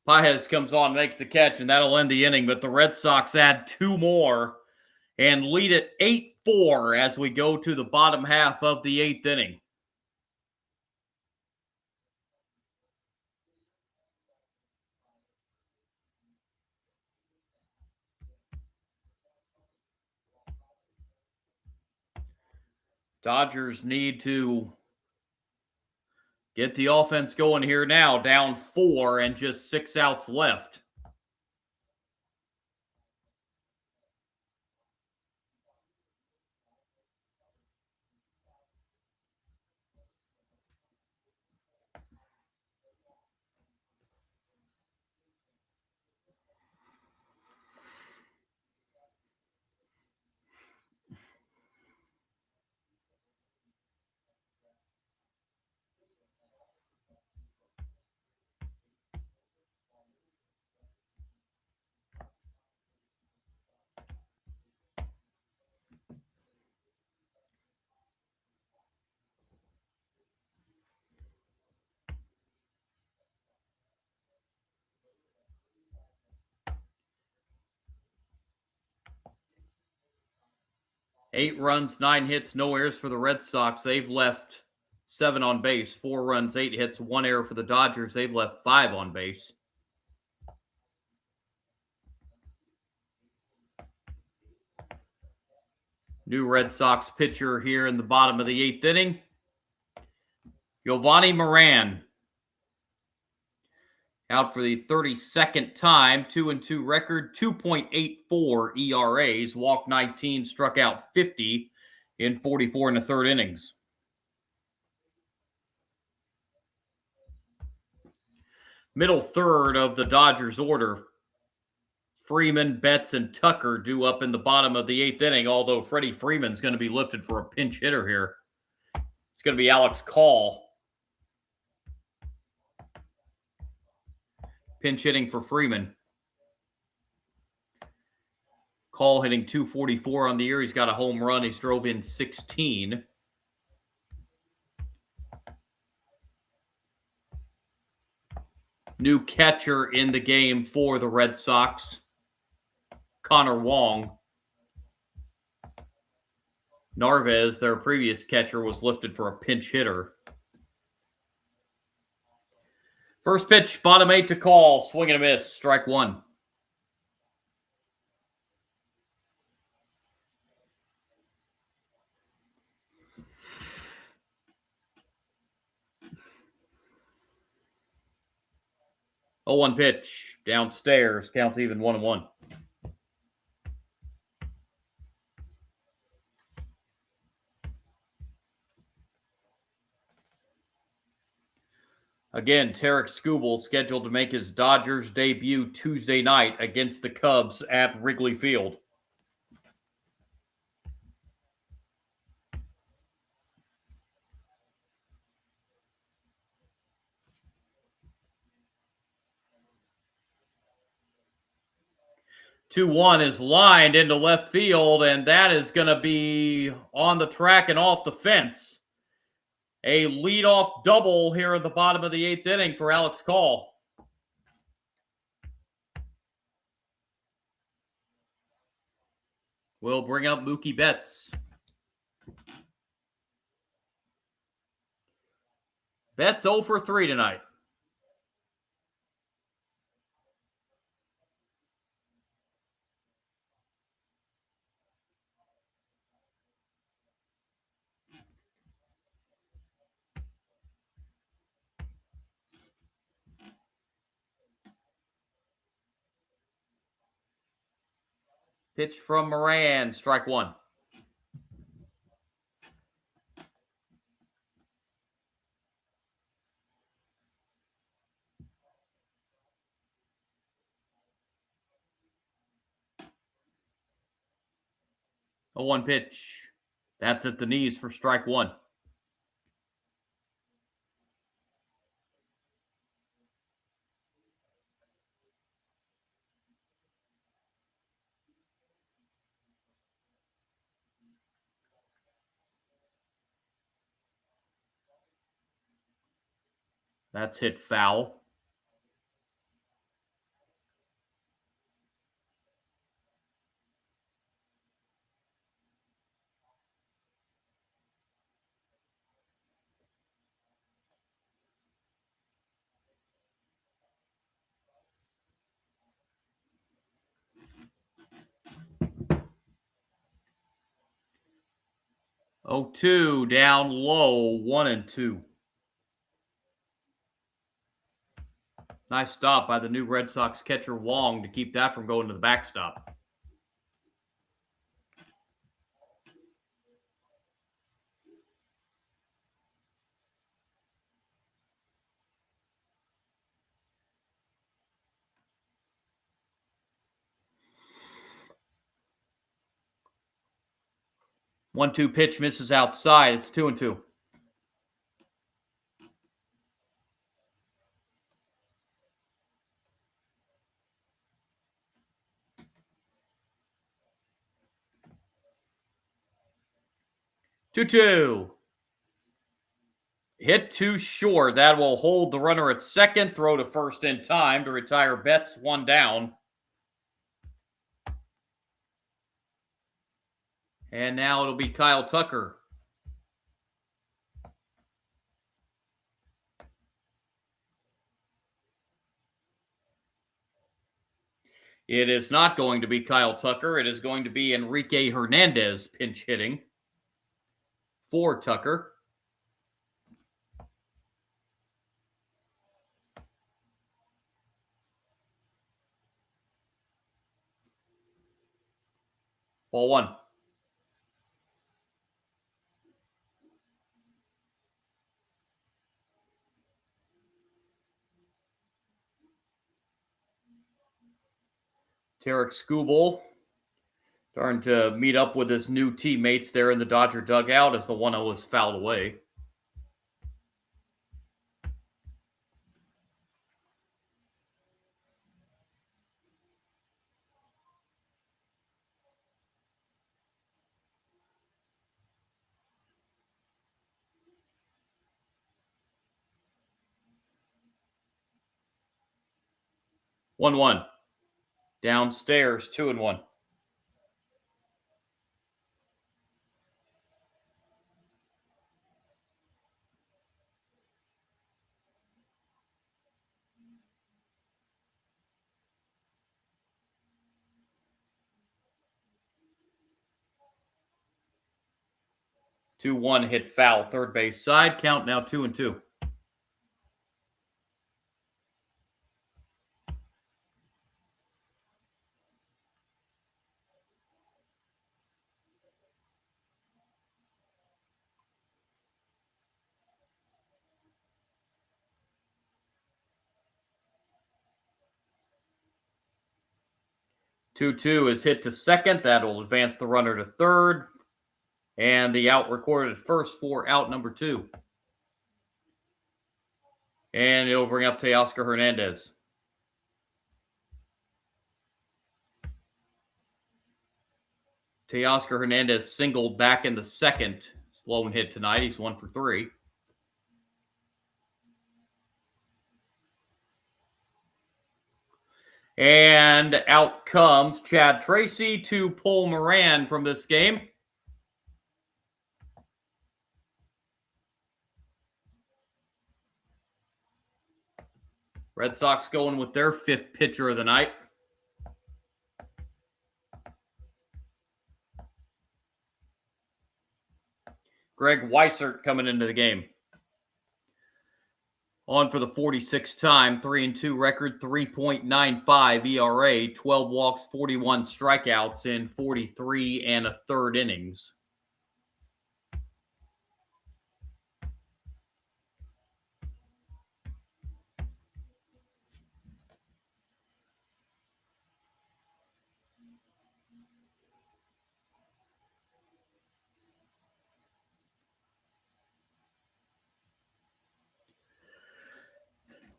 Paez comes on, makes the catch, and that'll end the inning. But the Red Sox add two more and lead it 8-4 as we go to the bottom half of the eighth inning. Dodgers need to get the offense going here now, down 4 and just 6 outs left. Eight runs, 9 hits, no errors for the Red Sox. They've left 7 on base. 4 runs, 8 hits, 1 error for the Dodgers. They've left 5 on base. New Red Sox pitcher here in the bottom of the eighth inning, Giovanni Moran. Out for the 32nd time, 2-2 record, 2.84 ERAs, walked 19, struck out 50 in 44 and a third innings. Middle third of the Dodgers order, Freeman, Betts, and Tucker due up in the bottom of the eighth inning, although Freddie Freeman's going to be lifted for a pinch hitter here. It's going to be Alex Call. Pinch hitting for Freeman. Call hitting .244 on the year. He's got a home run. He's drove in 16. New catcher in the game for the Red Sox, Connor Wong. Narvaez, their previous catcher, was lifted for a pinch hitter. First pitch, bottom 8 to Call. Swing and a miss. Strike 1. Oh, 1 pitch. Downstairs. Counts even 1-1. Again, Tarek Skubal scheduled to make his Dodgers debut Tuesday night against the Cubs at Wrigley Field. Two-one is lined into left field, and that is going to be on the track and off the fence. A leadoff double here at the bottom of the eighth inning for Alex Call. We'll bring up Mookie Betts. Betts 0 for 3 tonight. Pitch from Moran, strike 1. 0-1 pitch. That's at the knees for strike one. That's hit foul. Oh, 2 down low, 1-2. Nice stop by the new Red Sox catcher Wong to keep that from going to the backstop. One-two pitch misses outside. It's 2-2. Two-two. Hit too short. That will hold the runner at second. Throw to first in time to retire Betts, one down. And now it'll be Kyle Tucker. It is not going to be Kyle Tucker. It is going to be Enrique Hernandez pinch hitting for Tucker. Ball one. Tarek Skubal starting to meet up with his new teammates there in the Dodger dugout as the 1-0 is fouled away. One-one. Downstairs, 2-1. Two-one hit foul, third base side. Count now 2-2. Two-two is hit to second. That'll advance the runner to third. And the out recorded at first for out number 2. And it'll bring up Teoscar Hernandez. Teoscar Hernandez singled back in the second. Slow and hit tonight. He's 1 for 3. And out comes Chad Tracy to pull Moran from this game. Red Sox going with their 5th pitcher of the night. Greg Weissert coming into the game. On for the 46th time, 3-2 record, 3.95 ERA, 12 walks, 41 strikeouts in 43 and a third innings.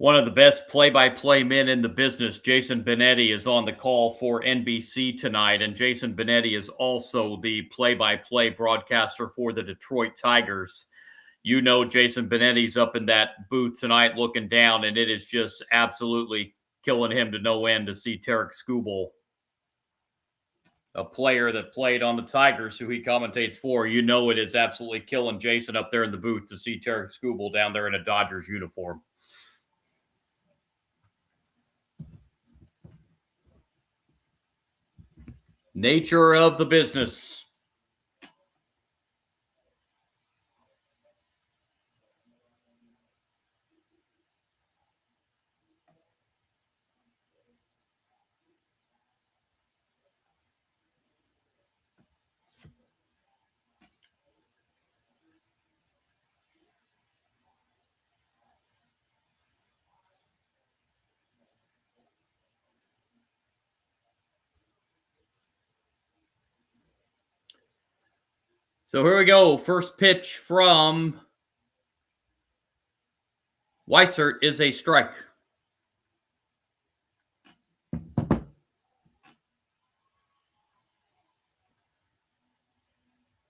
One of the best play-by-play men in the business, Jason Benetti, is on the call for NBC tonight, and Jason Benetti is also the play-by-play broadcaster for the Detroit Tigers. You know Jason Benetti's up in that booth tonight looking down, and it is just absolutely killing him to no end to see Tarek Skubal, a player that played on the Tigers, who he commentates for. You know it is absolutely killing Jason up there in the booth to see Tarek Skubal down there in a Dodgers uniform. Nature of the business. So here we go. First pitch from Weissert is a strike.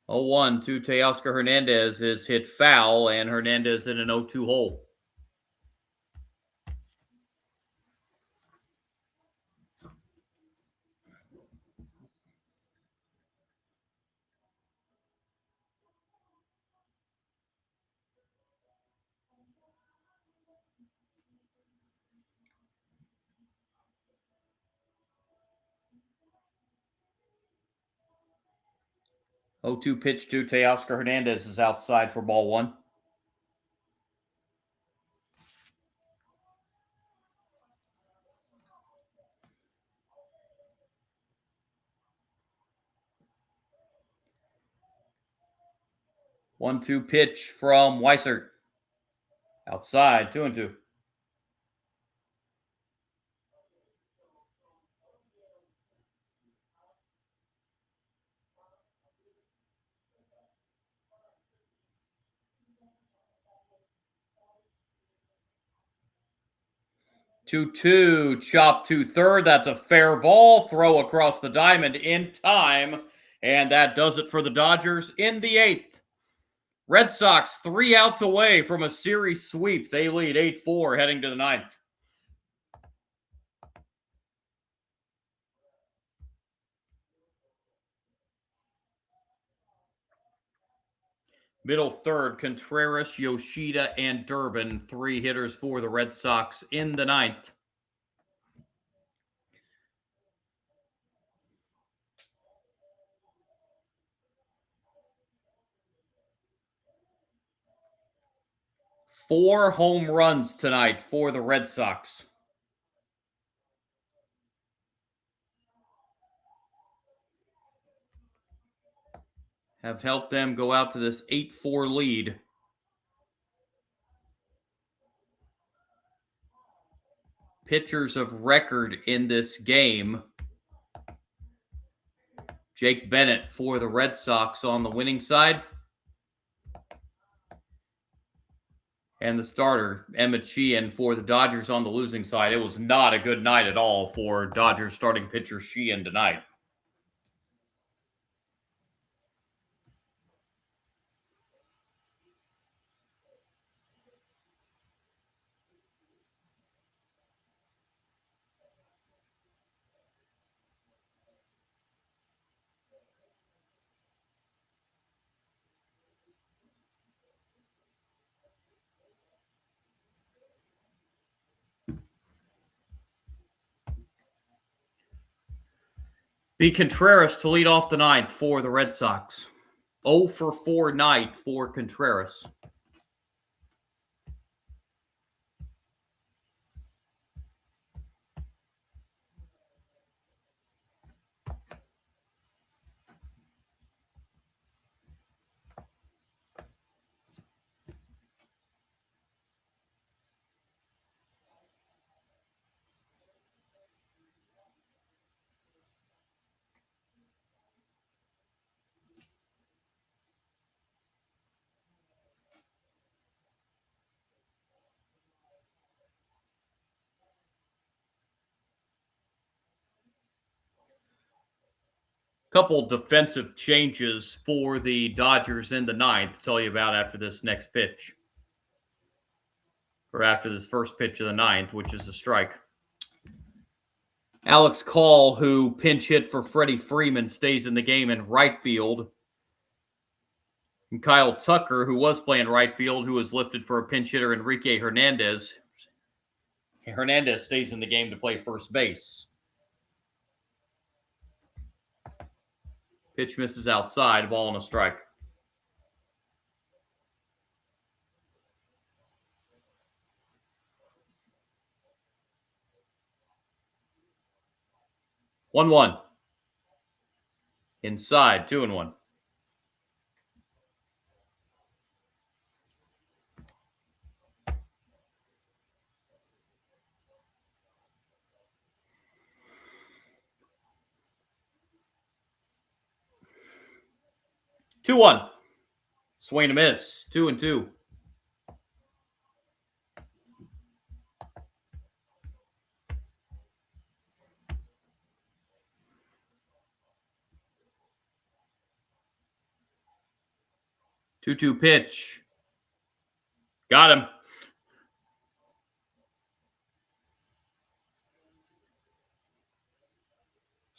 Oh, 1 to Teoscar Hernandez is hit foul, and Hernandez in an 0-2 hole. Oh, 2 pitch to Teoscar Hernandez is outside for ball 1. One-two pitch from Weissert. Outside, 2-2. Two-two, chop to third. That's a fair ball. Throw across the diamond in time. And that does it for the Dodgers in the 8th. Red Sox 3 outs away from a series sweep. They lead 8-4 heading to the 9th. Middle third, Contreras, Yoshida, and Durbin. 3 hitters for the Red Sox in the 9th. Four home runs tonight for the Red Sox. Have helped them go out to this 8-4 lead. Pitchers of record in this game. Jake Bennett for the Red Sox on the winning side. And the starter, Emmett Sheehan, for the Dodgers on the losing side. It was not a good night at all for Dodgers starting pitcher Sheehan tonight. B. Contreras to lead off the 9th for the Red Sox. 0 for 4 night for Contreras. Couple defensive changes for the Dodgers in the ninth to tell you about after this next pitch. Or after this first pitch of the ninth, which is a strike. Alex Call, who pinch hit for Freddie Freeman, stays in the game in right field. And Kyle Tucker, who was playing right field, who was lifted for a pinch hitter, Enrique Hernandez. Hernandez stays in the game to play first base. Pitch misses outside, ball and a strike. One. Inside, 2-1. Two one. Swing and a miss. 2-2. Two pitch. Got him.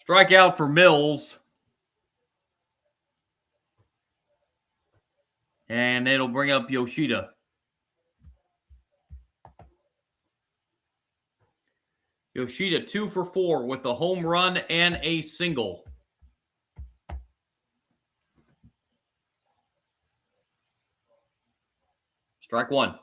Strikeout for Mills. And it'll bring up Yoshida. Yoshida 2 for 4 with a home run and a single. Strike one.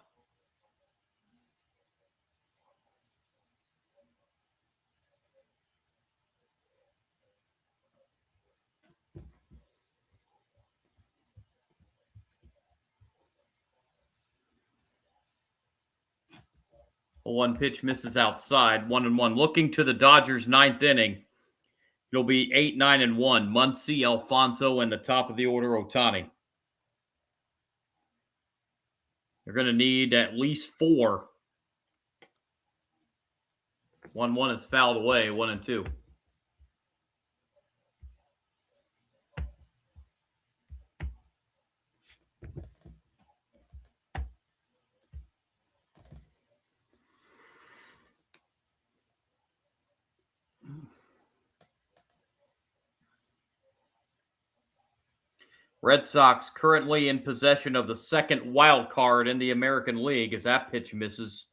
One pitch misses outside. 1-1. Looking to the Dodgers' ninth inning. It'll be 8-9-1. Muncy, Alfonso, and the top of the order, Ohtani. They're going to need at least 4. 1-1 is fouled away. 1-2. Red Sox currently in possession of the second wild card in the American League as that pitch misses.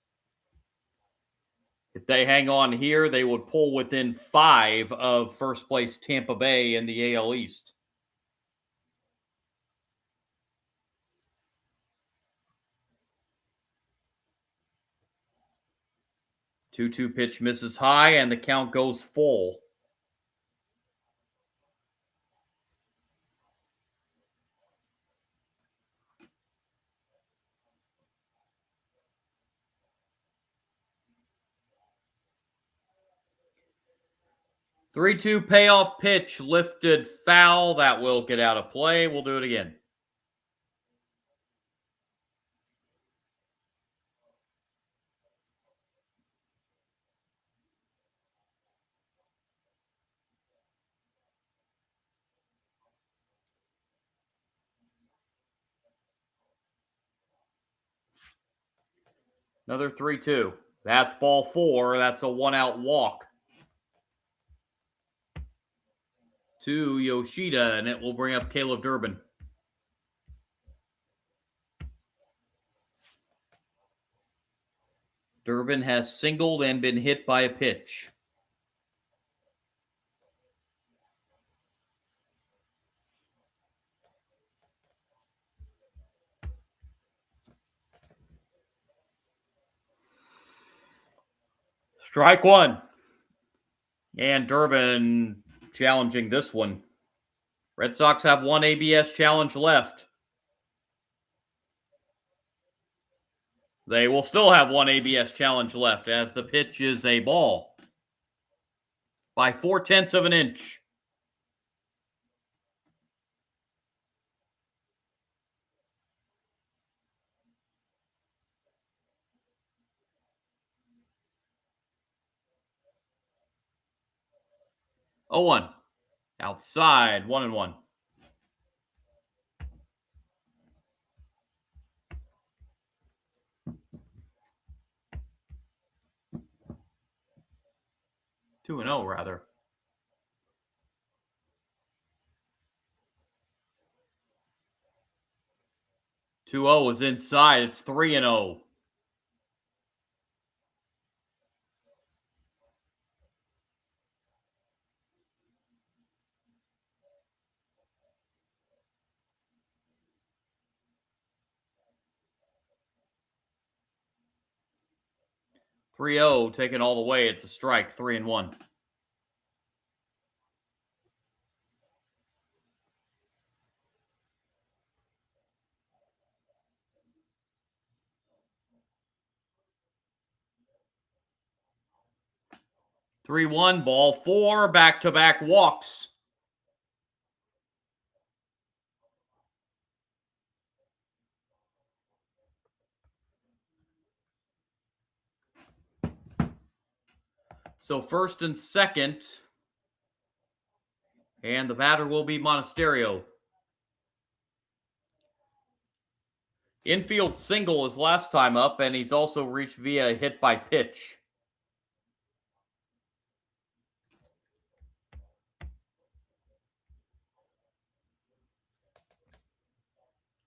If they hang on here, they would pull within 5 of first place Tampa Bay in the AL East. Two pitch misses high, and the count goes full. Three-two payoff pitch lifted foul. That will get out of play. We'll do it again. Another 3-2. That's ball 4. That's a 1-out walk to Yoshida, and it will bring up Caleb Durbin. Durbin has singled and been hit by a pitch. Strike one. And Durbin challenging this one. Red Sox have one ABS challenge left. They will still have one ABS challenge left as the pitch is a ball by 0.4 of an inch. Oh, 1. Outside, 1-1. Two and 0 rather. 2-0 is inside. It's 3-0. Taken all the way. It's a strike. 3-1. 3-1, ball 4, back-to-back walks. So first and second, and the batter will be Monasterio. Infield single his last time up, and he's also reached via hit by pitch.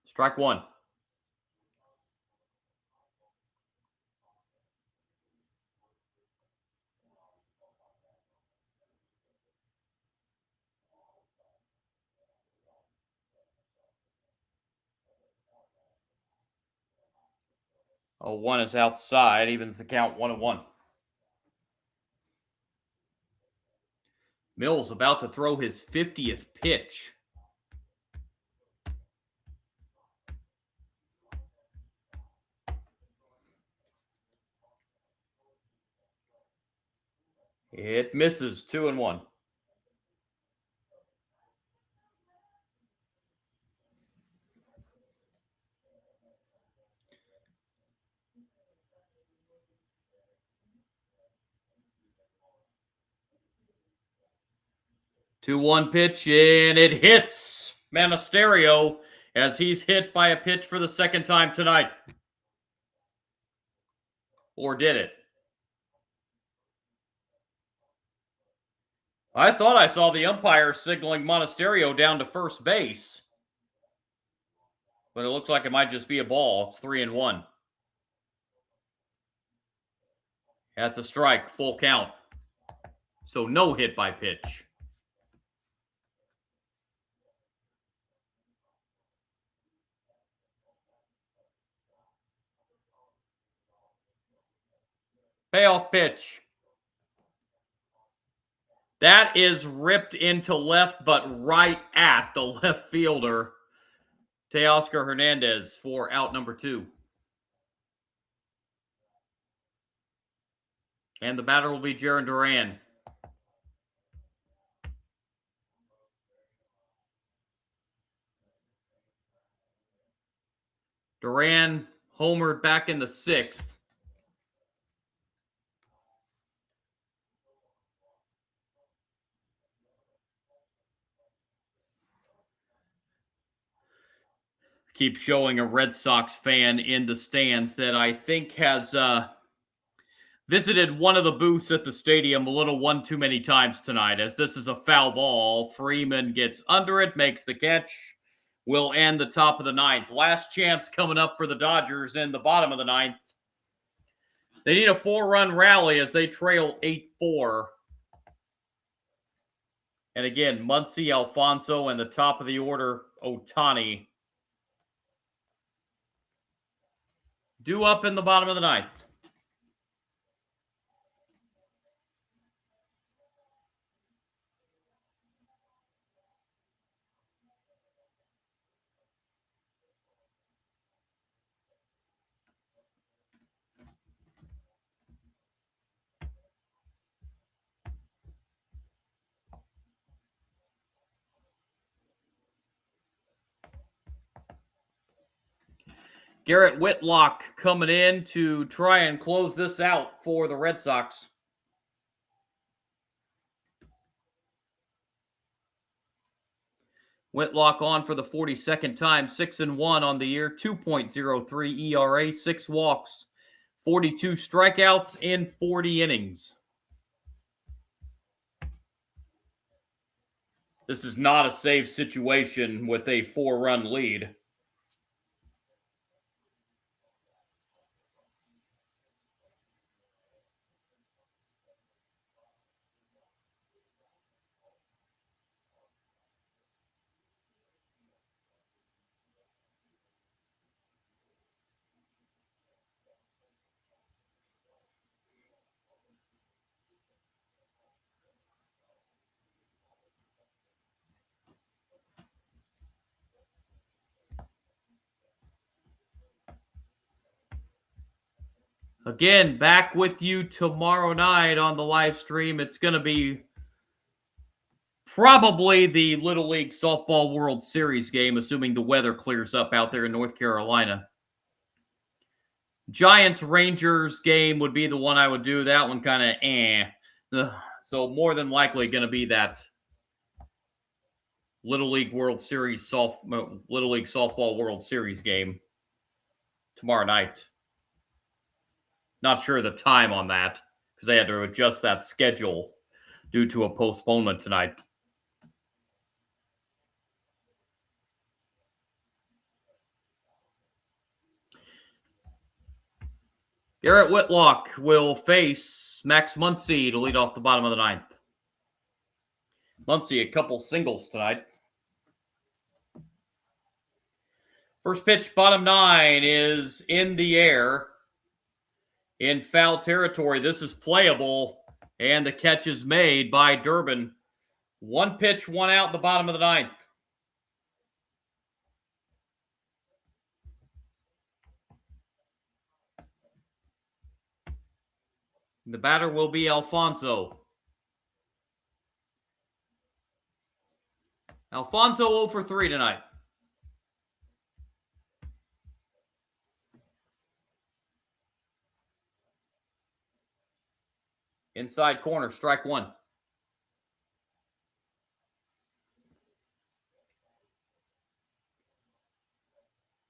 Strike 1. Oh, 1 is outside, evens the count 1-1. Mills about to throw his 50th pitch. It misses. 2-1. Two one pitch, and it hits Monasterio as he's hit by a pitch for the second time tonight. Or did it? I thought I saw the umpire signaling Monasterio down to first base. But it looks like it might just be a ball. It's 3-1. That's a strike, full count. So no hit by pitch. Payoff pitch. That is ripped into left, but right at the left fielder, Teoscar Hernandez, for out number 2. And the batter will be Jarren Duran. Duran homered back in the 6th. Keep showing a Red Sox fan in the stands that I think has visited one of the booths at the stadium a little one too many times tonight, as this is a foul ball. Freeman gets under it, makes the catch. Will end the top of the 9th. Last chance coming up for the Dodgers in the bottom of the 9th. They need a 4-run rally as they trail 8-4. And again, Muncy, Alfonso, and the top of the order, Ohtani. Due up in the bottom of the 9th. Garrett Whitlock coming in to try and close this out for the Red Sox. Whitlock on for the 42nd time, 6-1 on the year, 2.03 ERA, 6 walks, 42 strikeouts in 40 innings. This is not a safe situation with a 4-run lead. Again, back with you tomorrow night on the live stream. It's going to be probably the Little League Softball World Series game, assuming the weather clears up out there in North Carolina. Giants-Rangers game would be the one I would do. That one kind of So more than likely going to be that Little League Softball World Series game tomorrow night. Not sure the time on that because they had to adjust that schedule due to a postponement tonight. Garrett Whitlock will face Max Muncy to lead off the bottom of the ninth. Muncy, a couple singles tonight. First pitch, bottom 9, is in the air. In foul territory, this is playable, and the catch is made by Durbin. 1 pitch, 1 out in the bottom of the ninth. The batter will be Alfonso. Alfonso 0 for 3 tonight. Inside corner, strike 1.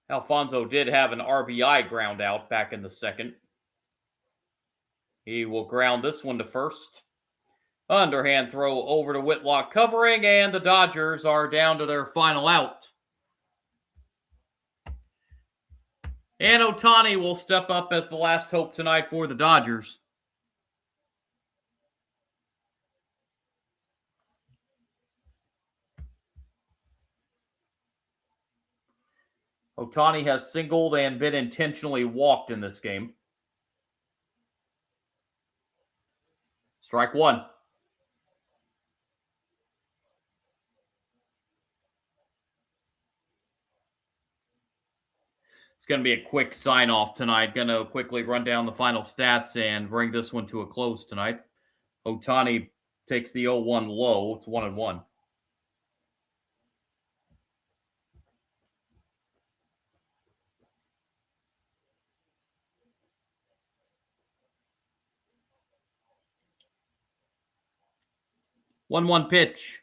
Alfonso did have an RBI ground out back in the second. He will ground this one to first. Underhand throw over to Whitlock covering, and the Dodgers are down to their final out. And Ohtani will step up as the last hope tonight for the Dodgers. Ohtani has singled and been intentionally walked in this game. Strike 1. It's going to be a quick sign-off tonight. Going to quickly run down the final stats and bring this one to a close tonight. Ohtani takes the 0-1 low. It's 1-1. One pitch.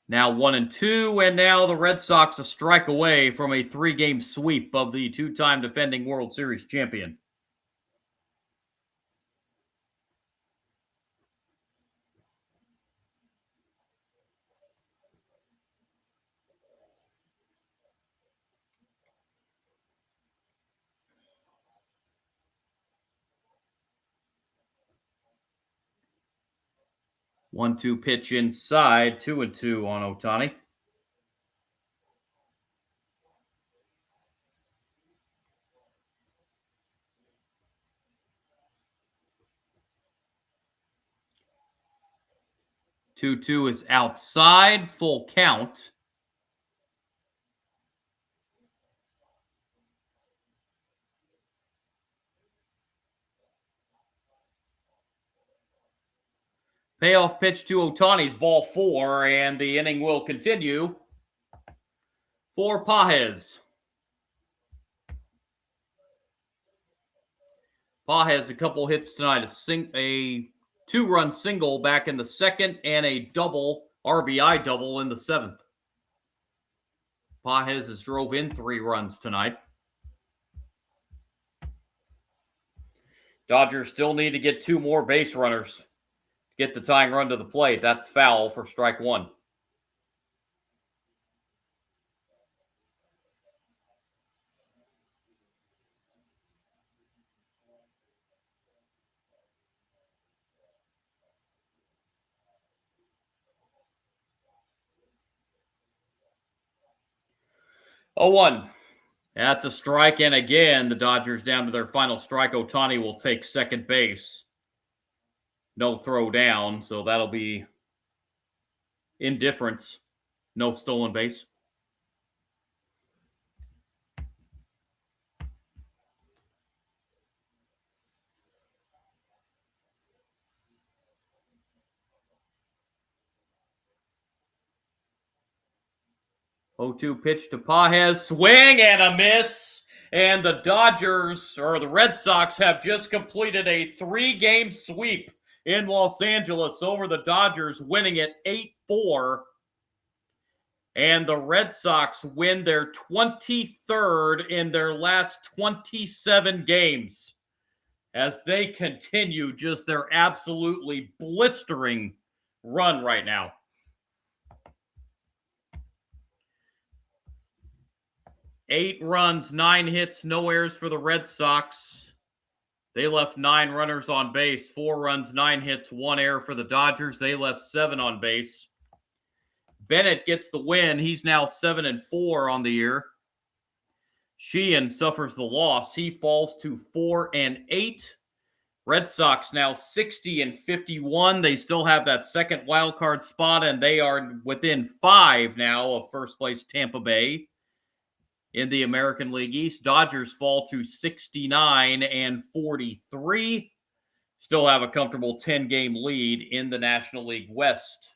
Now 1-2, and now the Red Sox a strike away from a 3-game sweep of the 2-time defending World Series champion. One-two pitch inside, 2-2 on Ohtani. Two is outside, full count. Payoff pitch to Ohtani's ball 4, and the inning will continue for Pages. Pages a couple hits tonight, a 2-run single back in the second and a double RBI double in the 7th. Pages has drove in 3 runs tonight. Dodgers still need to get 2 more base runners to get the tying run to the plate. That's foul for strike 1. Oh, 1. That's a strike, and again, the Dodgers down to their final strike. Ohtani will take second base. No throw down, so that'll be indifference. No stolen base. Oh, 2 pitch to Pages. Swing and a miss. And the Dodgers, or the Red Sox, have just completed a 3-game sweep in Los Angeles over the Dodgers, winning it 8-4. And the Red Sox win their 23rd in their last 27 games as they continue just their absolutely blistering run right now. Eight runs, 9 hits, no errors for the Red Sox. They left 9 runners on base. 4 runs, 9 hits, 1 error for the Dodgers. They left 7 on base. Bennett gets the win. He's now 7-4 on the year. Sheehan suffers the loss. He falls to 4-8. Red Sox now 60-51. They still have that second wild card spot, and they are within 5 now of first place Tampa Bay. In the American League East, Dodgers fall to 69-43. Still have a comfortable 10-game lead in the National League West.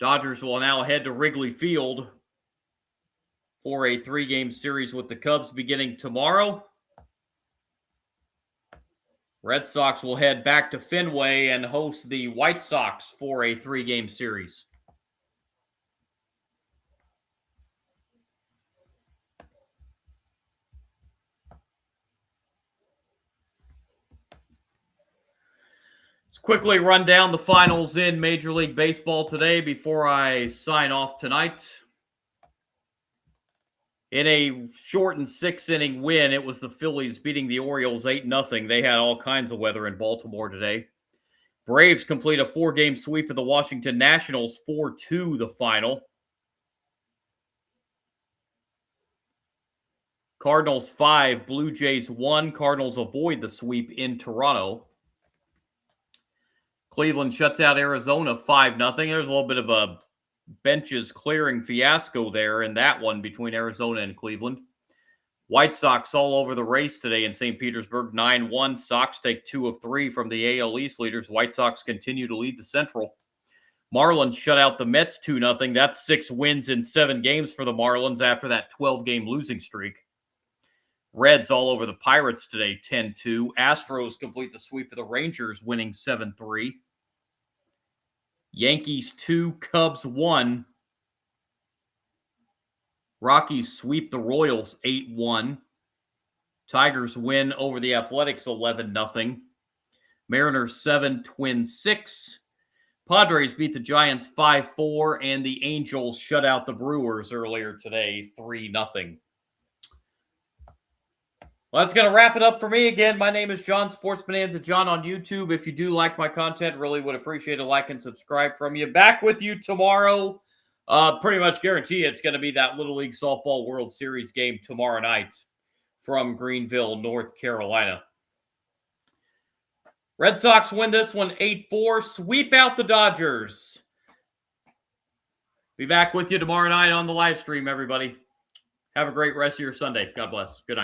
Dodgers will now head to Wrigley Field for a 3-game series with the Cubs beginning tomorrow. Red Sox will head back to Fenway and host the White Sox for a 3-game series. Let's quickly run down the finals in Major League Baseball today before I sign off tonight. In a shortened 6-inning win, it was the Phillies beating the Orioles 8-0. They had all kinds of weather in Baltimore today. Braves complete a 4-game sweep of the Washington Nationals, 4-2 the final. Cardinals 5, Blue Jays 1. Cardinals avoid the sweep in Toronto. Cleveland shuts out Arizona 5-0. There's a little bit of a benches clearing fiasco there in that one between Arizona and Cleveland. White Sox all over the race today in St. Petersburg, 9-1. Sox take 2 of 3 from the AL East leaders. White Sox continue to lead the Central. Marlins shut out the Mets 2-0. That's 6 wins in 7 games for the Marlins after that 12-game losing streak. Reds all over the Pirates today, 10-2. Astros complete the sweep of the Rangers, winning 7-3. Yankees 2, Cubs 1. Rockies sweep the Royals 8-1. Tigers win over the Athletics 11-0. Mariners 7, Twins 6. Padres beat the Giants 5-4, and the Angels shut out the Brewers earlier today 3-0. Well, that's going to wrap it up for me. Again, my name is John Sports Bonanza John on YouTube. If you do like my content, really would appreciate a like and subscribe from you. Back with you tomorrow. Pretty much guarantee it's going to be that Little League Softball World Series game tomorrow night from Greenville, North Carolina. Red Sox win this one 8-4. Sweep out the Dodgers. Be back with you tomorrow night on the live stream, everybody. Have a great rest of your Sunday. God bless. Good night.